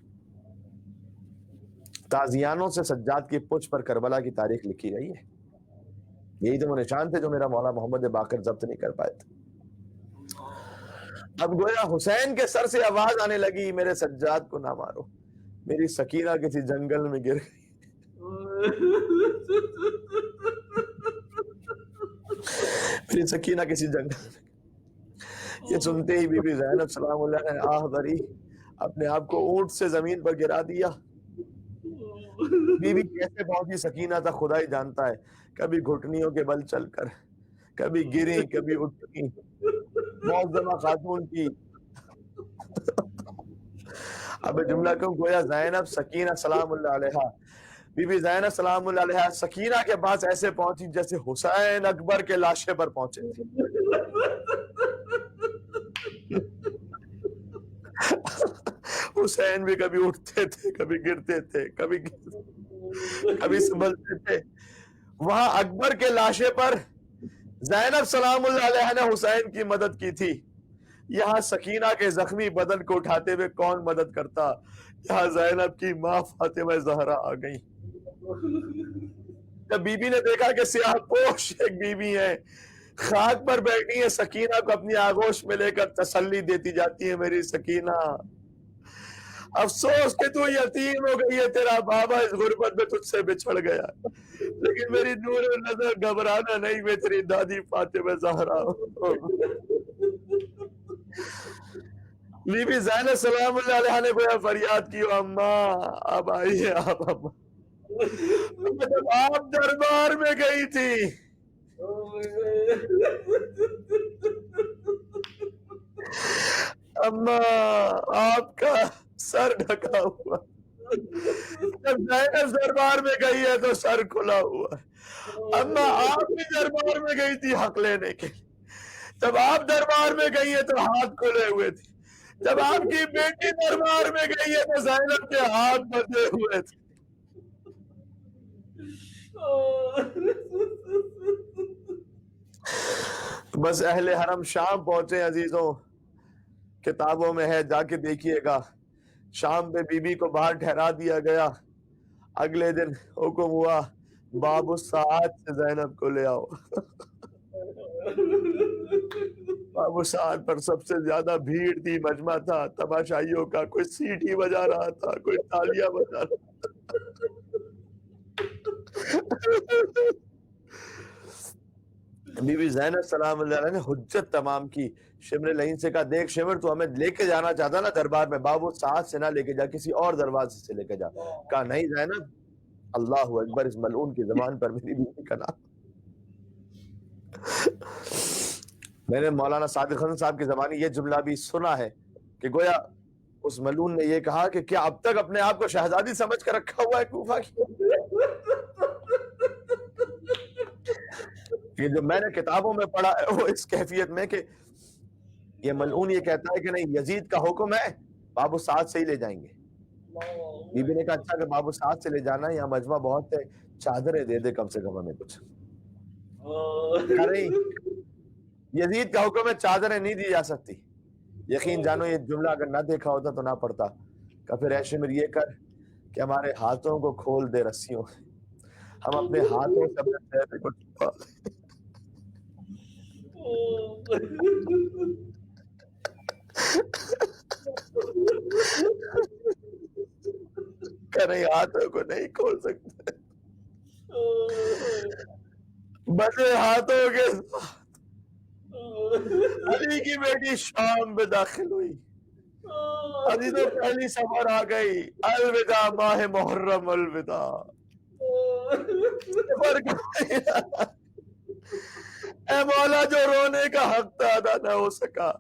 تازیانوں سے سجاد کی پشت پر کربلا کی تاریخ لکھی گئی ہے۔ یہی تو وہ نشان تھے جو میرا مولا محمد باقر ضبط نہیں کر پائے تھے۔ اب گویا حسین کے سر سے آواز آنے لگی میرے سجاد کو نہ مارو، میری سکینہ کسی جنگل میں گر گئی۔ میری سکینہ کسی جنگل میں، یہ سنتے ہی بی بی زینب سلام اللہ نے آہ بھری، اپنے آپ کو اونٹ سے زمین پر گرا دیا۔ بی بی کیسے پہنچی سکینہ تھا خدا ہی جانتا ہے، کبھی گھٹنیوں کے بل چل کر، کبھی گری کبھی اٹھی، معظمہ خاتون کی۔ اب جملہ کیوں، گویا زینب سکینہ سلام اللہ علیہا، بی بی زینب سلام اللہ علیہا سکینہ کے پاس ایسے پہنچی جیسے حسین اکبر کے لاشے پر پہنچے تھے۔ حسین بھی کبھی اٹھتے تھے، کبھی گرتے تھے، کبھی سنبھلتے تھے۔ وہاں اکبر کے لاشے پر زینب سلام اللہ علیہ نے حسین کی مدد کی تھی، یہاں سکینہ کے زخمی بدن کو اٹھاتے ہوئے کون مدد کرتا، یہاں زینب کی ماں فاطمہ زہرا آ گئی۔ جب بی بی نے دیکھا کہ سیاہ پوش ایک بی بی ہے، خاک پر بیٹھی ہے، سکینہ کو اپنی آغوش میں لے کر تسلی دیتی جاتی ہے، میری سکینہ افسوس کہ تو یتیم ہو گئی ہے، تیرا بابا اس غربت میں تجھ سے بچھڑ گیا، لیکن میری نور نظر گھبرانا نہیں، میں تیری دادی فاطمہ زہرا ہوں۔ بی بی زینب سلام اللہ علیہ نے گویا فریاد کی، اماں اب آئیے آپ، اماں جب آپ دربار میں گئی تھی اماں آپ کا سر ڈھکا ہوا، جب زینب دربار میں گئی ہے تو سر کھلا ہوا، اماں آپ بھی دربار میں گئی تھی حق لینے کے، جب آپ دربار میں گئی ہے تو ہاتھ کھلے ہوئے تھے، جب آپ کی بیٹی دربار میں گئی ہے تو زینب کے ہاتھ بندھے ہوئے تھے۔ بس اہل حرم شام پہنچے عزیزوں، کتابوں میں ہے جا کے دیکھیے گا، شام پہ بی بی کو باہر ٹھہرا دیا گیا، اگلے دن حکم ہوا باب الساعات سے زینب کو لے آؤ۔ باب الساعات پر سب سے زیادہ بھیڑ تھی، مجمع تھا تماشائیوں کا، کوئی سیٹی بجا رہا تھا، کوئی تالیاں بجا رہا تھا۔ بی بی زینب سلام اللہ علیہ نے حجت تمام کی، شمر لعین سے کہا دیکھ شمر تو ہمیں لے کے جانا چاہتا نا دربار میں، بابو سعد سے نہ لے کے جا، کسی اور دروازے سے لے کے جا۔ کہا نہیں زینب، اللہ اکبر، اس ملعون کی زبان پر میری بیوی کا نام۔ میں نے مولانا صادق حسن صاحب کی زبانی یہ جملہ بھی سنا ہے کہ گویا اس ملعون نے یہ کہا کہ کیا اب تک اپنے آپ کو شہزادی سمجھ کر رکھا ہوا ہے کوفہ کی؟ یہ جو میں نے کتابوں میں پڑھا ہے وہ اس کیفیت میں کہ یہ ملعون یہ کہتا ہے کہ نہیں یزید کا حکم ہے بابو سعد سے ہی لے جائیں گے۔ بی بی نے کہا اچھا کہ بابو سعد سے لے جانا ہے، یہاں مجمع بہت ہے، چادریں دے دے کم سے کم ہمیں کچھ۔ نہیں یزید کا حکم ہے، چادریں نہیں دی جا سکتی۔ یقین جانو یہ جملہ اگر نہ دیکھا ہوتا تو نہ پڑھتا۔ کہ پھر اے شمر یہ کر کہ ہمارے ہاتھوں کو کھول دے رسیوں، ہم اپنے ہاتھوں سے اپنے چہرے کو چھپا لیں۔ کہ نہیں ہاتھوں کو نہیں کھول سکتے، بندے ہاتھوں کے ساتھ علی کی بیٹی شام میں داخل ہوئی۔ عزیزوں پہلی سفر آ گئی، الوداع ماہ محرم، الوداع۔ اے مولا جو رونے کا حق تھا ادا نہ ہو سکا،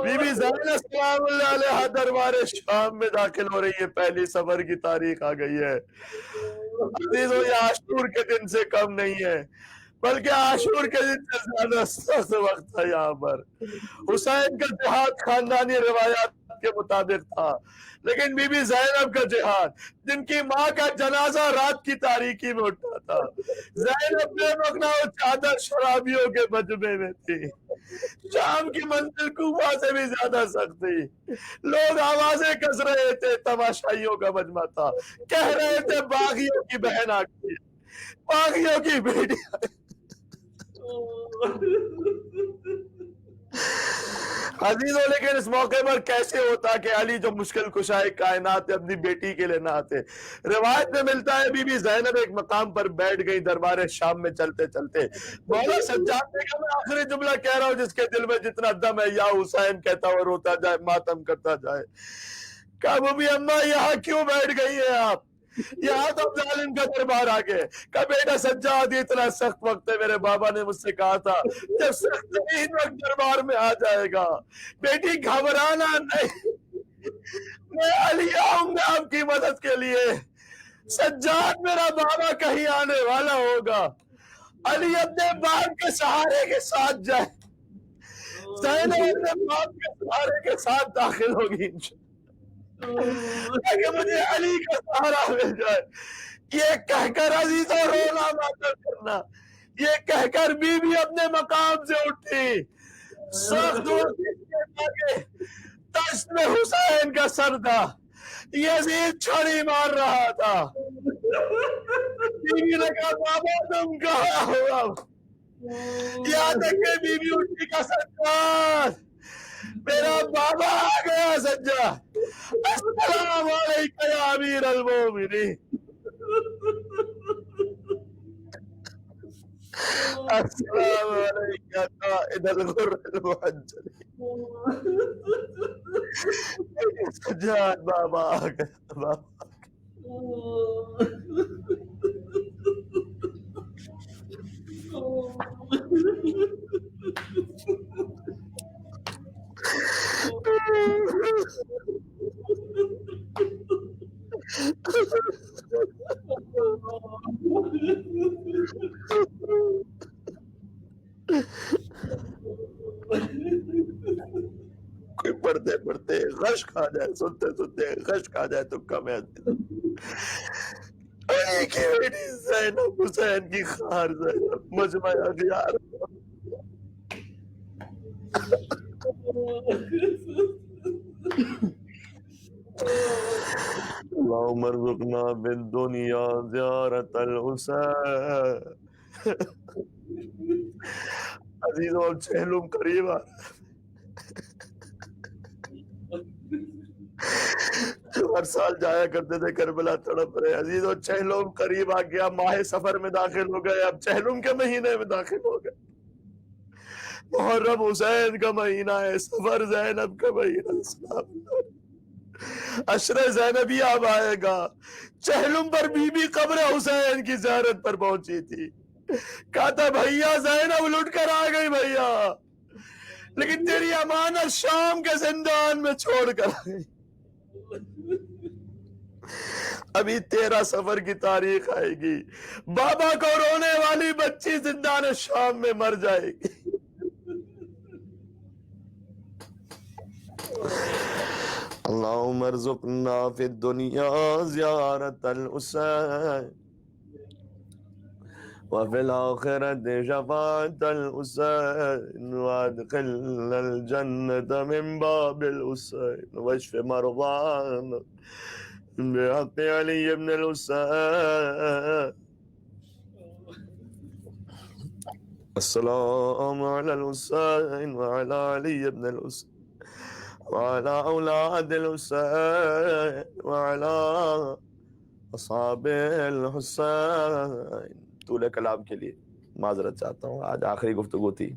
بی بی زینب سلام اللہ علیہ دربار شام میں داخل ہو رہی ہے، پہلی صفر کی تاریخ آ گئی ہے عزیزو، یہ عاشور کے دن سے کم نہیں ہے بلکہ عاشور کے دن سے زیادہ سخت وقت تھا یہاں پر۔ حسین کا جہاد خاندانی روایات کے مطابق تھا، لیکن بی بی زینب کا جہاد، جن کی ماں کا جنازہ رات کی تاریکی میں اٹھا تھا، زینب بے مقنا و چادر شرابیوں کے مجمع میں تھی۔ شام کی منزل کوفہ سے بھی زیادہ سخت تھی، لوگ آوازیں کس رہے تھے، تماشائیوں کا مجمع تھا، کہہ رہے تھے باغیوں کی بہن آ گئی، باغیوں کی بیٹی عزیزوں، لیکن اس موقع پر کیسے ہوتا کہ علی جو مشکل کشائے کائنات اپنی بیٹی کے لیے نہ آتے۔ روایت میں ملتا ہے بی بی زینب ایک مقام پر بیٹھ گئی دربار شام میں چلتے چلتے۔ مولا سجاد نے کہا میں آخری جملہ کہہ رہا ہوں، جس کے دل میں جتنا دم ہے یا حسین کہتا ہوا روتا جائے، ماتم کرتا جائے۔ کہا بوبی اماں یہاں کیوں بیٹھ گئی ہیں آپ؟ یہاں تو ظالم کا دربار آ گئے۔ کہا بیٹا سجاد یہ اتنا سخت وقت ہے، میرے بابا نے مجھ سے کہا تھا جب سخت ترین وقت دربار میں آ جائے گا بیٹی گھبرانا نہیں، میں علی آؤں گا آپ کی مدد کے لیے۔ سجاد میرا بابا کہیں آنے والا ہوگا، علی اپنے باپ کے سہارے کے ساتھ جائے، زینب اپنے باپ کے سہارے کے ساتھ داخل ہوگی تاکہ مجھے علی کا سہارا مل جائے۔ یہ کہہ کر عزیزوں رونا ماتم کرنا، یہ کہہ کر بی بی اپنے مقام سے اٹھی، سخت تشت میں حسین کا سر تھا، یزید چھڑی مار رہا تھا۔ بی بی نے کہا بابا تم کہاں ہو اب؟ یہاں تک کہ بی بی اٹھی کا سجاد میرا بابا آ گیا، سجاد السلام علیکم یا امیر المومنین، السلام علیکم قائد الغر المحجلین۔ سجاد بابا آ گیا، بابا کوئی پڑھتے پڑھتے غشق آ جائے، سنتے سنتے غشق آ جائے تو کم ہے۔ علی کی بیٹی زینب، حسین کی خار زینب، مجمع اغیار۔ اللہم ارزقنا بالدنیا زیارت الحسین۔ عزیزوں چہلم قریب آ ہر سال جایا کرتے تھے کربلا تڑپ رہے۔ عزیزوں چہلم قریب آ گیا، ماہ سفر میں داخل ہو گئے، اب چہلم کے مہینے میں داخل ہو گئے۔ محرم حسین کا مہینہ ہے، سفر زینب کا مہینہ، عشر زینبی اب آئے گا۔ چہلم پر بی بی قبر حسین کی زیارت پر پہنچی تھی، کہا تھا بھیا زینب لٹ کر آ گئی بھیا، لیکن تیری امانت شام کے زندان میں چھوڑ کر آئی۔ ابھی 13 سفر کی تاریخ آئے گی، بابا کو رونے والی بچی زندان شام میں مر جائے گی۔ اللہم ارزقنا فی الدنیا زیارت الحسین وفی الآخرت شفاعت الحسین وادخلنا الجنت من باب الحسین واشف مرضانا بحق علی ابن الحسین۔ السلام علی الحسین وعلی علی ابن الحسین وعلى أولاد الحسين وعلى أصحاب الحسين۔ طول کلام کے لیے معذرت چاہتا ہوں، آج آخری گفتگو تھی۔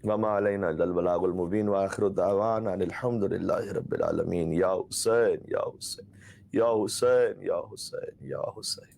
وما علینا الا البلاغ المبین وآخر دعوانا ان الحمد للہ رب العالمین۔ یا حسین یا حسین یا حسین یا حسین یا حسین۔